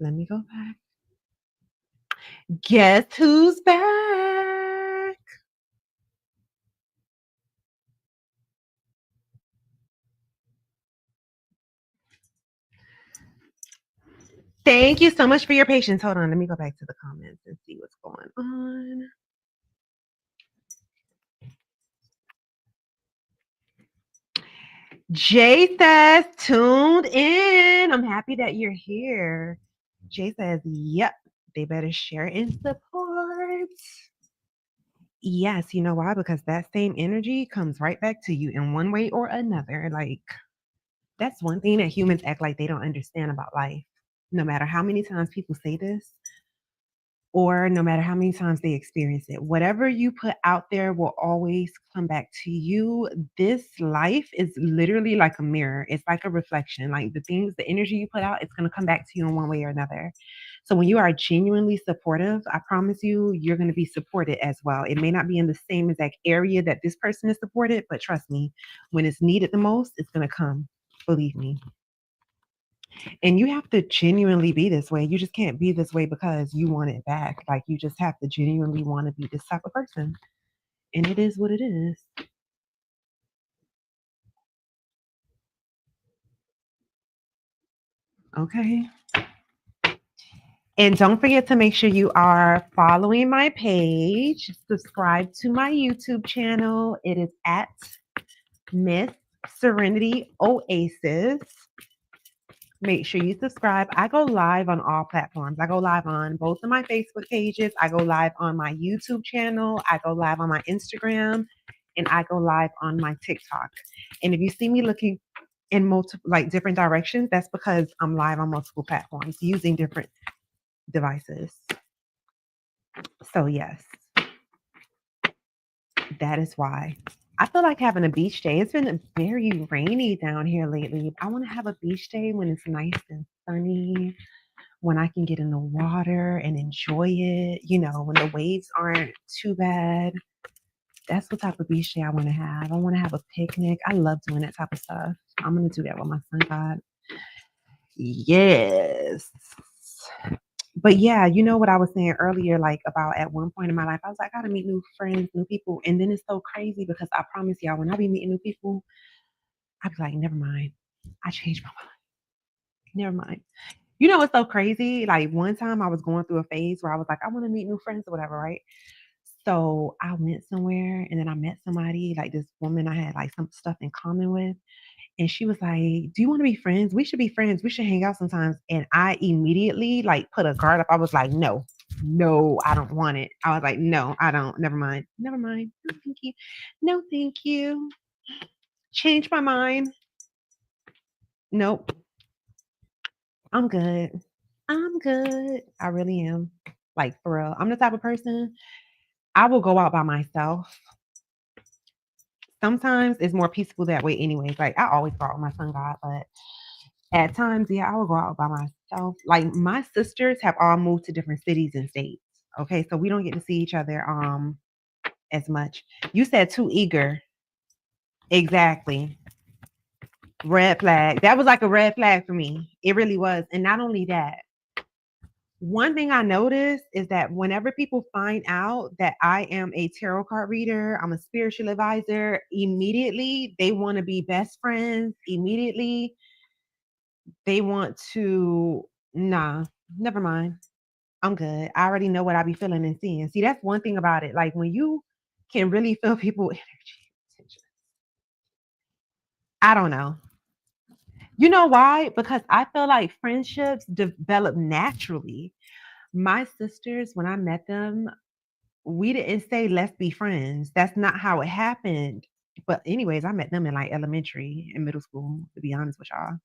Let me go back. Guess who's back? Thank you so much for your patience. Hold on, let me go back to the comments and see what's going on. Jay says, tuned in. I'm happy that you're here. Jay says, yep, they better share and support. Yes, you know why? Because that same energy comes right back to you in one way or another. Like, that's one thing that humans act like they don't understand about life. No matter how many times people say this, or no matter how many times they experience it. Whatever you put out there will always come back to you. This life is literally like a mirror. It's like a reflection. Like the things, the energy you put out, it's going to come back to you in one way or another. So when you are genuinely supportive, I promise you, you're going to be supported as well. It may not be in the same exact area that this person is supported, but trust me, when it's needed the most, it's going to come. Believe me. And you have to genuinely be this way. You just can't be this way because you want it back. Like you just have to genuinely want to be this type of person. And it is what it is. Okay. And don't forget to make sure you are following my page. Subscribe to my YouTube channel. It is at Miss Serenity Oasis. Make sure you subscribe. I go live on all platforms. I go live on both of my Facebook pages. I go live on my YouTube channel. I go live on my Instagram, and I go live on my TikTok. And if you see me looking in multiple, like different directions, that's because I'm live on multiple platforms using different devices. So yes, that is why. I feel like having a beach day. It's been very rainy down here lately. I want to have a beach day when it's nice and sunny, when I can get in the water and enjoy it, when the waves aren't too bad. That's what type of beach day I want to have. I want to have a picnic. I love doing that type of stuff. I'm going to do that with my son, God. Yes. But yeah, you know what I was saying earlier, like about at one point in my life, I was like, I gotta meet new friends, new people. And then it's so crazy because I promise y'all, when I be meeting new people, I be like, never mind. I changed my mind. Never mind. You know what's so crazy? Like one time I was going through a phase where I was like, I want to meet new friends or whatever, right? So I went somewhere and then I met somebody, like this woman I had like some stuff in common with. And she was like, do you want to be friends? We should be friends. We should hang out sometimes. And I immediately like put a guard up. I was like, no, no, I don't want it. I was like, no, I don't. Never mind. Never mind. No, thank you. No, thank you. Change my mind. Nope. I'm good. I'm good. I really am. Like for real. I'm the type of person I will go out by myself. Sometimes it's more peaceful that way, anyways. Like I always go out with my son God, but at times, yeah, I will go out by myself. Like my sisters have all moved to different cities and states. Okay, so we don't get to see each other as much. You said too eager. Exactly. Red flag. That was like a red flag for me. It really was. And not only that, one thing I noticed is that whenever people find out that I am a tarot card reader, I'm a spiritual advisor, immediately they want to be best friends. Immediately they want to, nah, never mind. I'm good. I already know what I be feeling and seeing. See, that's one thing about it. Like when you can really feel people energy, I don't know. You know why? Because I feel like friendships develop naturally. My sisters, when I met them, we didn't say let's be friends. That's not how it happened. But anyways, I met them in like elementary and middle school, to be honest with y'all.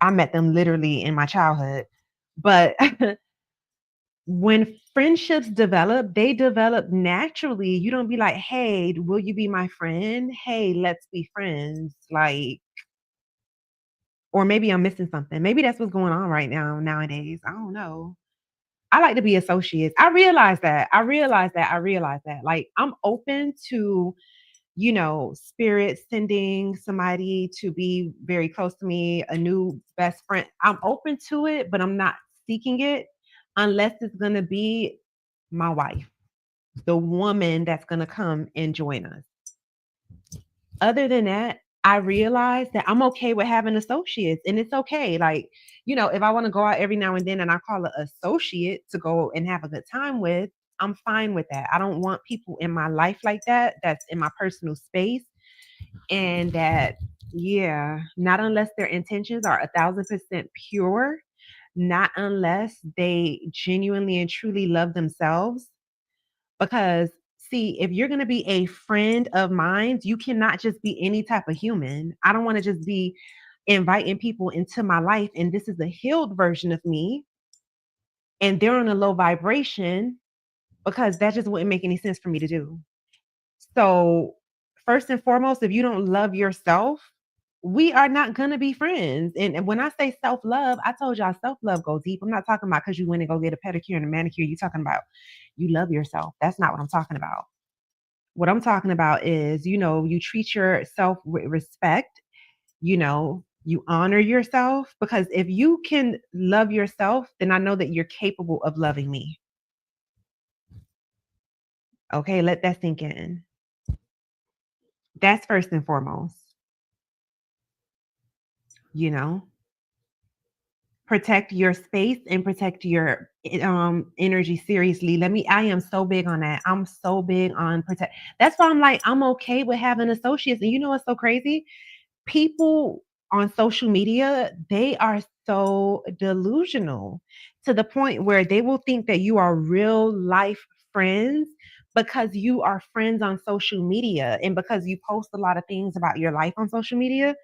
I met them literally in my childhood. But when friendships develop, they develop naturally. You don't be like, hey, will you be my friend? Hey, let's be friends. Like, or maybe I'm missing something. Maybe that's what's going on right now nowadays. I don't know. I like to be associates. I realize that. I realize that. Like, I'm open to spirit sending somebody to be very close to me, a new best friend. I'm open to it, but I'm not seeking it unless it's going to be my wife, the woman that's going to come and join us. Other than that, I realized that I'm okay with having associates and it's okay. Like, if I want to go out every now and then and I call an associate to go and have a good time with, I'm fine with that. I don't want people in my life like that, that's in my personal space. And that, yeah, not unless their intentions are 1,000% pure, not unless they genuinely and truly love themselves. Because, see, if you're going to be a friend of mine, you cannot just be any type of human. I don't want to just be inviting people into my life and this is a healed version of me and they're on a low vibration, because that just wouldn't make any sense for me to do. So, first and foremost, if you don't love yourself, we are not going to be friends. And when I say self love, I told y'all self love go deep. I'm not talking about because you went and go get a pedicure and a manicure. You're talking about you love yourself. That's not what I'm talking about. What I'm talking about is, you treat yourself with respect, you honor yourself, because if you can love yourself, then I know that you're capable of loving me. Okay, let that sink in. That's first and foremost, you know. Protect your space and protect your energy. Seriously, I am so big on that. I'm so big on protect. That's why I'm like, I'm okay with having associates. And you know what's so crazy? People on social media, they are so delusional to the point where they will think that you are real life friends because you are friends on social media and because you post a lot of things about your life on social media.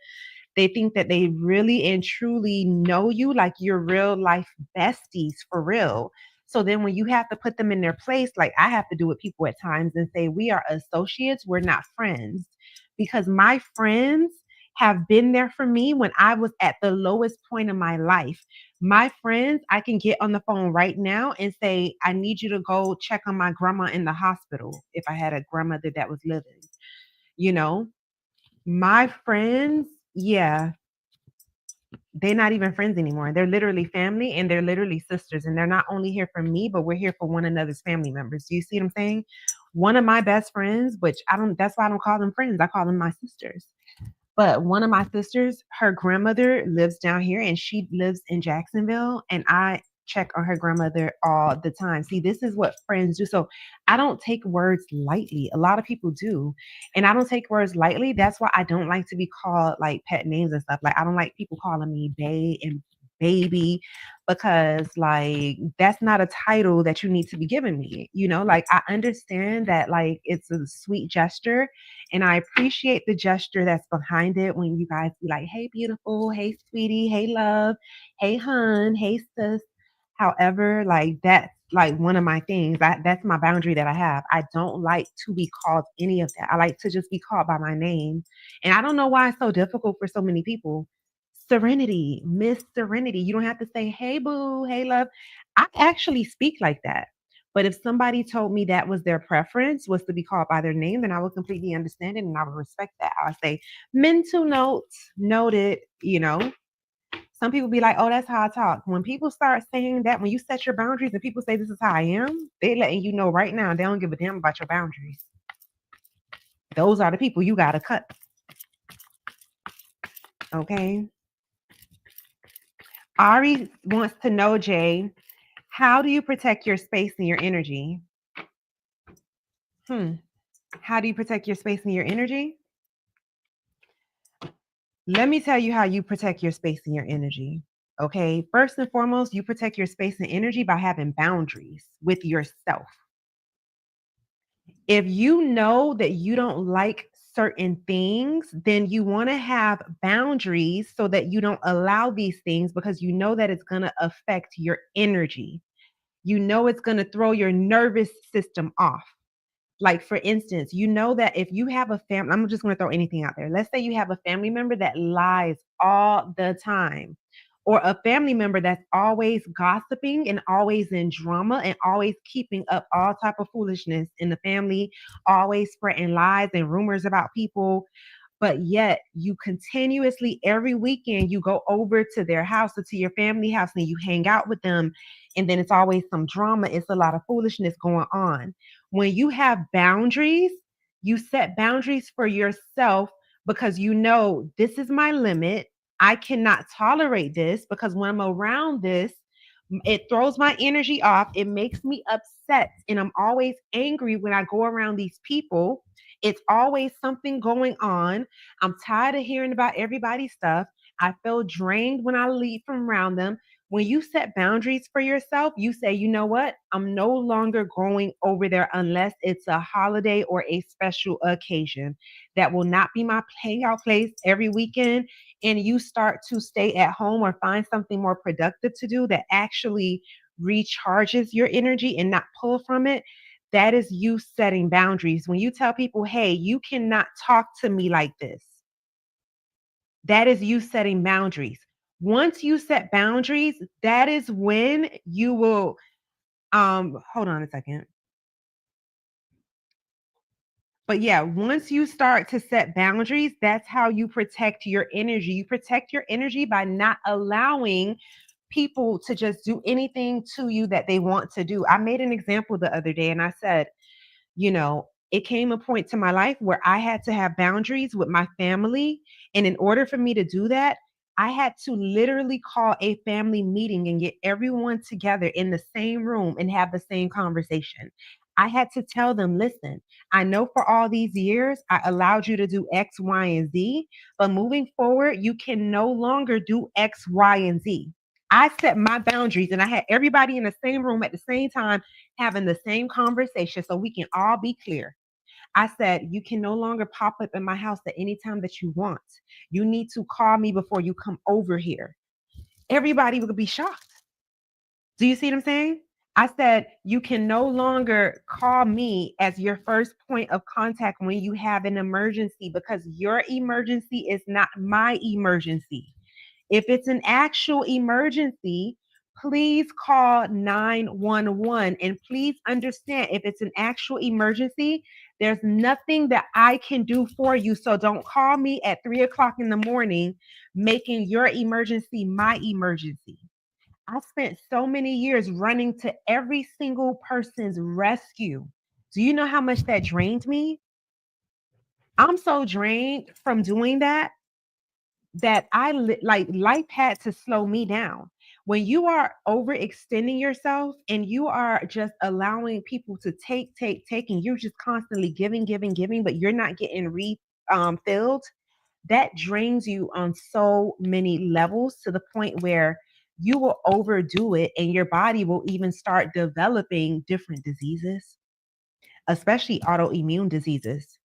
They think that they really and truly know you, like you're real life besties for real. So then when you have to put them in their place, like I have to do with people at times and say, we are associates, we're not friends. Because my friends have been there for me when I was at the lowest point of my life. My friends, I can get on the phone right now and say, I need you to go check on my grandma in the hospital if I had a grandmother that was living, you know? My friends, yeah, they're not even friends anymore. They're literally family and they're literally sisters. And they're not only here for me, but we're here for one another's family members. Do you see what I'm saying? One of my best friends, which that's why I don't call them friends, I call them my sisters. But one of my sisters, her grandmother lives down here and she lives in Jacksonville. And I check on her grandmother all the time. See, this is what friends do. So I don't take words lightly. A lot of people do. And I don't take words lightly. That's why I don't like to be called like pet names and stuff. Like I don't like people calling me bae and baby, because like that's not a title that you need to be giving me. Like I understand that like it's a sweet gesture and I appreciate the gesture that's behind it when you guys be like, hey, beautiful, hey, sweetie, hey, love, hey, hun, hey, sis. However, like that's like one of my things. That's my boundary that I have. I don't like to be called any of that. I like to just be called by my name. And I don't know why it's so difficult for so many people. Serenity, Miss Serenity. You don't have to say, hey, boo, hey, love. I actually speak like that. But if somebody told me that was their preference, was to be called by their name, then I would completely understand it and I would respect that. I would say, mental notes, noted, Some people be like, oh, that's how I talk. When people start saying that, when you set your boundaries and people say this is how I am, they letting you know right now they don't give a damn about your boundaries. Those are the people you gotta cut. Okay. Ari wants to know, Jay, how do you protect your space and your energy? How do you protect your space and your energy? Let me tell you how you protect your space and your energy. Okay. First and foremost, you protect your space and energy by having boundaries with yourself. If you know that you don't like certain things, then you want to have boundaries so that you don't allow these things, because you know that it's going to affect your energy. You know it's going to throw your nervous system off. Like, for instance, you know that if you have a family, I'm just going to throw anything out there. Let's say you have a family member that lies all the time. or a family member that's always gossiping and always in drama and always keeping up all type of foolishness in the family, always spreading lies and rumors about people, but yet you continuously every weekend you go over to their house or to your family house and you hang out with them, and then it's always some drama, it's a lot of foolishness going on. When you have boundaries, you set boundaries for yourself because you know this is my limit. I cannot tolerate this because when I'm around this, it throws my energy off. It makes me upset. And I'm always angry when I go around these people. It's always something going on. I'm tired of hearing about everybody's stuff. I feel drained when I leave from around them. When you set boundaries for yourself, you say, you know what? I'm no longer going over there unless it's a holiday or a special occasion. That will not be my hangout place every weekend. And you start to stay at home or find something more productive to do that actually recharges your energy and not pull from it. That is you setting boundaries. When you tell people, hey, you cannot talk to me like this, that is you setting boundaries. Once you set boundaries, that is when you will hold on a second. But yeah, once you start to set boundaries, that's how you protect your energy. You protect your energy by not allowing people to just do anything to you that they want to do. I made an example the other day and I said, you know, it came a point to my life where I had to have boundaries with my family. And in order for me to do that, I had to literally call a family meeting and get everyone together in the same room and have the same conversation. I had to tell them, listen, I know for all these years I allowed you to do X, Y, and Z, but moving forward, you can no longer do X, Y, and Z. I set my boundaries and I had everybody in the same room at the same time having the same conversation so we can all be clear. I said, you can no longer pop up in my house at any time that you want. You need to call me before you come over here. Everybody would be shocked. Do you see what I'm saying? I said, you can no longer call me as your first point of contact when you have an emergency because your emergency is not my emergency. If it's an actual emergency, please call 911 and please understand if it's an actual emergency, there's nothing that I can do for you. So don't call me at 3 o'clock in the morning making your emergency my emergency. I spent so many years running to every single person's rescue. Do you know how much that drained me? I'm so drained from doing that like life had to slow me down. When you are overextending yourself and you are just allowing people to take, and you're just constantly giving, but you're not getting filled, that drains you on so many levels to the point where you will overdo it and your body will even start developing different diseases, especially autoimmune diseases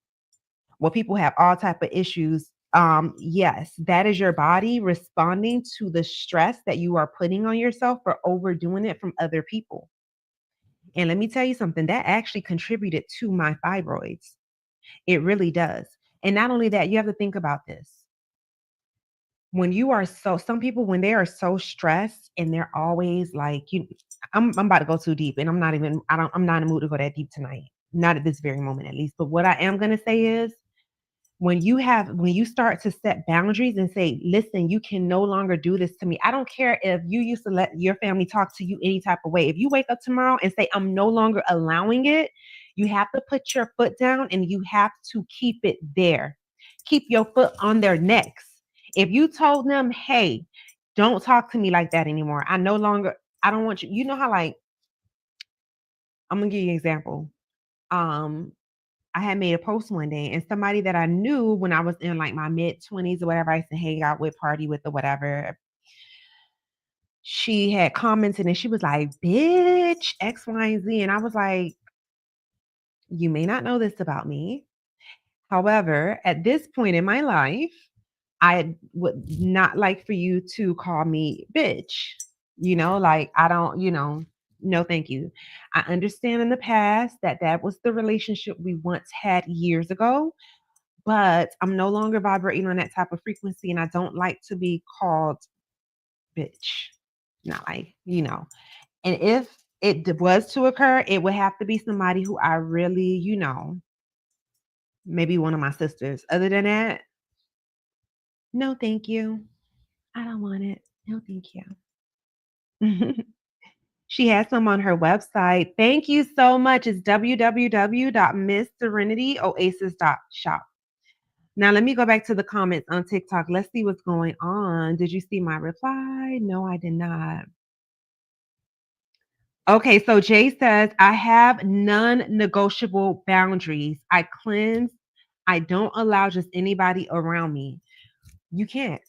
where people have all type of issues. Yes, that is your body responding to the stress that you are putting on yourself for overdoing it from other people. And let me tell you something, that actually contributed to my fibroids. It really does. And not only that, you have to think about this. When you are so, some people, when they are so stressed and they're always like, I'm about to go too deep and I'm not in the mood to go that deep tonight. Not at this very moment, at least. But what I am going to say is, when you start to set boundaries and say, listen, you can no longer do this to me. I don't care if you used to let your family talk to you any type of way. If you wake up tomorrow and say, I'm no longer allowing it, you have to put your foot down and you have to keep it there. Keep your foot on their necks. If you told them, hey, don't talk to me like that anymore, I don't want you, you know how, like, I'm gonna give you an example. um I had made a post one day and somebody that I knew when I was in like my mid 20s or whatever, I used to hang out with, party with, or whatever. She had commented and she was like, bitch, X, Y, and Z. And I was like, you may not know this about me. However, at this point in my life, I would not like for you to call me bitch. Like, I don't, no, thank you. I understand in the past that that was the relationship we once had years ago, but I'm no longer vibrating on that type of frequency and I don't like to be called bitch. Not like, And if it was to occur, it would have to be somebody who I really, maybe one of my sisters. Other than that, no, thank you. I don't want it. No, thank you. She has some on her website. Thank you so much. It's www.missserenityoasis.shop. Now, let me go back to the comments on TikTok. Let's see what's going on. Did you see my reply? No, I did not. Okay, so Jay says, I have non-negotiable boundaries. I cleanse. I don't allow just anybody around me. You can't.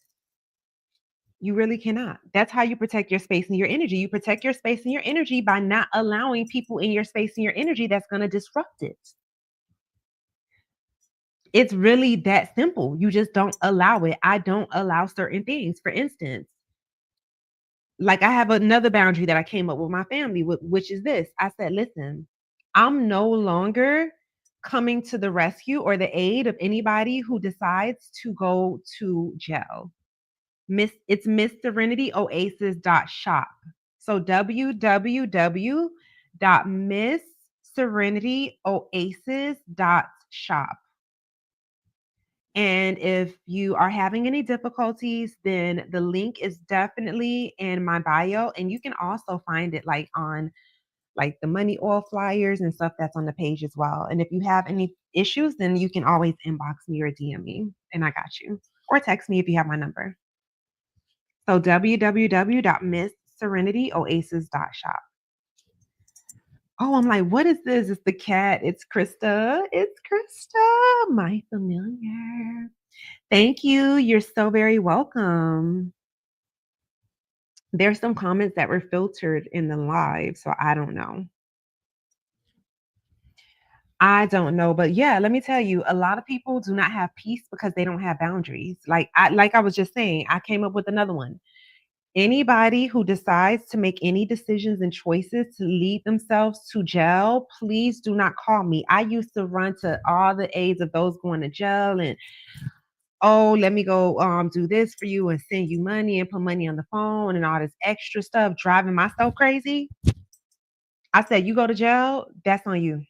You really cannot. That's how you protect your space and your energy. You protect your space and your energy by not allowing people in your space and your energy that's going to disrupt it. It's really that simple. You just don't allow it. I don't allow certain things. For instance, like I have another boundary that I came up with my family, which is this. I said, listen, I'm no longer coming to the rescue or the aid of anybody who decides to go to jail. It's Miss Serenity Oasis.shop. So www.missserenityoasis.shop. And if you are having any difficulties, then the link is definitely in my bio. And you can also find it like on like the money oil flyers and stuff that's on the page as well. And if you have any issues, then you can always inbox me or DM me and I got you. Or text me if you have my number. So www.missserenityoasis.shop. Oh, I'm like, what is this? It's the cat. It's Krista. It's Krista, my familiar. Thank you. You're so very welcome. There's some comments that were filtered in the live, so I don't know. I don't know, but yeah, let me tell you, a lot of people do not have peace because they don't have boundaries. Like I was just saying, I came up with another one. Anybody who decides to make any decisions and choices to lead themselves to jail, please do not call me. I used to run to all the aides of those going to jail and oh, let me go do this for you and send you money and put money on the phone and all this extra stuff, driving myself crazy. I said, you go to jail, that's on you.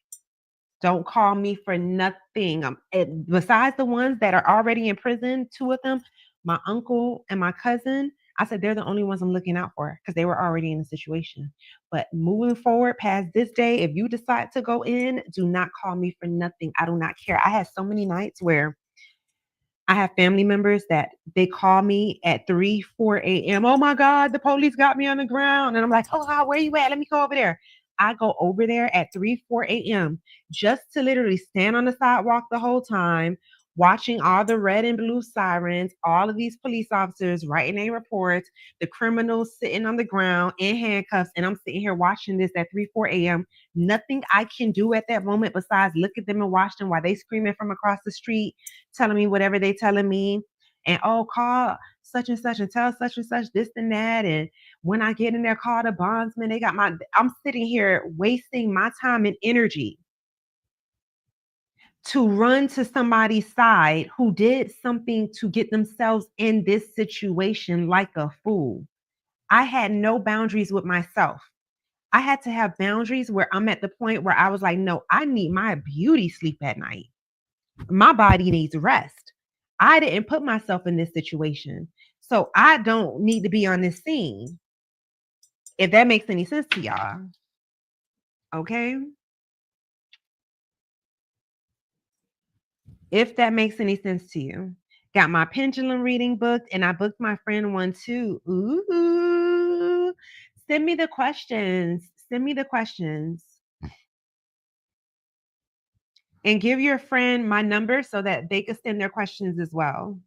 Don't call me for nothing. Besides the ones that are already in prison, two of them, my uncle and my cousin, I said they're the only ones I'm looking out for because they were already in the situation. But moving forward past this day, if you decide to go in, do not call me for nothing. I do not care. I had so many nights where I have family members that they call me at 3, 4 a.m. Oh my God, the police got me on the ground. And I'm like, oh, where you at? Let me go over there. I go over there at 3, 4 a.m. just to literally stand on the sidewalk the whole time, watching all the red and blue sirens, all of these police officers writing their reports, the criminals sitting on the ground in handcuffs. And I'm sitting here watching this at 3, 4 a.m. Nothing I can do at that moment besides look at them and watch them while they screaming from across the street, telling me whatever they telling me. And oh, call such and tell such and such this and that. And when I get in there, call the bondsman. I'm sitting here wasting my time and energy to run to somebody's side who did something to get themselves in this situation like a fool. I had no boundaries with myself. I had to have boundaries where I'm at the point where I was like, no, I need my beauty sleep at night. My body needs rest. I didn't put myself in this situation. So I don't need to be on this scene. If that makes any sense to y'all. Okay. If that makes any sense to you. Got my pendulum reading booked and I booked my friend one too. Ooh. Send me the questions. Send me the questions. And give your friend my number so that they can send their questions as well.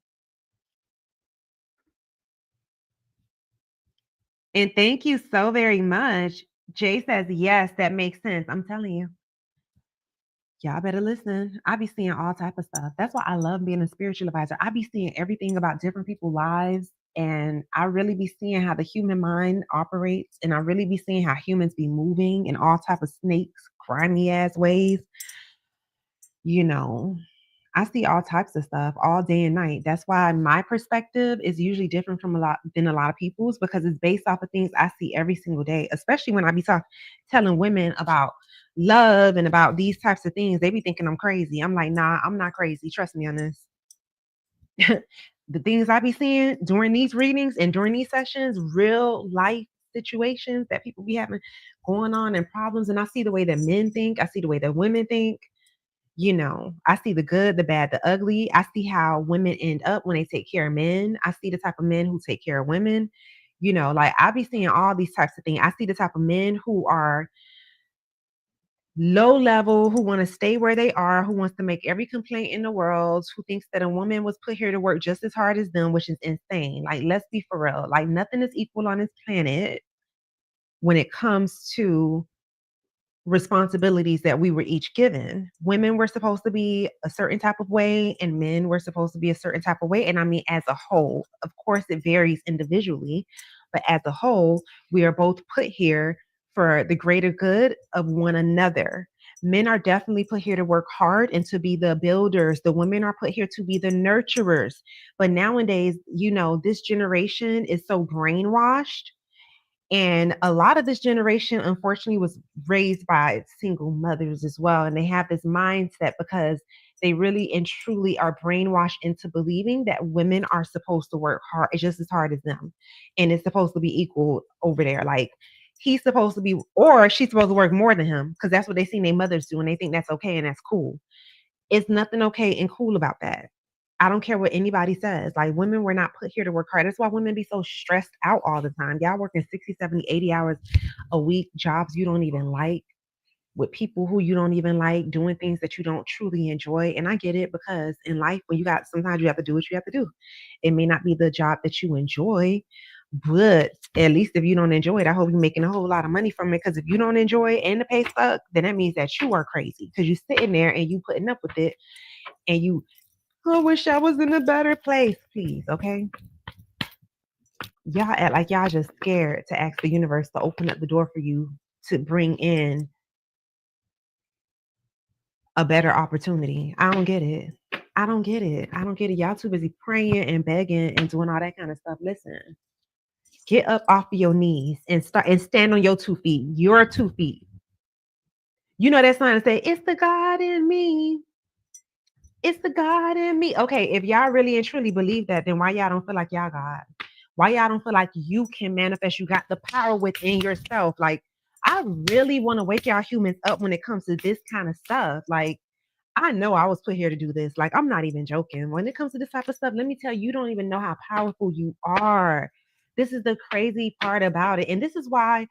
And thank you so very much. Jay says, yes, that makes sense. I'm telling you. Y'all better listen. I be seeing all type of stuff. That's why I love being a spiritual advisor. I be seeing everything about different people's lives. And I really be seeing how the human mind operates. And I really be seeing how humans be moving in all type of snakes, grimy ass ways. You know, I see all types of stuff all day and night. That's why my perspective is usually different from a lot of people's, because it's based off of things I see every single day, especially when I be telling women about love and about these types of things. They be thinking I'm crazy. I'm like, nah, I'm not crazy. Trust me on this. The things I be seeing during these readings and during these sessions, real life situations that people be having going on and problems. And I see the way that men think, I see the way that women think. I see the good, the bad, the ugly. I see how women end up when they take care of men. I see the type of men who take care of women. Like I be seeing all these types of things. I see the type of men who are low level, who want to stay where they are, who wants to make every complaint in the world, who thinks that a woman was put here to work just as hard as them, which is insane. Like, let's be for real. Like, nothing is equal on this planet when it comes to responsibilities that we were each given. Women were supposed to be a certain type of way, and men were supposed to be a certain type of way. And I mean, as a whole, of course, it varies individually, but as a whole, we are both put here for the greater good of one another. Men are definitely put here to work hard and to be the builders. The women are put here to be the nurturers. But nowadays, this generation is so brainwashed, and a lot of this generation, unfortunately, was raised by single mothers as well. And they have this mindset because they really and truly are brainwashed into believing that women are supposed to work hard, just as hard as them. And it's supposed to be equal over there. Like, he's supposed to be, or she's supposed to work more than him, because that's what they seen their mothers do. And they think that's okay and that's cool. It's nothing okay and cool about that. I don't care what anybody says. Like, women were not put here to work hard. That's why women be so stressed out all the time. Y'all working 60, 70, 80 hours a week, jobs you don't even like, with people who you don't even like, doing things that you don't truly enjoy. And I get it, because in life, when sometimes you have to do what you have to do. It may not be the job that you enjoy, but at least if you don't enjoy it, I hope you're making a whole lot of money from it. Because if you don't enjoy it and the pay suck, then that means that you are crazy, because you're sitting there and you putting up with it, and I wish I was in a better place. Please, okay? Y'all act like y'all just scared to ask the universe to open up the door for you to bring in a better opportunity. I don't get it. I don't get it. I don't get it. Y'all too busy praying and begging and doing all that kind of stuff. Listen, get up off of your knees and stand on your 2 feet. Your 2 feet. You know that sign to say, "It's the God in me. It's the God in me." Okay, if y'all really and truly believe that, then why y'all don't feel like y'all God? Why y'all don't feel like you can manifest? You got the power within yourself. Like, I really want to wake y'all humans up when it comes to this kind of stuff. Like, I know I was put here to do this. Like, I'm not even joking. When it comes to this type of stuff, let me tell you, you don't even know how powerful you are. This is the crazy part about it. And this is why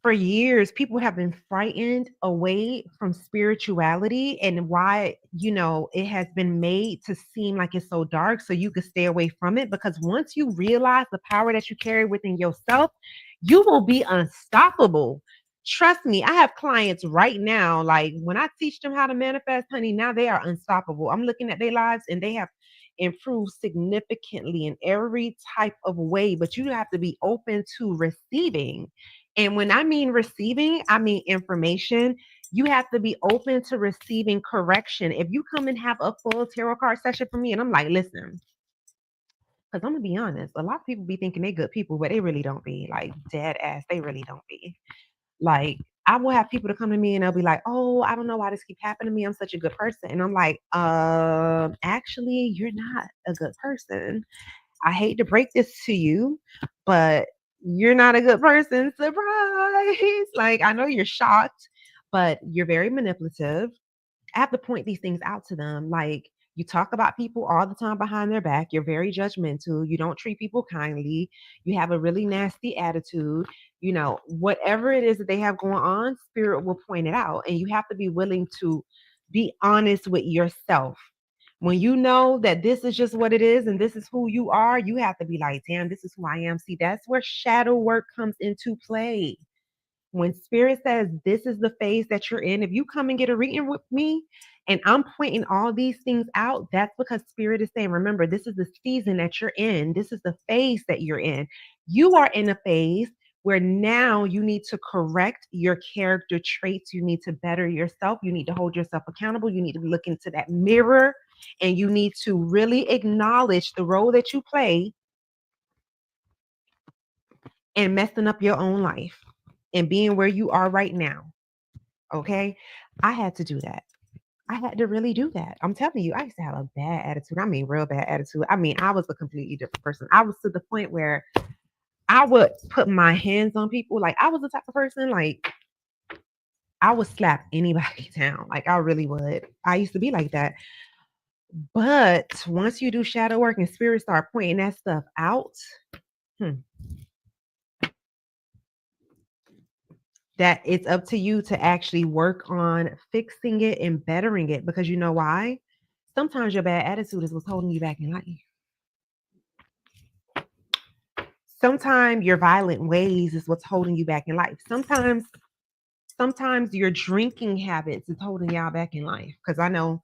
for years people have been frightened away from spirituality, and why it has been made to seem like it's so dark so you could stay away from it, because once you realize the power that you carry within yourself, you will be unstoppable. Trust me, I have clients right now, like when I teach them how to manifest, honey, now they are unstoppable. I'm looking at their lives and they have improved significantly in every type of way, but you have to be open to receiving. And when I mean receiving, I mean information. You have to be open to receiving correction. If you come and have a full tarot card session for me, and I'm like, listen, because I'm gonna be honest, a lot of people be thinking they good people, but they really don't be. Like, dead ass, they really don't be. Like, I will have people to come to me and they'll be like, "Oh, I don't know why this keep happening to me. I'm such a good person," and I'm like, actually, you're not a good person. I hate to break this to you, but you're not a good person. Surprise! Like, I know you're shocked, but you're very manipulative. I have to point these things out to them. Like, you talk about people all the time behind their back. You're very judgmental. You don't treat people kindly. You have a really nasty attitude. Whatever it is that they have going on, spirit will point it out. And you have to be willing to be honest with yourself. When you know that this is just what it is and this is who you are, you have to be like, damn, this is who I am. See, that's where shadow work comes into play. When spirit says this is the phase that you're in, if you come and get a reading with me and I'm pointing all these things out, that's because spirit is saying, remember, this is the season that you're in. This is the phase that you're in. You are in a phase where now you need to correct your character traits. You need to better yourself. You need to hold yourself accountable. You need to look into that mirror and you need to really acknowledge the role that you play in messing up your own life and being where you are right now. Okay. I had to do that. I had to really do that. I'm telling you, I used to have a bad attitude. I mean, real bad attitude. I mean, I was a completely different person. I was to the point where I would put my hands on people. Like, I was the type of person, like, I would slap anybody down. Like, I really would. I used to be like that. But once you do shadow work and spirit start pointing that stuff out, hmm, that it's up to you to actually work on fixing it and bettering it. Because you know why? Sometimes your bad attitude is what's holding you back in life. Sometimes your violent ways is what's holding you back in life. Sometimes your drinking habits is holding y'all back in life. Because I know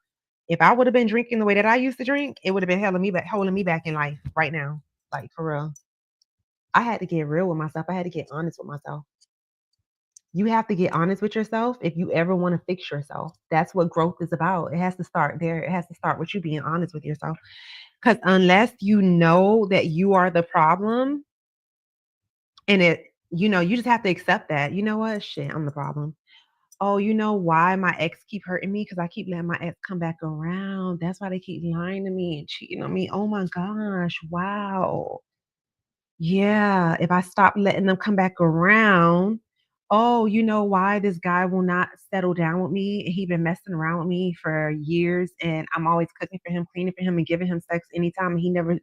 if I would have been drinking the way that I used to drink, it would have been holding me back in life right now. Like for real. I had to get real with myself. I had to get honest with myself. You have to get honest with yourself if you ever want to fix yourself. That's what growth is about. It has to start there. It has to start with you being honest with yourself. Because unless you know that you are the problem, and you just have to accept that. You know what? Shit, I'm the problem. Oh, you know why my ex keep hurting me? Because I keep letting my ex come back around. That's why they keep lying to me and cheating on me. Oh my gosh. Wow. Yeah. If I stop letting them come back around, oh, you know why this guy will not settle down with me? And he been messing around with me for years and I'm always cooking for him, cleaning for him, and giving him sex anytime. And he never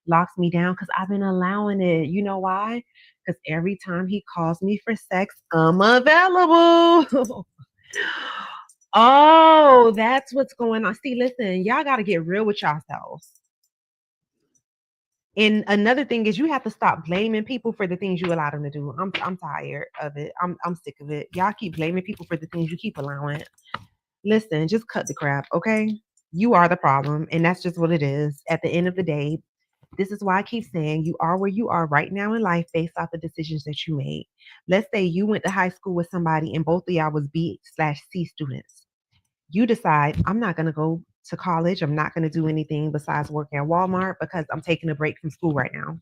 locks me down because I've been allowing it. You know why? Because every time he calls me for sex, I'm available. Oh, that's what's going on. See, listen, y'all got to get real with yourselves. And another thing is you have to stop blaming people for the things you allow them to do. I'm tired of it. I'm sick of it. Y'all keep blaming people for the things you keep allowing. Listen, just cut the crap, okay? You are the problem, and that's just what it is. At the end of the day, this is why I keep saying you are where you are right now in life based off the decisions that you made. Let's say you went to high school with somebody and both of y'all was B/C students. You decide, I'm not going to go to college. I'm not going to do anything besides working at Walmart because I'm taking a break from school right now.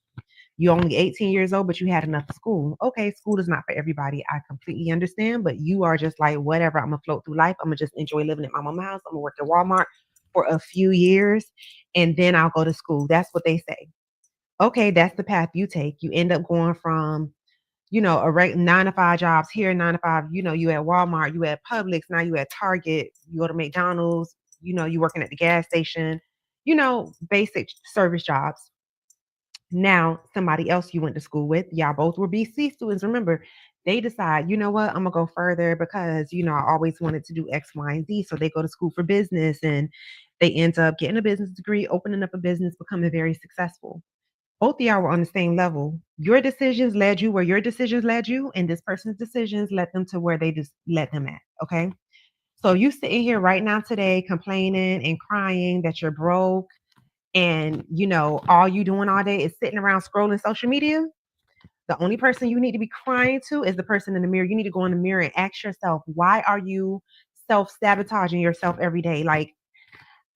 You're only 18 years old, but you had enough of school. Okay, school is not for everybody. I completely understand, but you are just like, whatever, I'm going to float through life. I'm going to just enjoy living at my mom's house. I'm going to work at Walmart for a few years and then I'll go to school. That's what they say. Okay, that's the path you take. You end up going from a 9 to 5 jobs here, 9 to 5. You at Walmart, you at Publix, now you at Target, you go to McDonald's, you working at the gas station, basic service jobs. Now, somebody else you went to school with, y'all both were BC students. Remember, they decide, you know what, I'm gonna go further because I always wanted to do X, Y, and Z. So they go to school for business and they end up getting a business degree, opening up a business, becoming very successful. Both of y'all were on the same level. Your decisions led you where your decisions led you, and this person's decisions led them to where they just led them at. Okay. So you sitting here right now today complaining and crying that you're broke and all you doing all day is sitting around scrolling social media. The only person you need to be crying to is the person in the mirror. You need to go in the mirror and ask yourself, why are you self-sabotaging yourself every day? Like,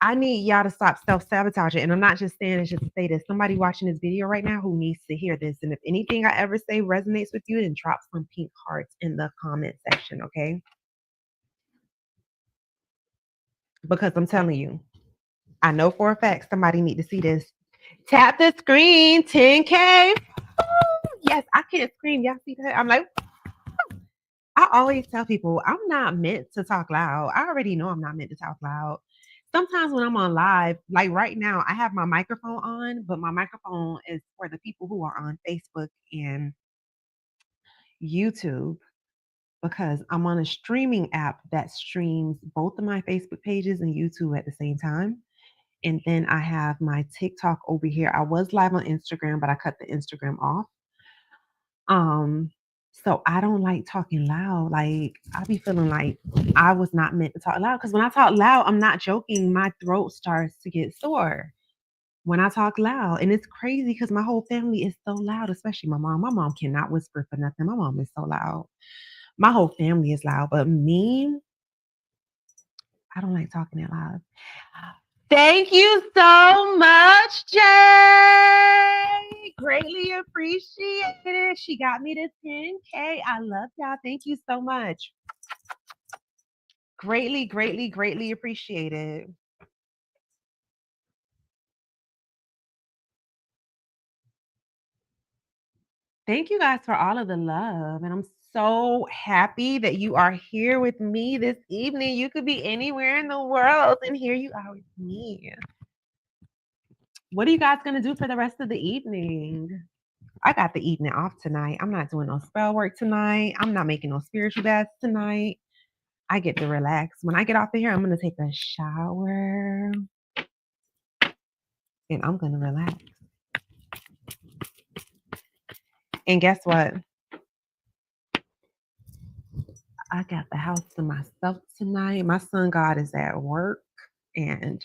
I need y'all to stop self-sabotaging. And I'm not just saying this just to say this. Somebody watching this video right now who needs to hear this. And if anything I ever say resonates with you, then drop some pink hearts in the comment section, okay? Because I'm telling you, I know for a fact somebody need to see this. Tap the screen, 10K. Yes, I can't scream. Y'all see that? I'm like, I always tell people I'm not meant to talk loud. I already know I'm not meant to talk loud. Sometimes when I'm on live, like right now, I have my microphone on, but my microphone is for the people who are on Facebook and YouTube because I'm on a streaming app that streams both of my Facebook pages and YouTube at the same time. And then I have my TikTok over here. I was live on Instagram, but I cut the Instagram off. Um, so I don't like talking loud. Like I be feeling like I was not meant to talk loud because when I talk loud, I'm not joking. My throat starts to get sore. when I talk loud. And it's crazy because my whole family is so loud, especially my mom. My mom cannot whisper for nothing. My mom is so loud. My whole family is loud, but me, I don't like talking that loud. Thank you so much, Jay. Greatly appreciated. She got me to 10K. I love y'all. Thank you so much. Greatly, greatly, greatly appreciated. Thank you guys for all of the love. And I'm so happy that you are here with me this evening. You could be anywhere in the world, and here you are with me. What are you guys going to do for the rest of the evening? I got the evening off tonight. I'm not doing no spell work tonight. I'm not making no spiritual baths tonight. I get to relax. When I get off of here, I'm going to take a shower and I'm going to relax. And guess what? I got the house to myself tonight. My son God is at work and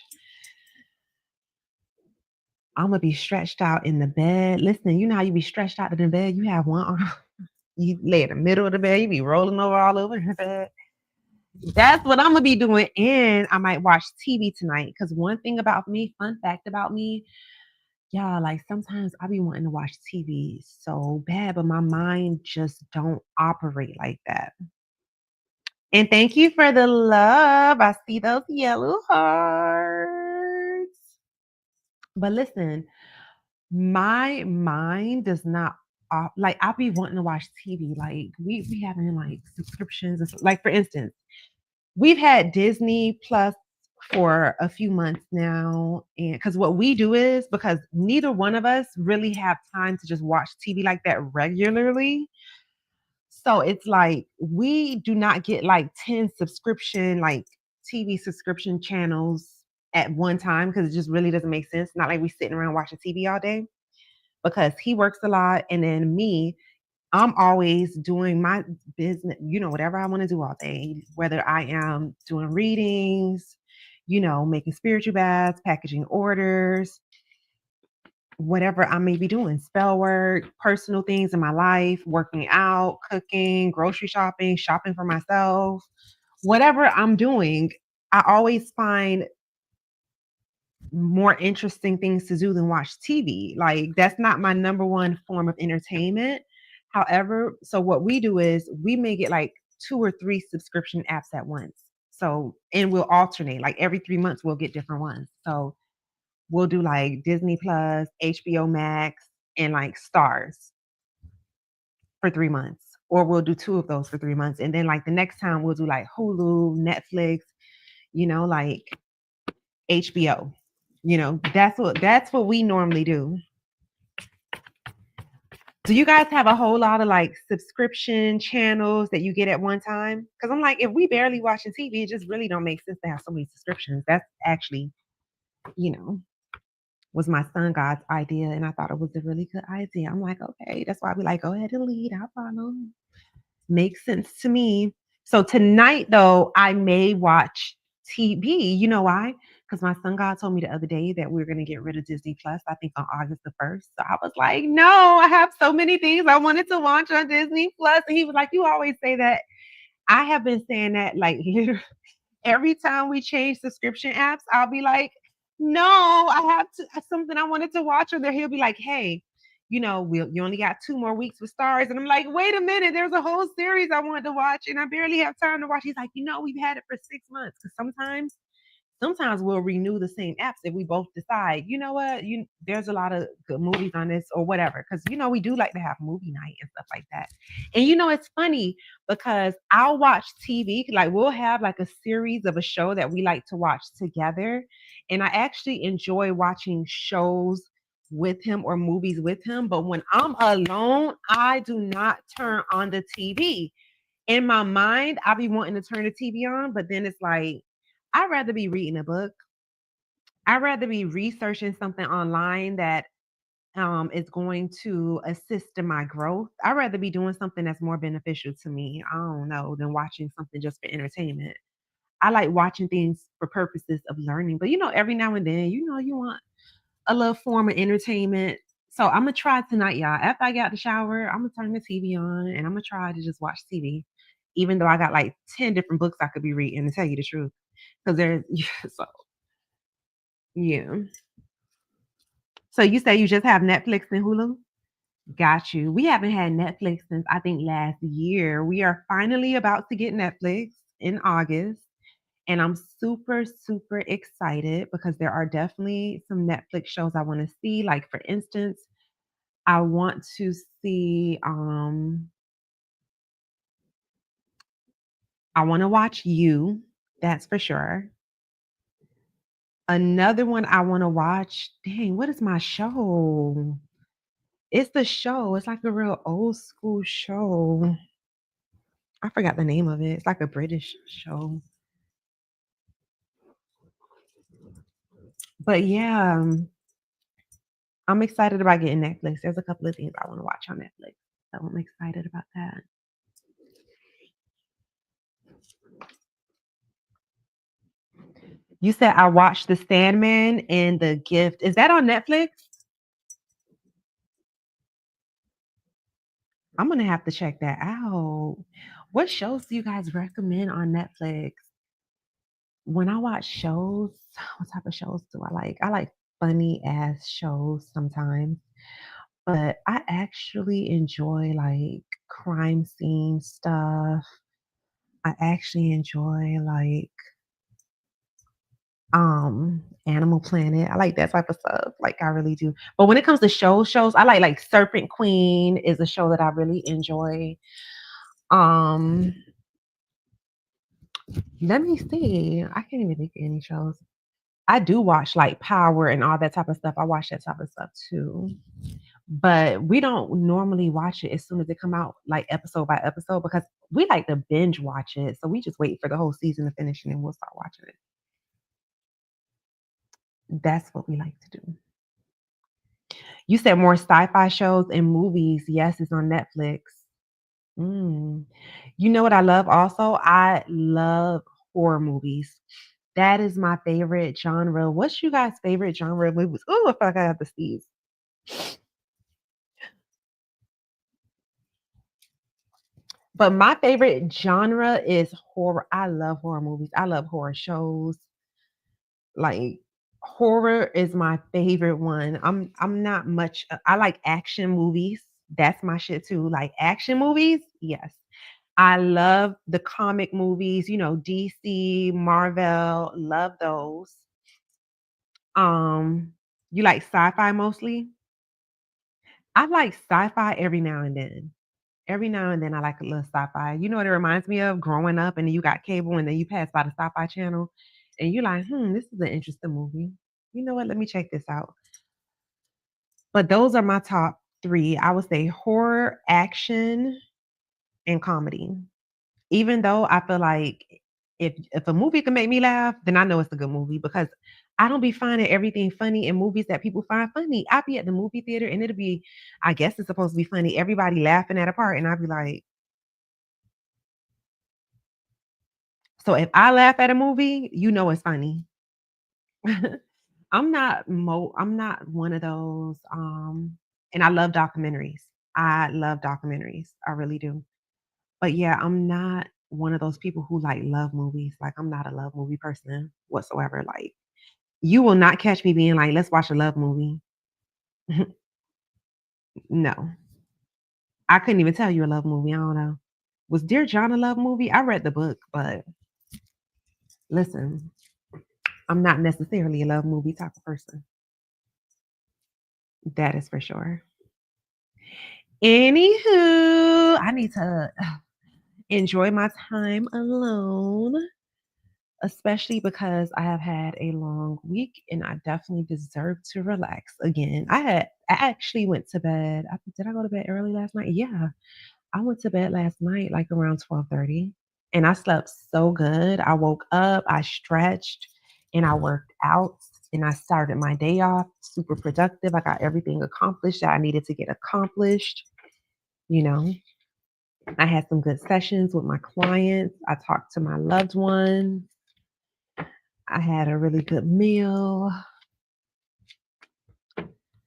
I'm gonna be stretched out in the bed. Listen, you know how you be stretched out in the bed? You have one arm, you lay in the middle of the bed, you be rolling over all over the bed. That's what I'm gonna be doing. And I might watch TV tonight. Because one thing about me, fun fact about me, y'all, like sometimes I be wanting to watch TV so bad, but my mind just don't operate like that. And thank you for the love. I see those yellow hearts. But listen, my mind does not like I'll be wanting to watch TV. Like we having like subscriptions. Like for instance, we've had Disney Plus for a few months now. And because what we do is because neither one of us really have time to just watch TV like that regularly. So it's like we do not get like 10 subscription, like TV subscription channels at one time because it just really doesn't make sense. Not like we sitting around watching TV all day because he works a lot. And then me, I'm always doing my business, whatever I want to do all day, whether I am doing readings, making spiritual baths, packaging orders, whatever I may be doing, spell work, personal things in my life, working out, cooking, grocery shopping, shopping for myself, whatever I'm doing, I always find more interesting things to do than watch TV. Like that's not my number one form of entertainment. However, so what we do is we may get like two or three subscription apps at once. So, and we'll alternate like every 3 months, we'll get different ones. So we'll do like Disney Plus, HBO Max, and like Stars for 3 months. Or we'll do two of those for 3 months. And then like the next time we'll do like Hulu, Netflix, like HBO. That's what we normally do. Do you guys have a whole lot of like subscription channels that you get at one time? Because I'm like, if we barely watching TV, it just really don't make sense to have so many subscriptions. That's actually, you know, was my son God's idea, and I thought it was a really good idea. I'm like, okay, that's why I be like, go ahead and lead. I'll follow. Makes sense to me. So tonight, though, I may watch TV. You know why? Because my son God told me the other day that we're going to get rid of Disney Plus, I think on August the 1st. So I was like, no, I have so many things I wanted to watch on Disney Plus. And he was like, you always say that. I have been saying that like literally every time we change subscription apps, I'll be like, no, I have to something I wanted to watch. Or there he'll be like, hey, you only got 2 more weeks with Stars. And I'm like, wait a minute, there's a whole series I wanted to watch and I barely have time to watch. He's like, we've had it for 6 months. Because sometimes we'll renew the same apps if we both decide, you know what, there's a lot of good movies on this or whatever. Because we do like to have movie night and stuff like that. And it's funny because I'll watch TV, like we'll have like a series of a show that we like to watch together. And I actually enjoy watching shows with him or movies with him. But when I'm alone, I do not turn on the TV. In my mind, I'll be wanting to turn the TV on, but then it's like, I'd rather be reading a book. I'd rather be researching something online that is going to assist in my growth. I'd rather be doing something that's more beneficial to me, I don't know, than watching something just for entertainment. I like watching things for purposes of learning, but every now and then, you want a little form of entertainment. So I'm gonna try tonight, y'all. After I get out the shower, I'm gonna turn the TV on and I'm gonna try to just watch TV, even though I got like 10 different books I could be reading. To tell you the truth, because there's so yeah. So you say you just have Netflix and Hulu? Got you. We haven't had Netflix since I think last year. We are finally about to get Netflix in August. And I'm super, super excited because there are definitely some Netflix shows I want to see. Like for instance, I want to see I want to watch You, that's for sure. Another one I want to watch, dang, what is my show? It's the show. It's like a real old school show. I forgot the name of it. It's like a British show. But yeah, I'm excited about getting Netflix. There's a couple of things I want to watch on Netflix. So I'm excited about that. You said I watched The Sandman and The Gift. Is that on Netflix? I'm gonna have to check that out. What shows do you guys recommend on Netflix? When I watch shows, what type of shows do I like? I like funny ass shows sometimes, but I actually enjoy like crime scene stuff. I actually enjoy like Animal Planet. I like that type of stuff. Like I really do. But when it comes to shows, I like Serpent Queen is a show that I really enjoy. Um Let me see. I can't even think of any shows. I do watch like Power and all that type of stuff. I watch that type of stuff too. But we don't normally watch it as soon as it come out, like episode by episode, because we like to binge watch it. So we just wait for the whole season to finish and then we'll start watching it. That's what we like to do. You said more sci-fi shows and movies. Yes, it's on Netflix. Mm. You know what I love also? I love horror movies. That is my favorite genre. What's you guys' favorite genre of movies? Oh, I feel like I have to sneeze. But my favorite genre is horror. I love horror movies. I love horror shows. Like horror is my favorite one. I'm not much I like action movies. That's my shit too. Like action movies? Yes. I love the comic movies, DC, Marvel, love those. Um, you like sci-fi mostly? I like sci-fi every now and then. Every now and then I like a little sci-fi. You know what it reminds me of? Growing up and then you got cable and then you pass by the sci-fi channel and you're like, this is an interesting movie. You know what? Let me check this out. But those are my top three. I would say horror, action, and comedy. Even though I feel like if a movie can make me laugh, then I know it's a good movie because I don't be finding everything funny in movies that people find funny. I be at the movie theater and it'll be, I guess it's supposed to be funny, everybody laughing at a part, and I'll be like, so if I laugh at a movie, you know it's funny. I'm not one of those and I love documentaries. I love documentaries. I really do. But yeah, I'm not one of those people who like love movies. Like I'm not a love movie person whatsoever. Like you will not catch me being like, let's watch a love movie. No. I couldn't even tell you a love movie. I don't know. Was Dear John a love movie? I read the book, but listen, I'm not necessarily a love movie type of person. That is for sure. Anywho, I need to enjoy my time alone, especially because I have had a long week and I definitely deserve to relax again. I actually went to bed. Did I go to bed early last night? Yeah. I went to bed last night like around 12:30 and I slept so good. I woke up, I stretched, and I worked out and I started my day off super productive. I got everything accomplished that I needed to get accomplished. You know, I had some good sessions with my clients. I talked to my loved ones. I had a really good meal.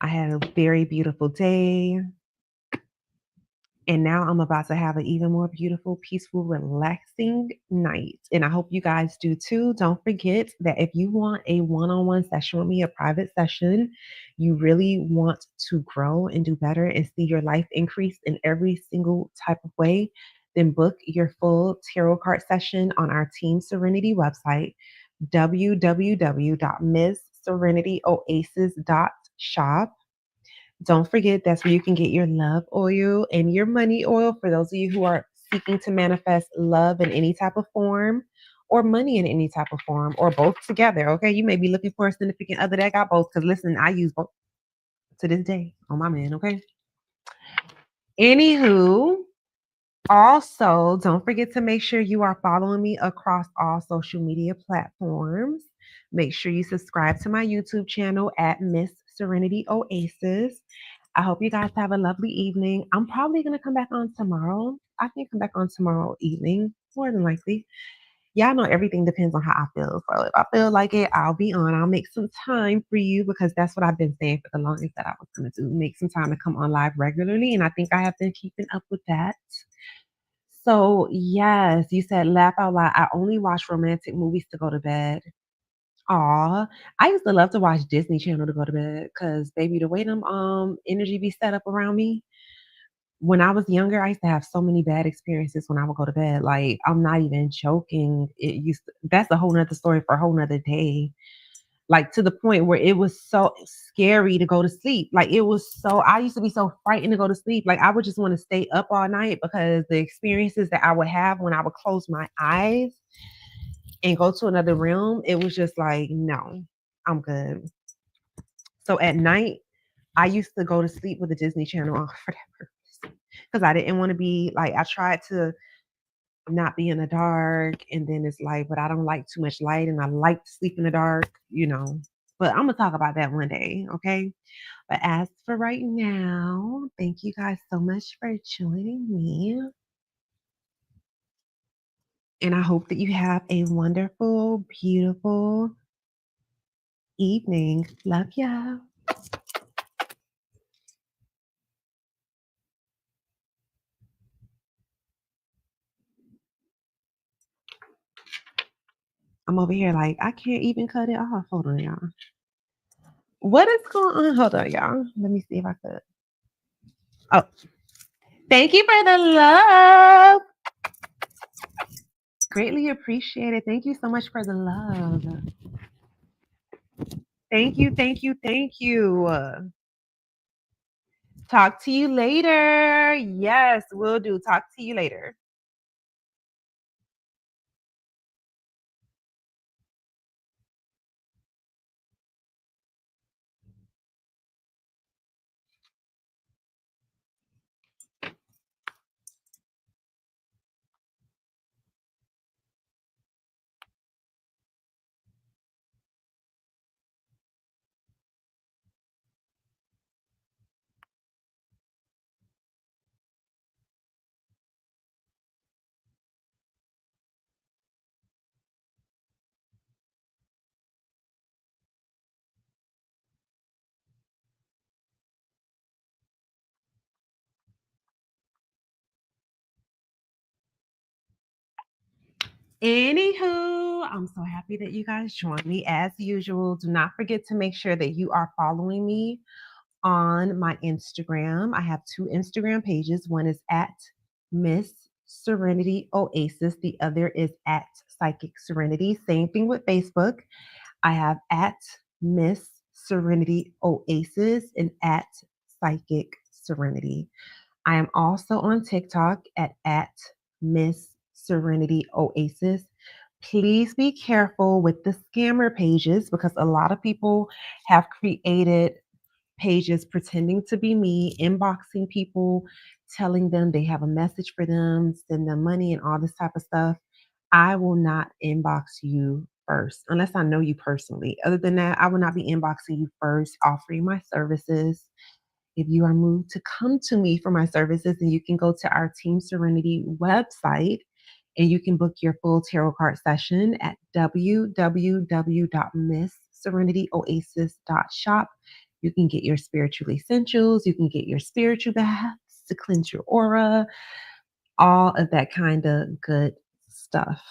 I had a very beautiful day. And now I'm about to have an even more beautiful, peaceful, relaxing night. And I hope you guys do too. Don't forget that if you want a one on one session with me, a private session, you really want to grow and do better and see your life increase in every single type of way, then book your full tarot card session on our Team Serenity website, www.missserenityoasis.shop. Don't forget that's where you can get your love oil and your money oil for those of you who are seeking to manifest love in any type of form or money in any type of form or both together. Okay. You may be looking for a significant other that got both because listen, I use both to this day on my man. Okay. Anywho, also, don't forget to make sure you are following me across all social media platforms. Make sure you subscribe to my YouTube channel at Miss Serenity Oasis. I hope you guys have a lovely evening. I'm probably going to come back on tomorrow. I can come back on tomorrow evening, more than likely. Y'all know everything depends on how I feel. So if I feel like it, I'll be on. I'll make some time for you because that's what I've been saying for the longest that I was going to do. Make some time to come on live regularly. And I think I have been keeping up with that. So, yes, you said laugh out loud. I only watch romantic movies to go to bed. Aw, I used to love to watch Disney Channel to go to bed because, baby, the way them energy be set up around me. When I was younger, I used to have so many bad experiences when I would go to bed. Like, I'm not even joking. That's a whole nother story for a whole nother day. Like to the point where it was so scary to go to sleep. Like it was so I used to be so frightened to go to sleep. Like I would just want to stay up all night because the experiences that I would have when I would close my eyes and go to another room, it was just like, no, I'm good. So at night, I used to go to sleep with the Disney Channel on for that purpose. Because I didn't want to be like I tried to not be in the dark and then it's like, but I don't like too much light and I like to sleep in the dark. But I'm gonna talk about that one day, okay? But as for right now, thank you guys so much for joining me. And I hope that you have a wonderful, beautiful evening. Love ya. I'm over here like, I can't even cut it off. Hold on, y'all. What is going on? Hold on, y'all. Let me see if I could. Oh, thank you for the love. Greatly appreciate it. Thank you so much for the love. Thank you, thank you, thank you. Talk to you later. Yes, will do. Talk to you later. Anywho, I'm so happy that you guys joined me as usual. Do not forget to make sure that you are following me on my Instagram. I have two Instagram pages. One is at Miss Serenity Oasis, the other is at Psychic Serenity. Same thing with Facebook. I have at Miss Serenity Oasis and at Psychic Serenity. I am also on TikTok at Miss Serenity Oasis. Please be careful with the scammer pages because a lot of people have created pages pretending to be me, inboxing people, telling them they have a message for them, send them money, and all this type of stuff. I will not inbox you first unless I know you personally. Other than that, I will not be inboxing you first, offering my services. If you are moved to come to me for my services, then you can go to our Team Serenity website and you can book your full tarot card session at www.missserenityoasis.shop. You can get your spiritual essentials. You can get your spiritual baths to cleanse your aura, all of that kind of good stuff.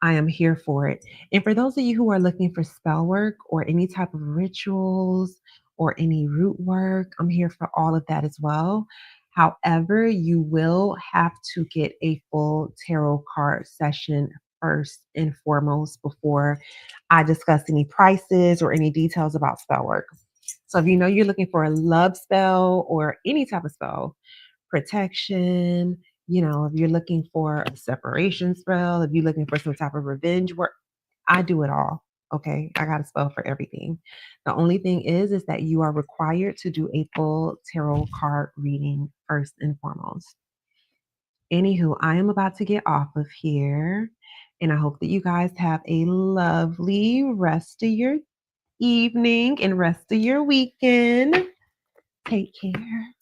I am here for it. And for those of you who are looking for spell work or any type of rituals or any root work, I'm here for all of that as well. However, you will have to get a full tarot card session first and foremost before I discuss any prices or any details about spell work. So if you know you're looking for a love spell or any type of spell, protection, if you're looking for a separation spell, if you're looking for some type of revenge work, I do it all. Okay. I got a spell for everything. The only thing is that you are required to do a full tarot card reading first and foremost. Anywho, I am about to get off of here. And I hope that you guys have a lovely rest of your evening and rest of your weekend. Take care.